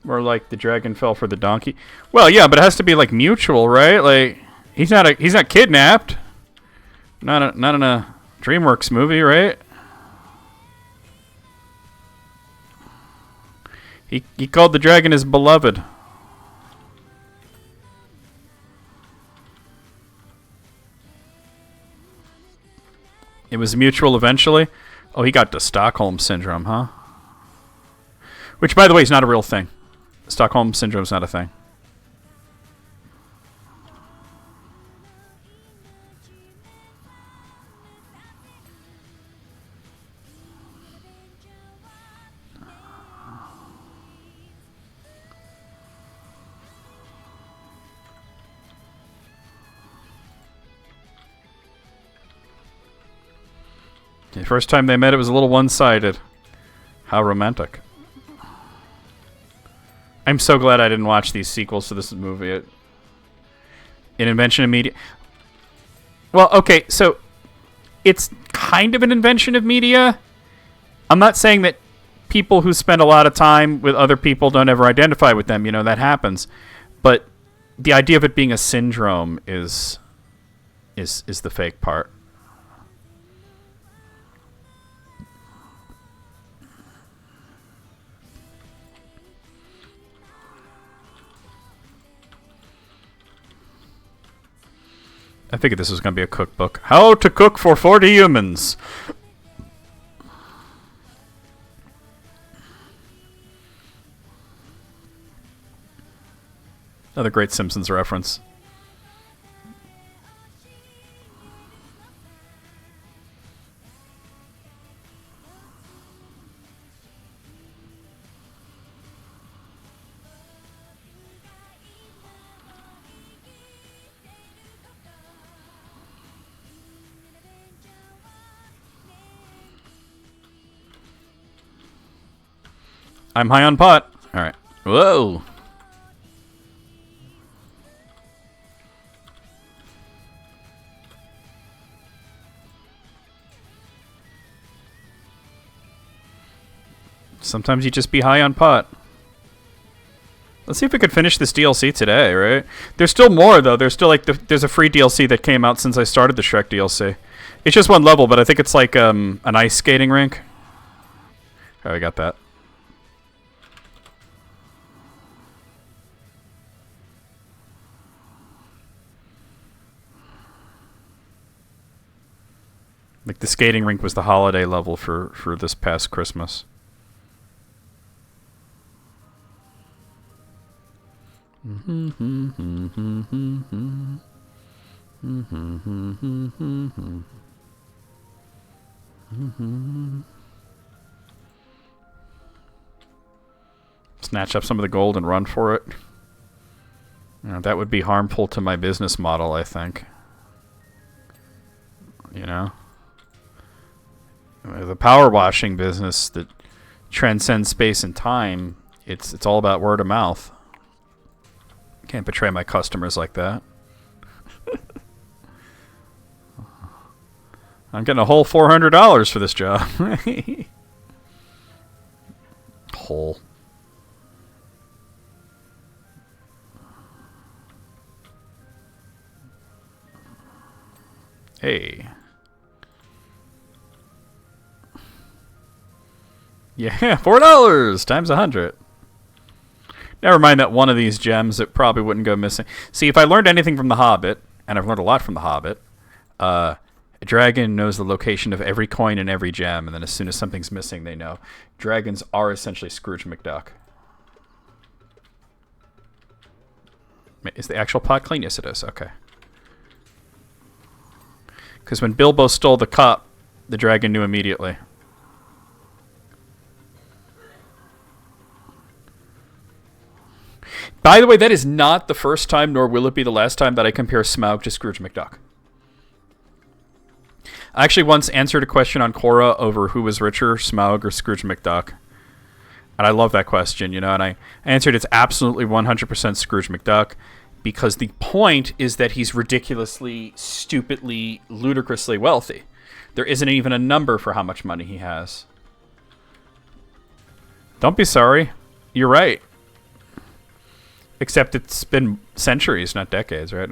Or like the dragon fell for the donkey. Well, yeah, but it has to be like mutual, right? Like he's not kidnapped. Not in a DreamWorks movie, right? He called the dragon his beloved. It was mutual eventually. Oh, he got the Stockholm Syndrome, huh? Which, by the way, is not a real thing. Stockholm Syndrome is not a thing. The first time they met, it was a little one-sided. How romantic. I'm so glad I didn't watch these sequels to this movie. An invention of media. Well, okay, so it's kind of an invention of media. I'm not saying that people who spend a lot of time with other people don't ever identify with them. You know, that happens. But the idea of it being a syndrome is the fake part. I figured this was going to be a cookbook. How to cook for 40 humans. Another great Simpsons reference. I'm high on pot. All right. Whoa. Sometimes you just be high on pot. Let's see if we could finish this DLC today, right? There's still more, though. There's still, like, there's a free DLC that came out since I started the Shrek DLC. It's just one level, but I think it's like an ice skating rink. Oh, we got that. Like, the skating rink was the holiday level for this past Christmas. Snatch up some of the gold and run for it. You know, that would be harmful to my business model, I think. You know? The power washing business that transcends space and time, it's all about word of mouth. Can't betray my customers like that. I'm getting a whole $400 for this job. Whole. Hey. Yeah, $4 times 100. Never mind that one of these gems that probably wouldn't go missing. See, if I learned anything from The Hobbit, and I've learned a lot from The Hobbit, a dragon knows the location of every coin and every gem, and then as soon as something's missing, they know. Dragons are essentially Scrooge McDuck. Is the actual pot clean? Yes, it is. Okay. Because when Bilbo stole the cup, the dragon knew immediately. By the way, that is not the first time, nor will it be the last time, that I compare Smaug to Scrooge McDuck. I actually once answered a question on Quora over who was richer, Smaug or Scrooge McDuck. And I love that question, you know, and I answered it's absolutely 100% Scrooge McDuck, because the point is that he's ridiculously, stupidly, ludicrously wealthy. There isn't even a number for how much money he has. Don't be sorry. You're right. Except it's been centuries, not decades, right?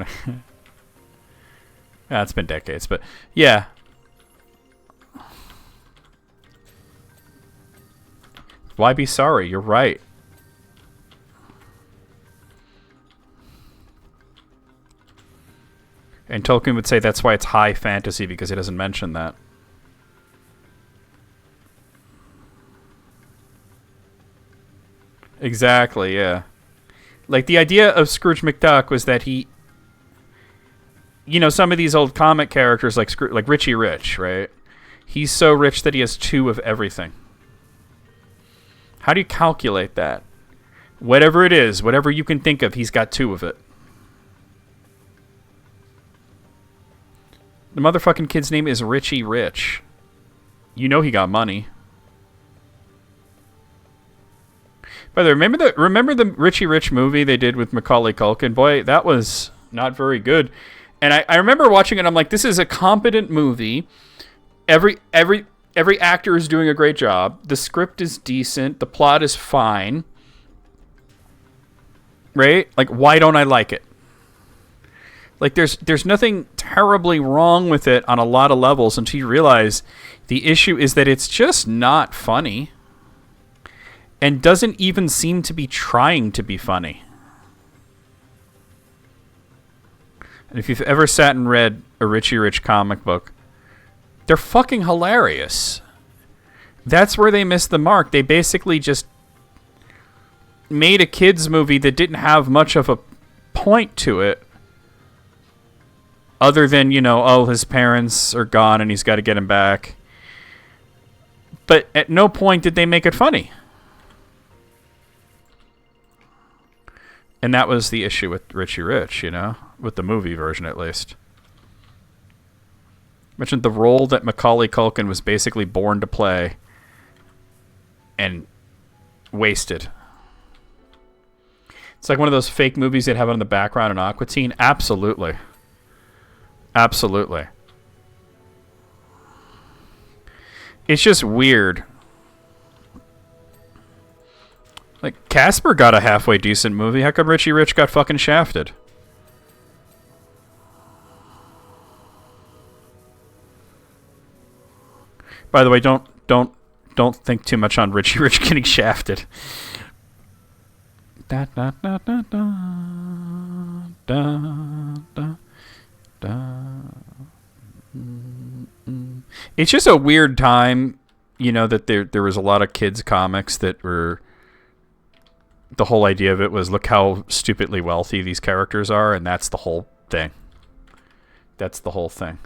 Yeah, it's been decades, but yeah. Why be sorry? You're right. And Tolkien would say that's why it's high fantasy, because he doesn't mention that. Exactly, yeah. Like, the idea of Scrooge McDuck was that he... You know, some of these old comic characters, like Richie Rich, right? He's so rich that he has 2 of everything. How do you calculate that? Whatever it is, whatever you can think of, he's got 2 of it. The motherfucking kid's name is Richie Rich. You know he got money. By the way, remember the Richie Rich movie they did with Macaulay Culkin? Boy, that was not very good. And I remember watching it, I'm like, this is a competent movie. Every actor is doing a great job. The script is decent. The plot is fine. Right? Like, why don't I like it? Like, there's nothing terribly wrong with it on a lot of levels until you realize the issue is that it's just not funny. And doesn't even seem to be trying to be funny. And if you've ever sat and read a Richie Rich comic book, they're fucking hilarious. That's where they missed the mark. They basically just made a kids movie that didn't have much of a point to it. Other than, you know, oh, his parents are gone and he's got to get him back. But at no point did they make it funny. And that was the issue with Richie Rich, you know? With the movie version, at least. Mentioned the role that Macaulay Culkin was basically born to play. And wasted. It's like one of those fake movies they'd have on the background in Aqua Teen. Absolutely. Absolutely. It's just weird. Like, Casper got a halfway decent movie. How come Richie Rich got fucking shafted? By the way, don't think too much on Richie Rich getting shafted. Da, da, da, da, da, da, da, da. It's just a weird time, you know, that there was a lot of kids comics that were... The whole idea of it was, look how stupidly wealthy these characters are, and that's the whole thing. That's the whole thing.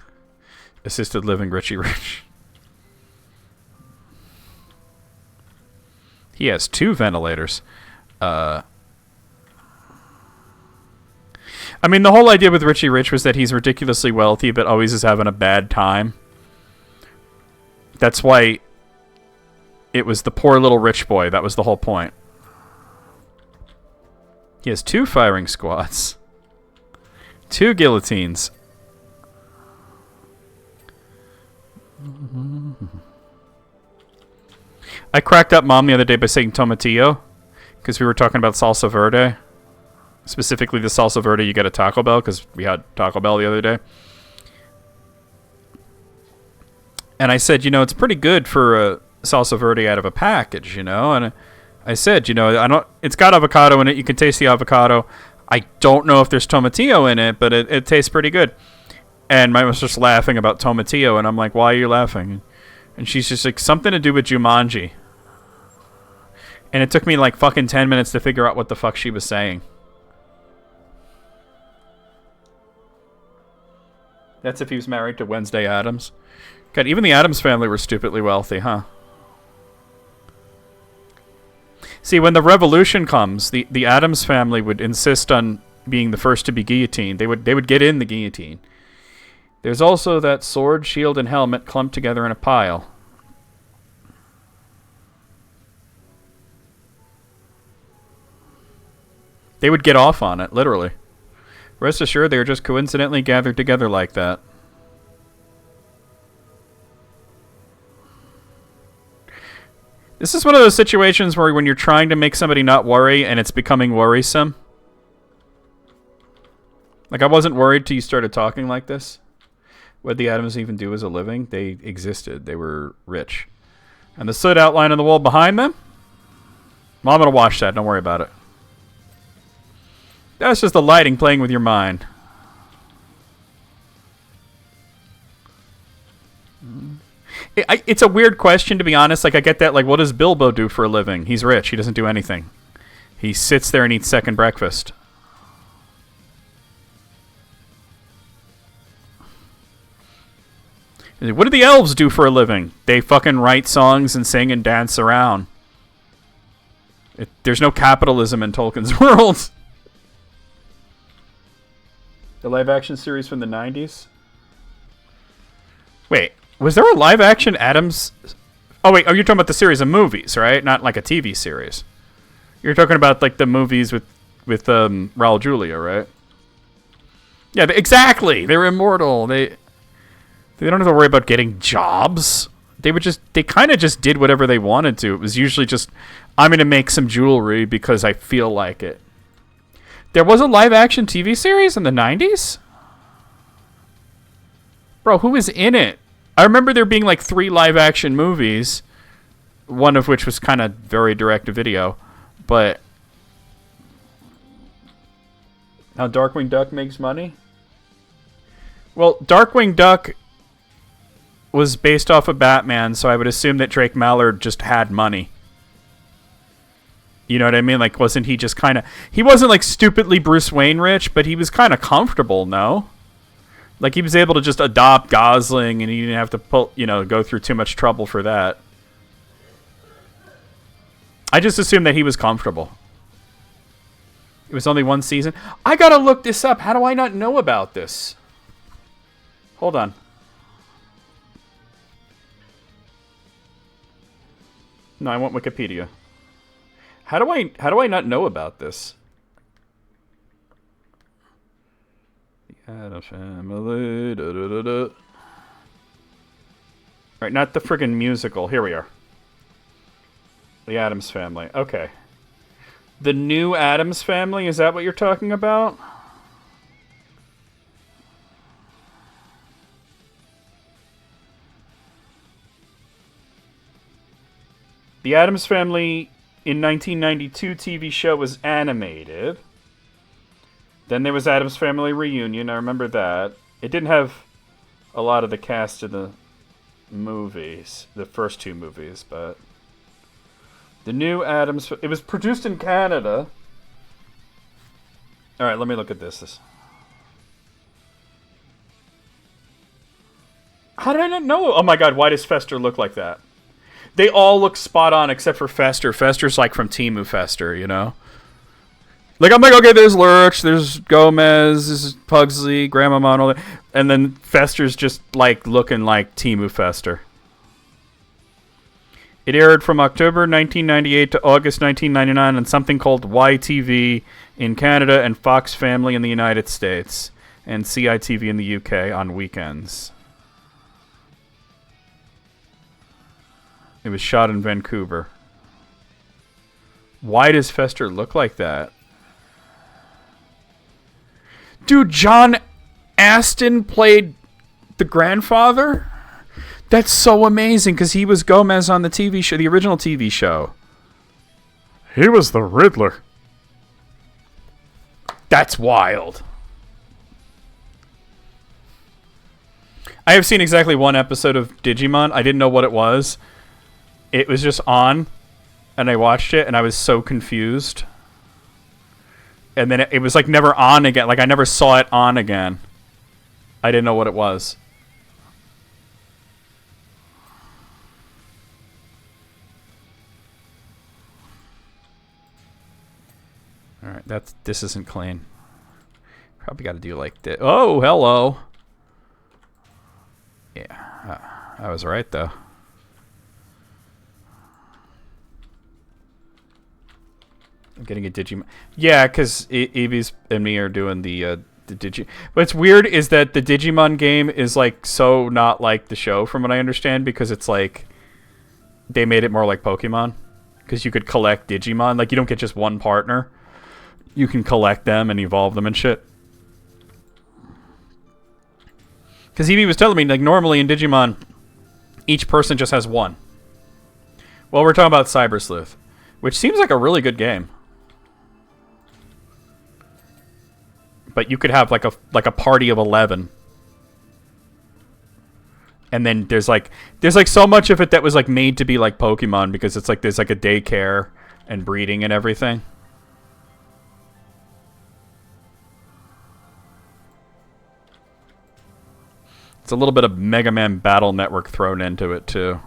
Assisted living Richie Rich. He has 2 ventilators. I mean, the whole idea with Richie Rich was that he's ridiculously wealthy, but always is having a bad time. That's why it was the poor little rich boy. That was the whole point. He has 2 firing squads. 2 guillotines. I cracked up Mom the other day by saying tomatillo. Because we were talking about salsa verde. Specifically the salsa verde you get at Taco Bell. Because we had Taco Bell the other day. And I said, you know, it's pretty good for a salsa verde out of a package, you know. And I said, you know, it's got avocado in it. You can taste the avocado. I don't know if there's tomatillo in it, but it tastes pretty good. And mine was just laughing about tomatillo, and I'm like, why are you laughing? And she's just like, something to do with Jumanji. And it took me like fucking 10 minutes to figure out what the fuck she was saying. That's if he was married to Wednesday Addams. God, even the Addams family were stupidly wealthy, huh? See, when the revolution comes, the Addams family would insist on being the first to be guillotined. They would get in the guillotine. There's also that sword, shield, and helmet clumped together in a pile. They would get off on it, literally. Rest assured, they were just coincidentally gathered together like that. This is one of those situations where when you're trying to make somebody not worry and it's becoming worrisome. Like, I wasn't worried till you started talking like this. What did the Addams even do as a living? They existed. They were rich. And the soot outline on the wall behind them? Well, I'm going to wash that. Don't worry about it. That's just the lighting playing with your mind. It's a weird question, to be honest. Like, I get that. Like, what does Bilbo do for a living? He's rich. He doesn't do anything. He sits there and eats second breakfast. What do the elves do for a living? They fucking write songs and sing and dance around. There's no capitalism in Tolkien's world. The live-action series from the 90s? Wait. Was there a live action Adams? Oh wait, you're talking about the series of movies, right? Not like a TV series. You're talking about like the movies with Raul Julia, right? Yeah, exactly. They're immortal. They don't have to worry about getting jobs. They kind of just did whatever they wanted to. It was usually just, I'm going to make some jewelry because I feel like it. There was a live action TV series in the 90s? Bro, who was in it? I remember there being like 3 live action movies, one of which was kind of very direct to video, but how Darkwing Duck makes money? Well, Darkwing Duck was based off of Batman, so I would assume that Drake Mallard just had money. You know what I mean? Like, wasn't he just kind of... He wasn't, like, stupidly Bruce Wayne rich, but he was kind of comfortable, no? Like, he was able to just adopt Gosling, and he didn't have to go through too much trouble for that. I just assumed that he was comfortable. It was only 1 season. I gotta look this up. How do I not know about this? Hold on. No, I want Wikipedia. How do I not know about this? The Addams Family. Da, da, da, da. Right, not the friggin' musical. Here we are. The Addams Family. Okay. The new Addams Family, is that what you're talking about? The Addams Family in 1992 TV show was animated. Then there was Addams Family Reunion. I remember that. It didn't have a lot of the cast in the movies, the first 2 movies, but the new Addams... It was produced in Canada. All right, let me look at this. How did I not know? Oh my god, why does Fester look like that? They all look spot on except for Fester. Fester's like from Temu Fester, you know? Like, I'm like, okay, there's Lurch, there's Gomez, there's Pugsley, Grandmama, and all that. And then Fester's just, like, looking like Temu Fester. It aired from October 1998 to August 1999 on something called YTV in Canada and Fox Family in the United States. And CITV in the UK on weekends. It was shot in Vancouver. Why does Fester look like that? Dude, John Aston played the grandfather? That's so amazing, because he was Gomez on the TV show, the original TV show. He was the Riddler. That's wild. I have seen exactly 1 episode of Digimon. I didn't know what it was. It was just on, and I watched it, and I was so confused. And then it was like never on again. Like I never saw it on again. I didn't know what it was. All right, this isn't clean. Probably got to do like this. Oh, hello. Yeah, I was right though. I'm getting a Digimon. Yeah, because Evie's and me are doing the Digi. What's weird is that the Digimon game is like so not like the show, from what I understand, because it's like they made it more like Pokemon, because you could collect Digimon. Like you don't get just one partner. You can collect them and evolve them and shit. Because Evie was telling me, like, normally in Digimon, each person just has one. Well, we're talking about Cyber Sleuth, which seems like a really good game. But you could have like a party of 11. And then there's like so much of it that was like made to be like Pokemon, because it's like there's like a daycare and breeding and everything. It's a little bit of Mega Man Battle Network thrown into it too.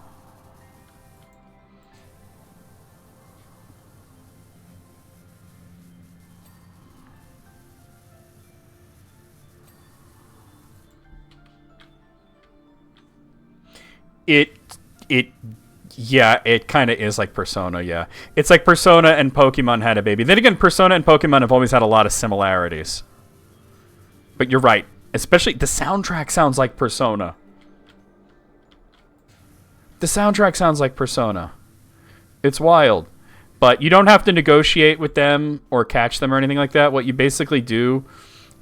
It yeah, it kind of is like Persona, yeah. It's like Persona and Pokemon had a baby. Then again, Persona and Pokemon have always had a lot of similarities. But you're right. Especially, the soundtrack sounds like Persona. The soundtrack sounds like Persona. It's wild. But you don't have to negotiate with them or catch them or anything like that. What you basically do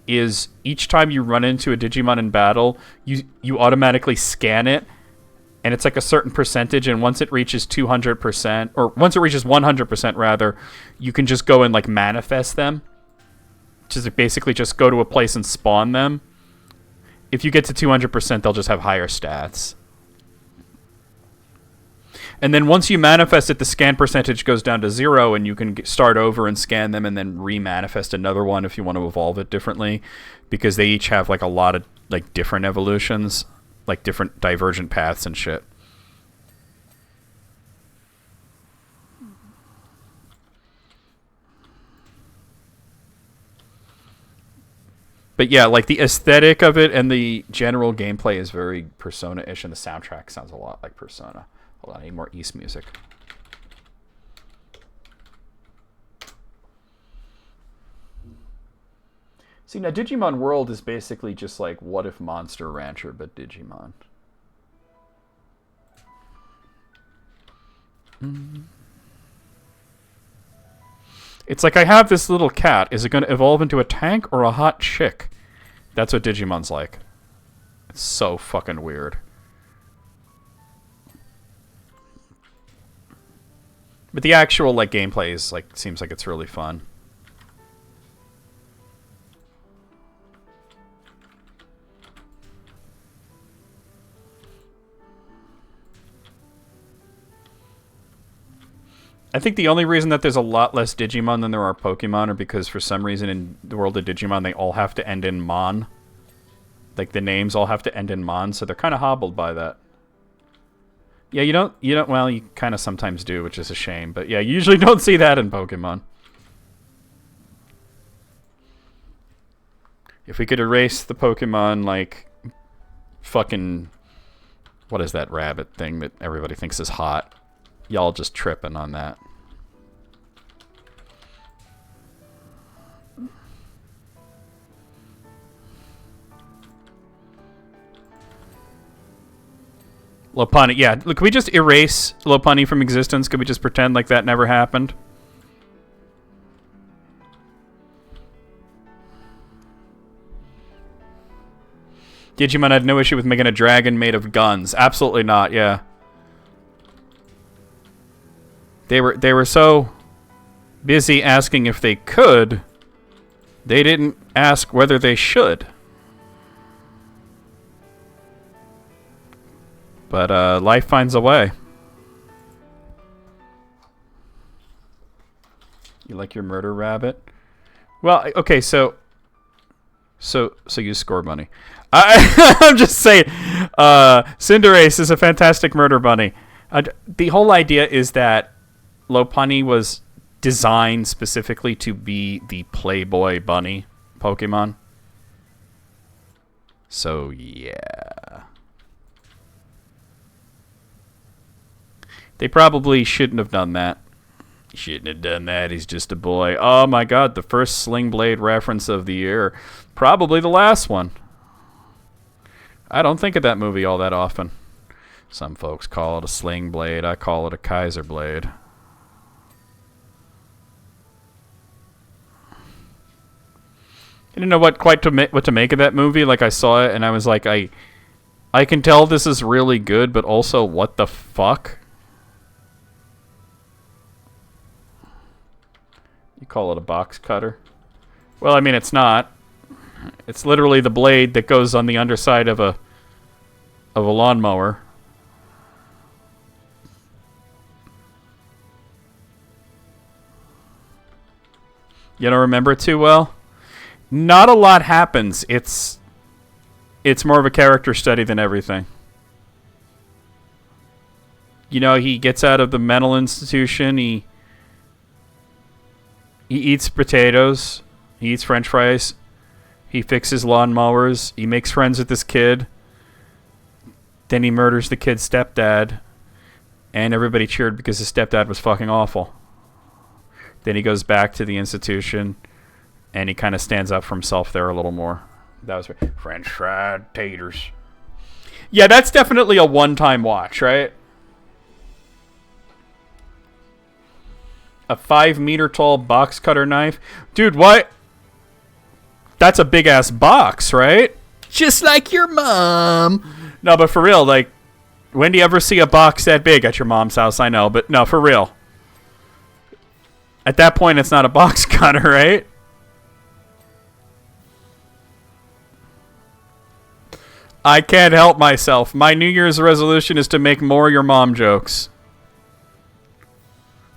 is each time you run into a Digimon in battle, you automatically scan it. And it's like a certain percentage, and once it reaches 200%, or once it reaches 100% rather, you can just go and like manifest them. Just basically just go to a place and spawn them. If you get to 200%, they'll just have higher stats. And then once you manifest it, the scan percentage goes down to 0, and you can start over and scan them and then re-manifest another one if you want to evolve it differently. Because they each have like a lot of like different evolutions. Like different divergent paths and shit. But yeah, like the aesthetic of it and the general gameplay is very Persona-ish, and the soundtrack sounds a lot like Persona. Hold on, I need more East music. See, now Digimon World is basically just like What If Monster Rancher, but Digimon. It's like I have this little cat. Is it going to evolve into a tank or a hot chick? That's what Digimon's like. It's so fucking weird. But the actual like gameplay is like seems like it's really fun. I think the only reason that there's a lot less Digimon than there are Pokemon are because for some reason in the world of Digimon they all have to end in Mon. Like the names all have to end in Mon, so they're kind of hobbled by that. Yeah, you don't, well, you kind of sometimes do, which is a shame. But yeah, you usually don't see that in Pokemon. If we could erase the Pokemon, like, fucking, what is that rabbit thing that everybody thinks is hot? Y'all just tripping on that. Lopunny, yeah. Look, can we just erase Lopunny from existence? Can we just pretend like that never happened? Digimon had no issue with making a dragon made of guns. Absolutely not, yeah. They were so busy asking if they could, they didn't ask whether they should. But life finds a way. You like your murder rabbit? Well, okay, so you score bunny. I'm just saying, Cinderace is a fantastic murder bunny. The whole idea is that Lopunny was designed specifically to be the Playboy bunny Pokemon. So, yeah. They probably shouldn't have done that. Shouldn't have done that. He's just a boy. Oh my god, the first Sling Blade reference of the year. Probably the last one. I don't think of that movie all that often. Some folks call it a Sling Blade. I call it a Kaiser Blade. I didn't know what to make of that movie. Like, I saw it and I was like, I can tell this is really good, but also, what the fuck? You call it a box cutter? Well, I mean, it's not. It's literally the blade that goes on the underside of a lawnmower. You don't remember it too well? Not a lot happens. It's more of a character study than everything. You know, he gets out of the mental institution. He eats potatoes. He eats French fries. He fixes lawnmowers. He makes friends with this kid. Then he murders the kid's stepdad, and everybody cheered because his stepdad was fucking awful. Then he goes back to the institution, and he kind of stands up for himself there a little more. That was French fried taters. Yeah, that's definitely a one-time watch, right? A 5-meter tall box cutter knife. Dude, what? That's a big-ass box, right? Just like your mom. No, but for real, like, when do you ever see a box that big at your mom's house? I know, but no, for real. At that point, it's not a box cutter, right? I can't help myself. My New Year's resolution is to make more your mom jokes.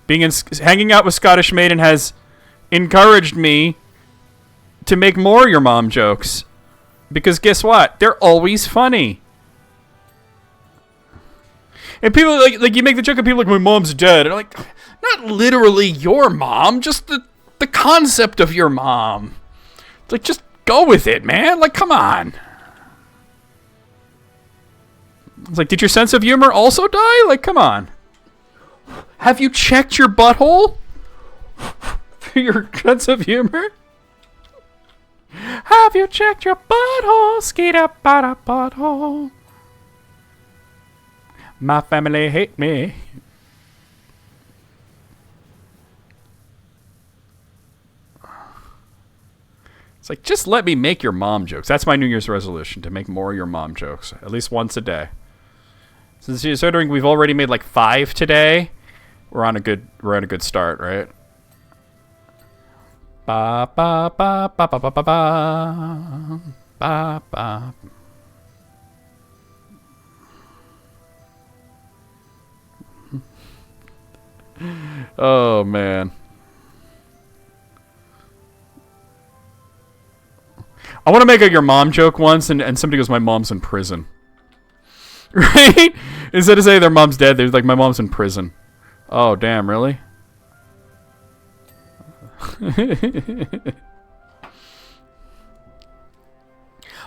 Hanging out with Scottish Maiden has encouraged me to make more your mom jokes. Because guess what? They're always funny. And people, like you make the joke and people are like, my mom's dead. And I'm like, not literally your mom, just the concept of your mom. Like, just go with it, man. Like, come on. It's like, did your sense of humor also die? Like, come on. Have you checked your butthole for your sense of humor? Have you checked your butthole? Skeeta bada butthole. My family hate me. It's like, just let me make your mom jokes. That's my New Year's resolution, to make more of your mom jokes. At least once a day. Since you're considering we've already made like 5 today, we're on a good start, right? Ba ba ba ba ba ba ba ba ba ba. Oh man. I want to make a your mom joke once, and somebody goes, my mom's in prison. Right? Instead of saying their mom's dead, they're like, my mom's in prison. Oh, damn, really?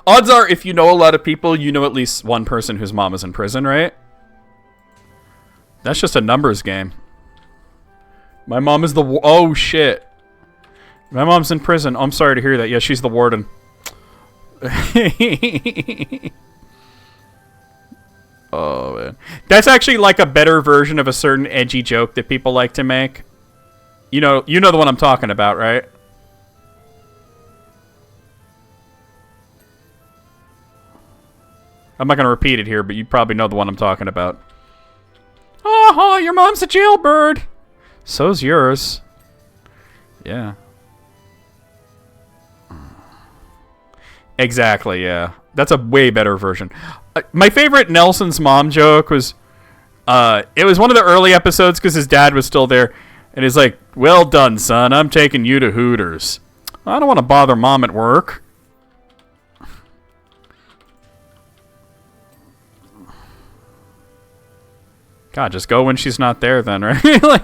Odds are, if you know a lot of people, you know at least one person whose mom is in prison, right? That's just a numbers game. My mom is the... Oh, shit. My mom's in prison. Oh, I'm sorry to hear that. Yeah, she's the warden. Oh, man. That's actually like a better version of a certain edgy joke that people like to make. You know the one I'm talking about, right? I'm not going to repeat it here, but you probably know the one I'm talking about. Oh, your mom's a jailbird. So's yours. Yeah. Exactly, yeah. That's a way better version. My favorite Nelson's mom joke was... it was one of the early episodes because his dad was still there. And he's like, well done, son. I'm taking you to Hooters. I don't want to bother mom at work. God, just go when she's not there then, right? Like,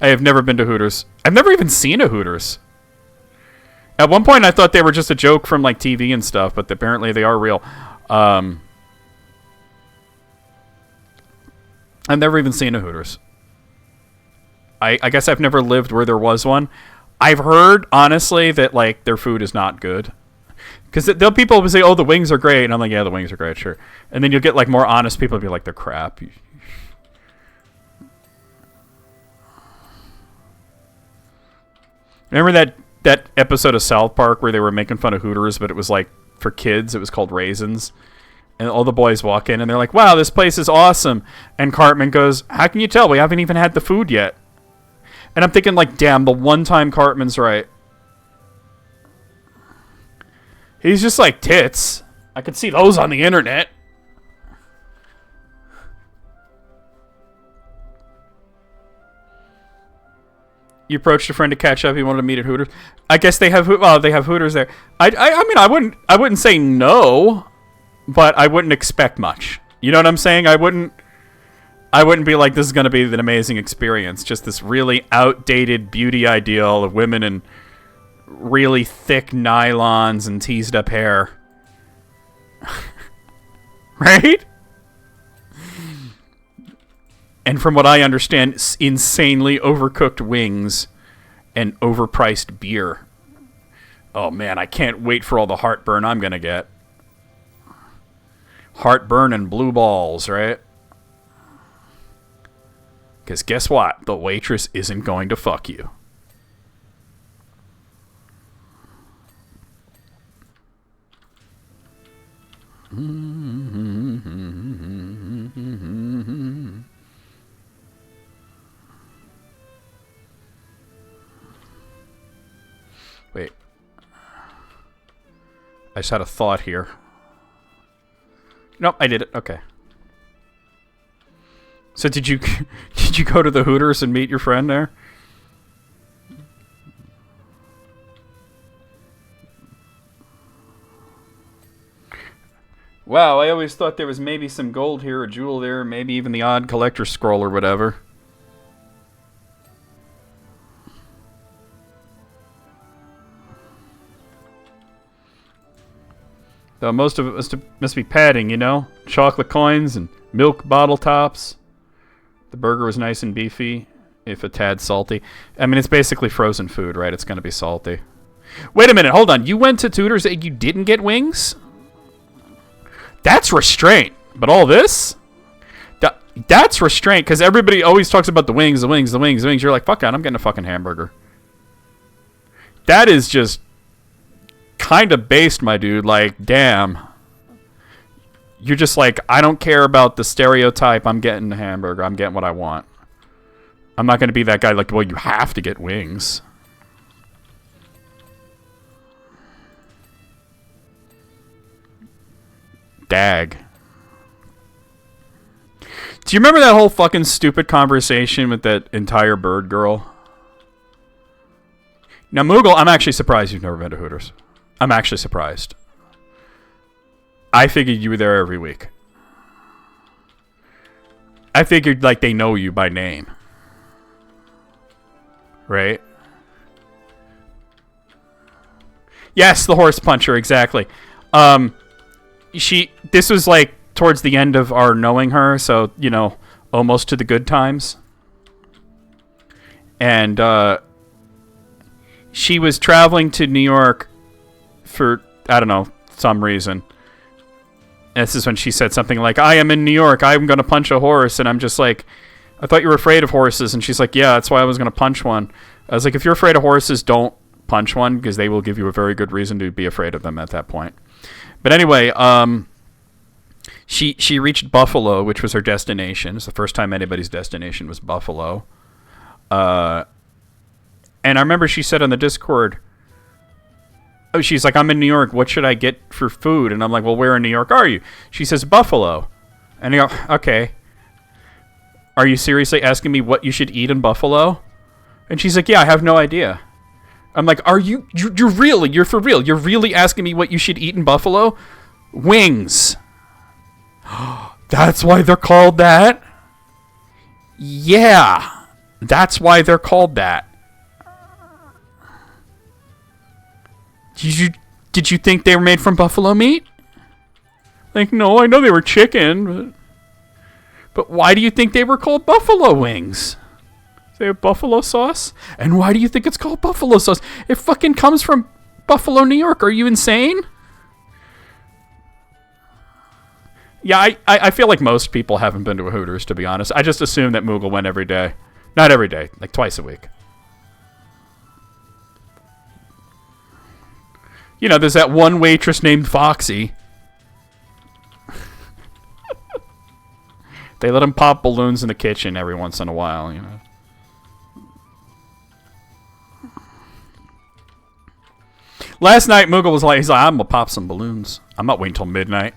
I have never been to Hooters. I've never even seen a Hooters. At one point, I thought they were just a joke from like TV and stuff, but apparently they are real. I've never even seen a Hooters. I guess I've never lived where there was one. I've heard, honestly, that like their food is not good. Because people will say, oh, the wings are great. And I'm like, yeah, the wings are great, sure. And then you'll get like more honest people be like, they're crap. Remember that episode of South Park where they were making fun of Hooters, but it was like for kids. It was called Raisins. And all the boys walk in and they're like, wow, this place is awesome. And Cartman goes, how can you tell? We haven't even had the food yet. And I'm thinking like, damn, the one time Cartman's right. He's just like tits. I could see those on the internet. You approached a friend to catch up. He wanted to meet at Hooters. I guess they have Hooters there. I mean, I wouldn't say no, but I wouldn't expect much. You know what I'm saying? I wouldn't be like, this is going to be an amazing experience. Just this really outdated beauty ideal of women in really thick nylons and teased up hair. right? And from what I understand, insanely overcooked wings and overpriced beer. Oh man, I can't wait for all the heartburn I'm gonna get. Heartburn and blue balls, right? Because guess what? The waitress isn't going to fuck you. Wait. I just had a thought here. Nope, I did it. Okay. So did you go to the Hooters and meet your friend there? Wow, I always thought there was maybe some gold here, a jewel there, maybe even the odd collector's scroll or whatever. Though most of it must be padding, you know? Chocolate coins and milk bottle tops. The burger was nice and beefy, if a tad salty. I mean, it's basically frozen food, right? It's going to be salty. Wait a minute, hold on. You went to Tudor's and you didn't get wings? That's restraint. But all this? That's restraint, because everybody always talks about the wings, the wings, the wings, the wings. You're like, fuck it, I'm getting a fucking hamburger. That is just kind of based, my dude. Like, damn. You're just like, I don't care about the stereotype. I'm getting a hamburger. I'm getting what I want. I'm not going to be that guy like, well, you have to get wings. Dag. Do you remember that whole fucking stupid conversation with that entire bird girl? Now, Moogle, I'm actually surprised you've never been to Hooters. I'm actually surprised. I figured you were there every week. I figured, like, they know you by name. Right? Yes, the horse puncher, exactly. This was, like, towards the end of our knowing her, so, you know, almost to the good times. And, she was traveling to New York for, I don't know, some reason. And this is when she said something like, I am in New York, I'm going to punch a horse. And I'm just like, I thought you were afraid of horses. And she's like, yeah, that's why I was going to punch one. I was like, if you're afraid of horses, don't punch one, because they will give you a very good reason to be afraid of them at that point. But anyway, she reached Buffalo, which was her destination. It's the first time anybody's destination was Buffalo. And I remember she said on the Discord, oh, she's like, I'm in New York. What should I get for food? And I'm like, well, where in New York are you? She says, Buffalo. And I go, okay. Are you seriously asking me what you should eat in Buffalo? And she's like, yeah, I have no idea. I'm like, you're for real? You're really asking me what you should eat in Buffalo? Wings. That's why they're called that? Yeah. That's why they're called that. Did you think they were made from buffalo meat? Like, no, I know they were chicken. But why do you think they were called buffalo wings? They have buffalo sauce? And why do you think it's called buffalo sauce? It fucking comes from Buffalo, New York. Are you insane? Yeah, I feel like most people haven't been to a Hooters, to be honest. I just assume that Moogle went every day. Not every day, like twice a week. You know, there's that one waitress named Foxy. They let him pop balloons in the kitchen every once in a while, you know. Last night, Moogle was like, he's like, I'm going to pop some balloons. I'm not waiting till midnight.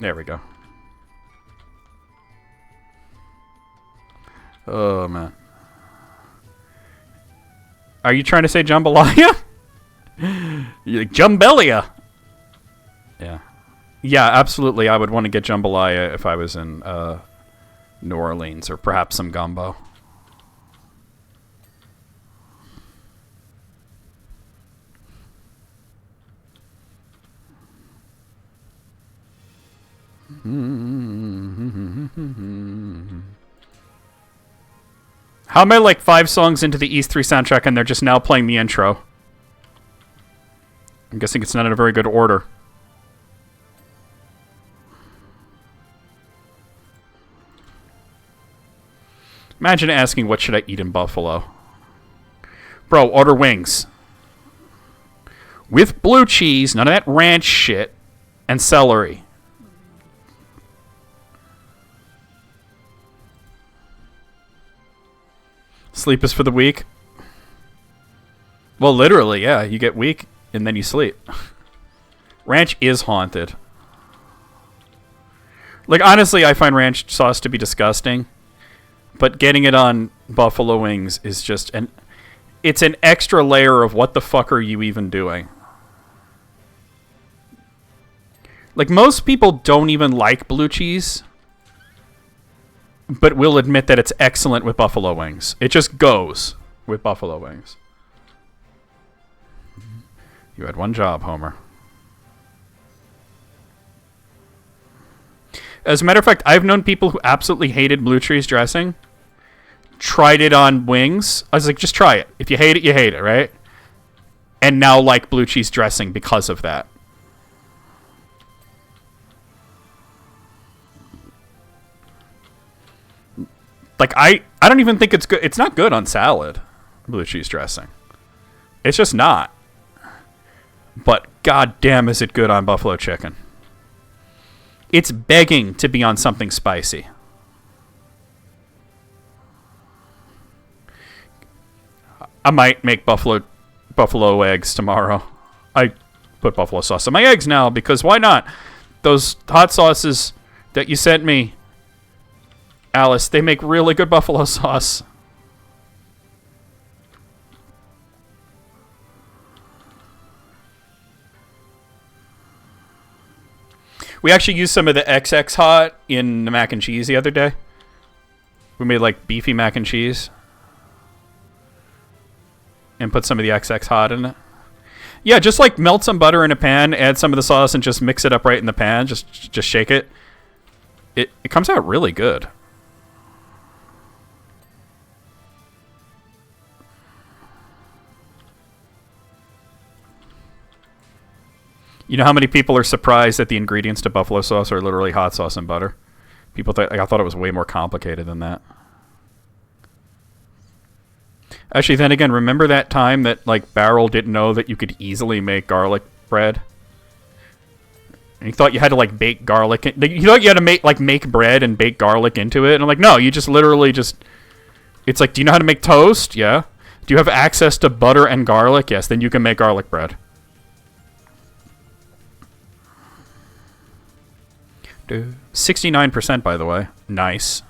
There we go. Oh, man. Are you trying to say jambalaya? You're like, Jumbelia. Yeah. Yeah, absolutely. I would want to get jambalaya if I was in New Orleans, or perhaps some gumbo. How am I like 5 songs into the East 3 soundtrack and they're just now playing the intro? I'm guessing it's not in a very good order. Imagine asking, what should I eat in Buffalo? Bro, order wings. With blue cheese, none of that ranch shit, and celery. Sleep is for the weak. Well, literally, yeah. You get weak, and then you sleep. Ranch is haunted. Like, honestly, I find ranch sauce to be disgusting. But getting it on buffalo wings is just it's an extra layer of what the fuck are you even doing? Like, most people don't even like blue cheese, but will admit that it's excellent with buffalo wings. It just goes with buffalo wings. You had one job, Homer. As a matter of fact, I've known people who absolutely hated blue cheese dressing, tried it on wings. I was like, just try it. If you hate it, right? And now like blue cheese dressing because of that. Like, I don't even think it's good. It's not good on salad, blue cheese dressing. It's just not. But goddamn, is it good on buffalo chicken. It's begging to be on something spicy. I might make buffalo eggs tomorrow. I put buffalo sauce on my eggs now because why not? Those hot sauces that you sent me, Alice, they make really good buffalo sauce. We actually used some of the XX Hot in the mac and cheese the other day. We made like beefy mac and cheese. And put some of the XX Hot in it. Yeah, just like melt some butter in a pan, add some of the sauce, and just mix it up right in the pan. Just shake it. It comes out really good. You know how many people are surprised that the ingredients to buffalo sauce are literally hot sauce and butter? People I thought it was way more complicated than that. Actually, then again, remember that time that like Barrel didn't know that you could easily make garlic bread? And he thought you had to like bake garlic. You thought you had to make bread and bake garlic into it. And I'm like, no, you just literally just. It's like, do you know how to make toast? Yeah. Do you have access to butter and garlic? Yes. Then you can make garlic bread. 69%, by the way. Nice.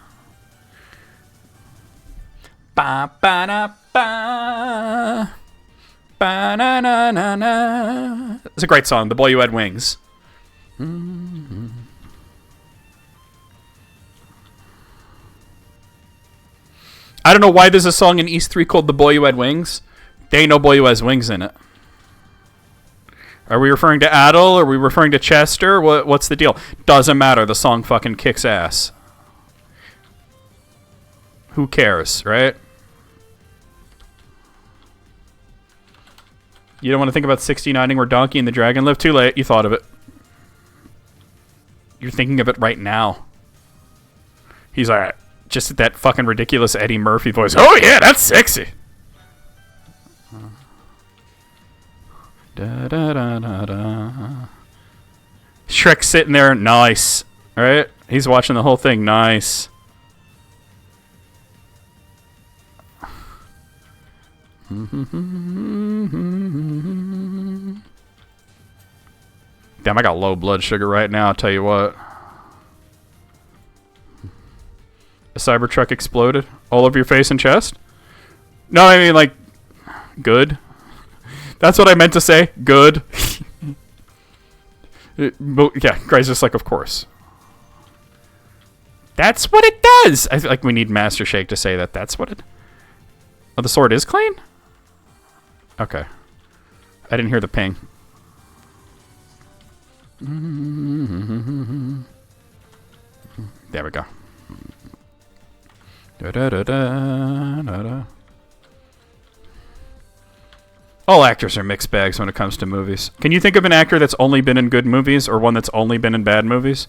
Ba ba da ba. Ba na na na na. It's a great song. The Boy Who Had Wings. Mm-hmm. I don't know why there's a song in East 3 called The Boy Who Had Wings. There ain't no boy who has wings in it. Are we referring to Adel? Are we referring to Chester? What's the deal? Doesn't matter. The song fucking kicks ass. Who cares, right? You don't want to think about 69ing where Donkey and the Dragon live? Too late. You thought of it. You're thinking of it right now. He's like, just that fucking ridiculous Eddie Murphy voice. Oh yeah, that's sexy. Da, da, da, da, da. Shrek's sitting there. Nice. Alright? He's watching the whole thing. Nice. Damn, I got low blood sugar right now, I'll tell you what. A Cybertruck exploded all over your face and chest? No, I mean, like, good. That's what I meant to say. Good. Yeah, Guy's just like, of course. That's what it does! I feel like we need Master Shake to say that. That's what it... Oh, the sword is clean? Okay. I didn't hear the ping. There we go. Da-da-da-da-da-da. All actors are mixed bags when it comes to movies. Can you think of an actor that's only been in good movies or one that's only been in bad movies?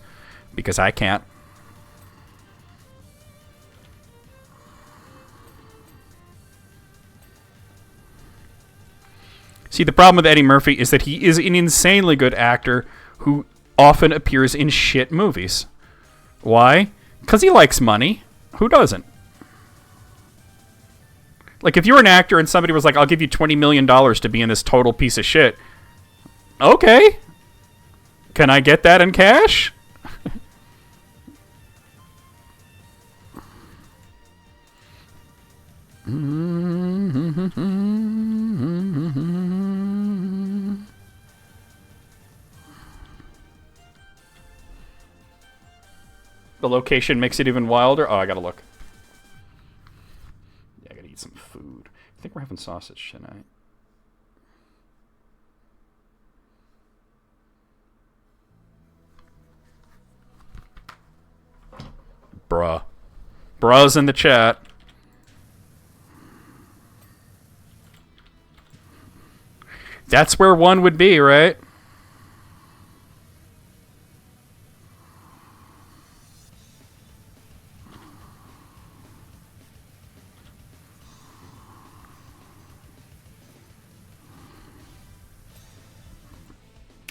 Because I can't. See, the problem with Eddie Murphy is that he is an insanely good actor who often appears in shit movies. Why? Because he likes money. Who doesn't? Like, if you're an actor and somebody was like, I'll give you $20 million to be in this total piece of shit. Okay. Can I get that in cash? The location makes it even wilder. Oh, I gotta look. Yeah, I gotta eat some food. I think we're having sausage tonight. Bruh. Bruh's in the chat. That's where one would be, right?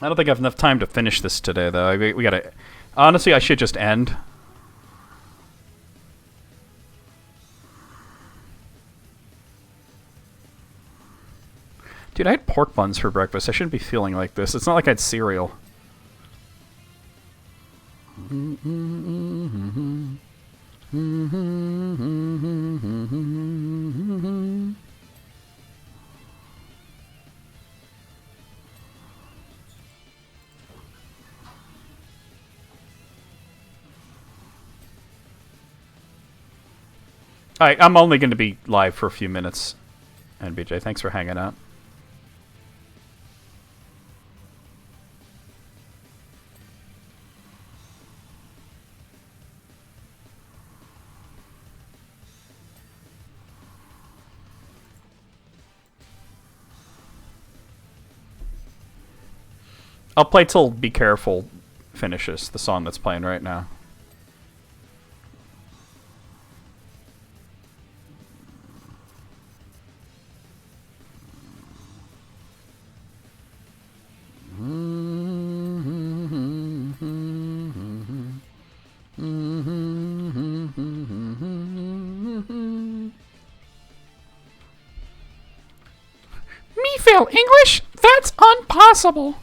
I don't think I have enough time to finish this today, though. We gotta... Honestly, I should just end. Dude, I had pork buns for breakfast. I shouldn't be feeling like this. It's not like I had cereal. Alright, I'm only going to be live for a few minutes. NBJ, thanks for hanging out. I'll play till Be Careful finishes, the song that's playing right now. Me fail English? That's impossible.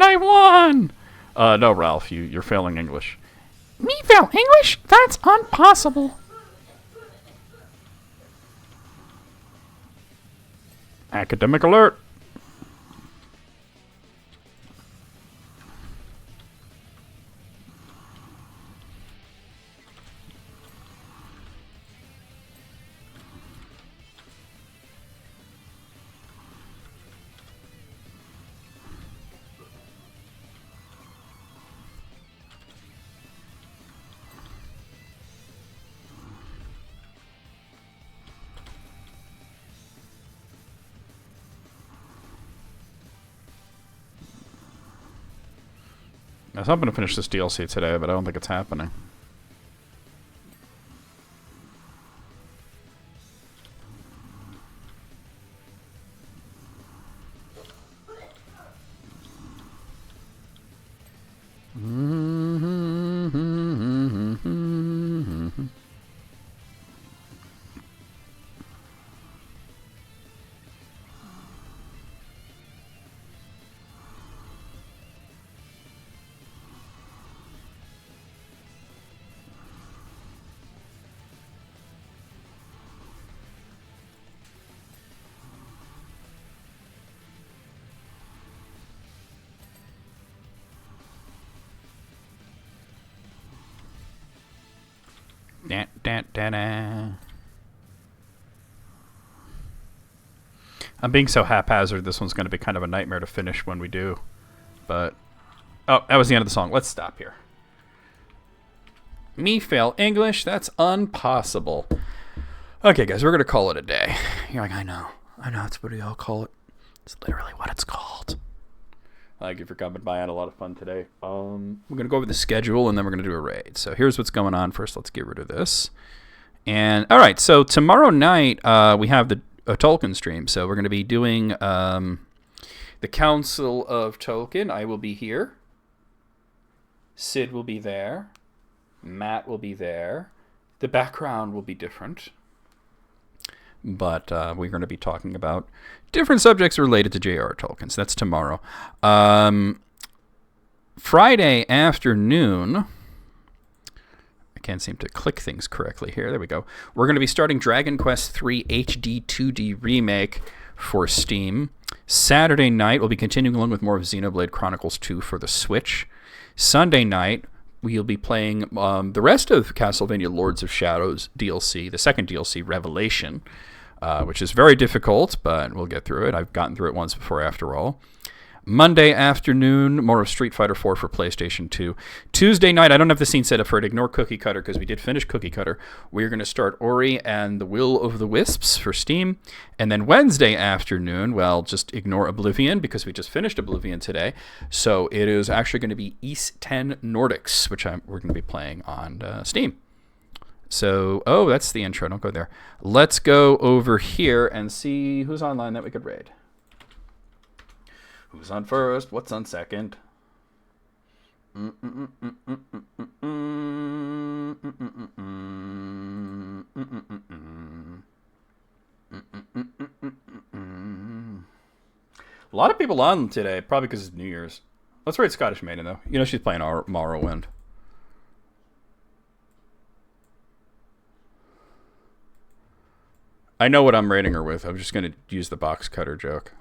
I won! No, Ralph, you're failing English. Me fail English? That's impossible. Academic alert. I was hoping to finish this DLC today, but I don't think it's happening. I'm being so haphazard. This one's going to be kind of a nightmare to finish when we do. But oh, that was the end of the song. Let's stop here. Me fail English? That's impossible. Okay, guys, we're going to call it a day. You're like, I know. That's what we all call it. It's literally what it's called. Thank you for coming by. I had a lot of fun today. We're going to go over the schedule, and then we're going to do a raid. So here's what's going on. First, let's get rid of this. And, all right, so tomorrow night we have a Tolkien stream. So we're going to be doing the Council of Tolkien. I will be here. Sid will be there. Matt will be there. The background will be different. But we're going to be talking about different subjects related to J.R.R. Tolkien. So that's tomorrow. Friday afternoon, I can't seem to click things correctly here. There we go. We're going to be starting Dragon Quest III HD 2D Remake for Steam. Saturday night, we'll be continuing along with more of Xenoblade Chronicles 2 for the Switch. Sunday night, we'll be playing the rest of Castlevania Lords of Shadows DLC, the second DLC, Revelation, which is very difficult, but we'll get through it. I've gotten through it once before, after all. Monday afternoon, more of Street Fighter 4 for PlayStation 2. Tuesday night, I don't have the scene set up for it. Ignore Cookie Cutter because we did finish Cookie Cutter. We're going to start Ori and the Will of the Wisps for Steam. And then Wednesday afternoon, well, just ignore Oblivion because we just finished Oblivion today. So it is actually going to be East 10 Nordics, which we're going to be playing on Steam. So, oh, that's the intro. Don't go there. Let's go over here and see who's online that we could raid. Who's on first? What's on second? A lot of people on today, probably because it's New Year's. Let's raid Scottish Maiden, though. You know she's playing Morrowind. I know what I'm raiding her with. I'm just going to use the box cutter joke.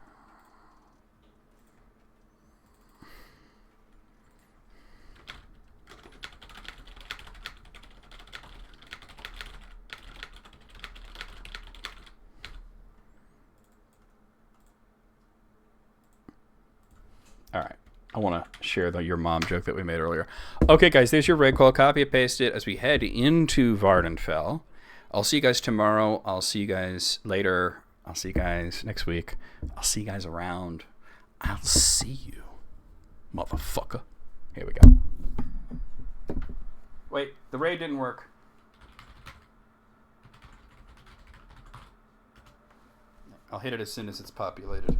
All right. I want to share your mom joke that we made earlier. Okay, guys, there's your raid call. Copy and paste it as we head into Vardenfell. I'll see you guys tomorrow. I'll see you guys later. I'll see you guys next week. I'll see you guys around. I'll see you, motherfucker. Here we go. Wait, the raid didn't work. I'll hit it as soon as it's populated.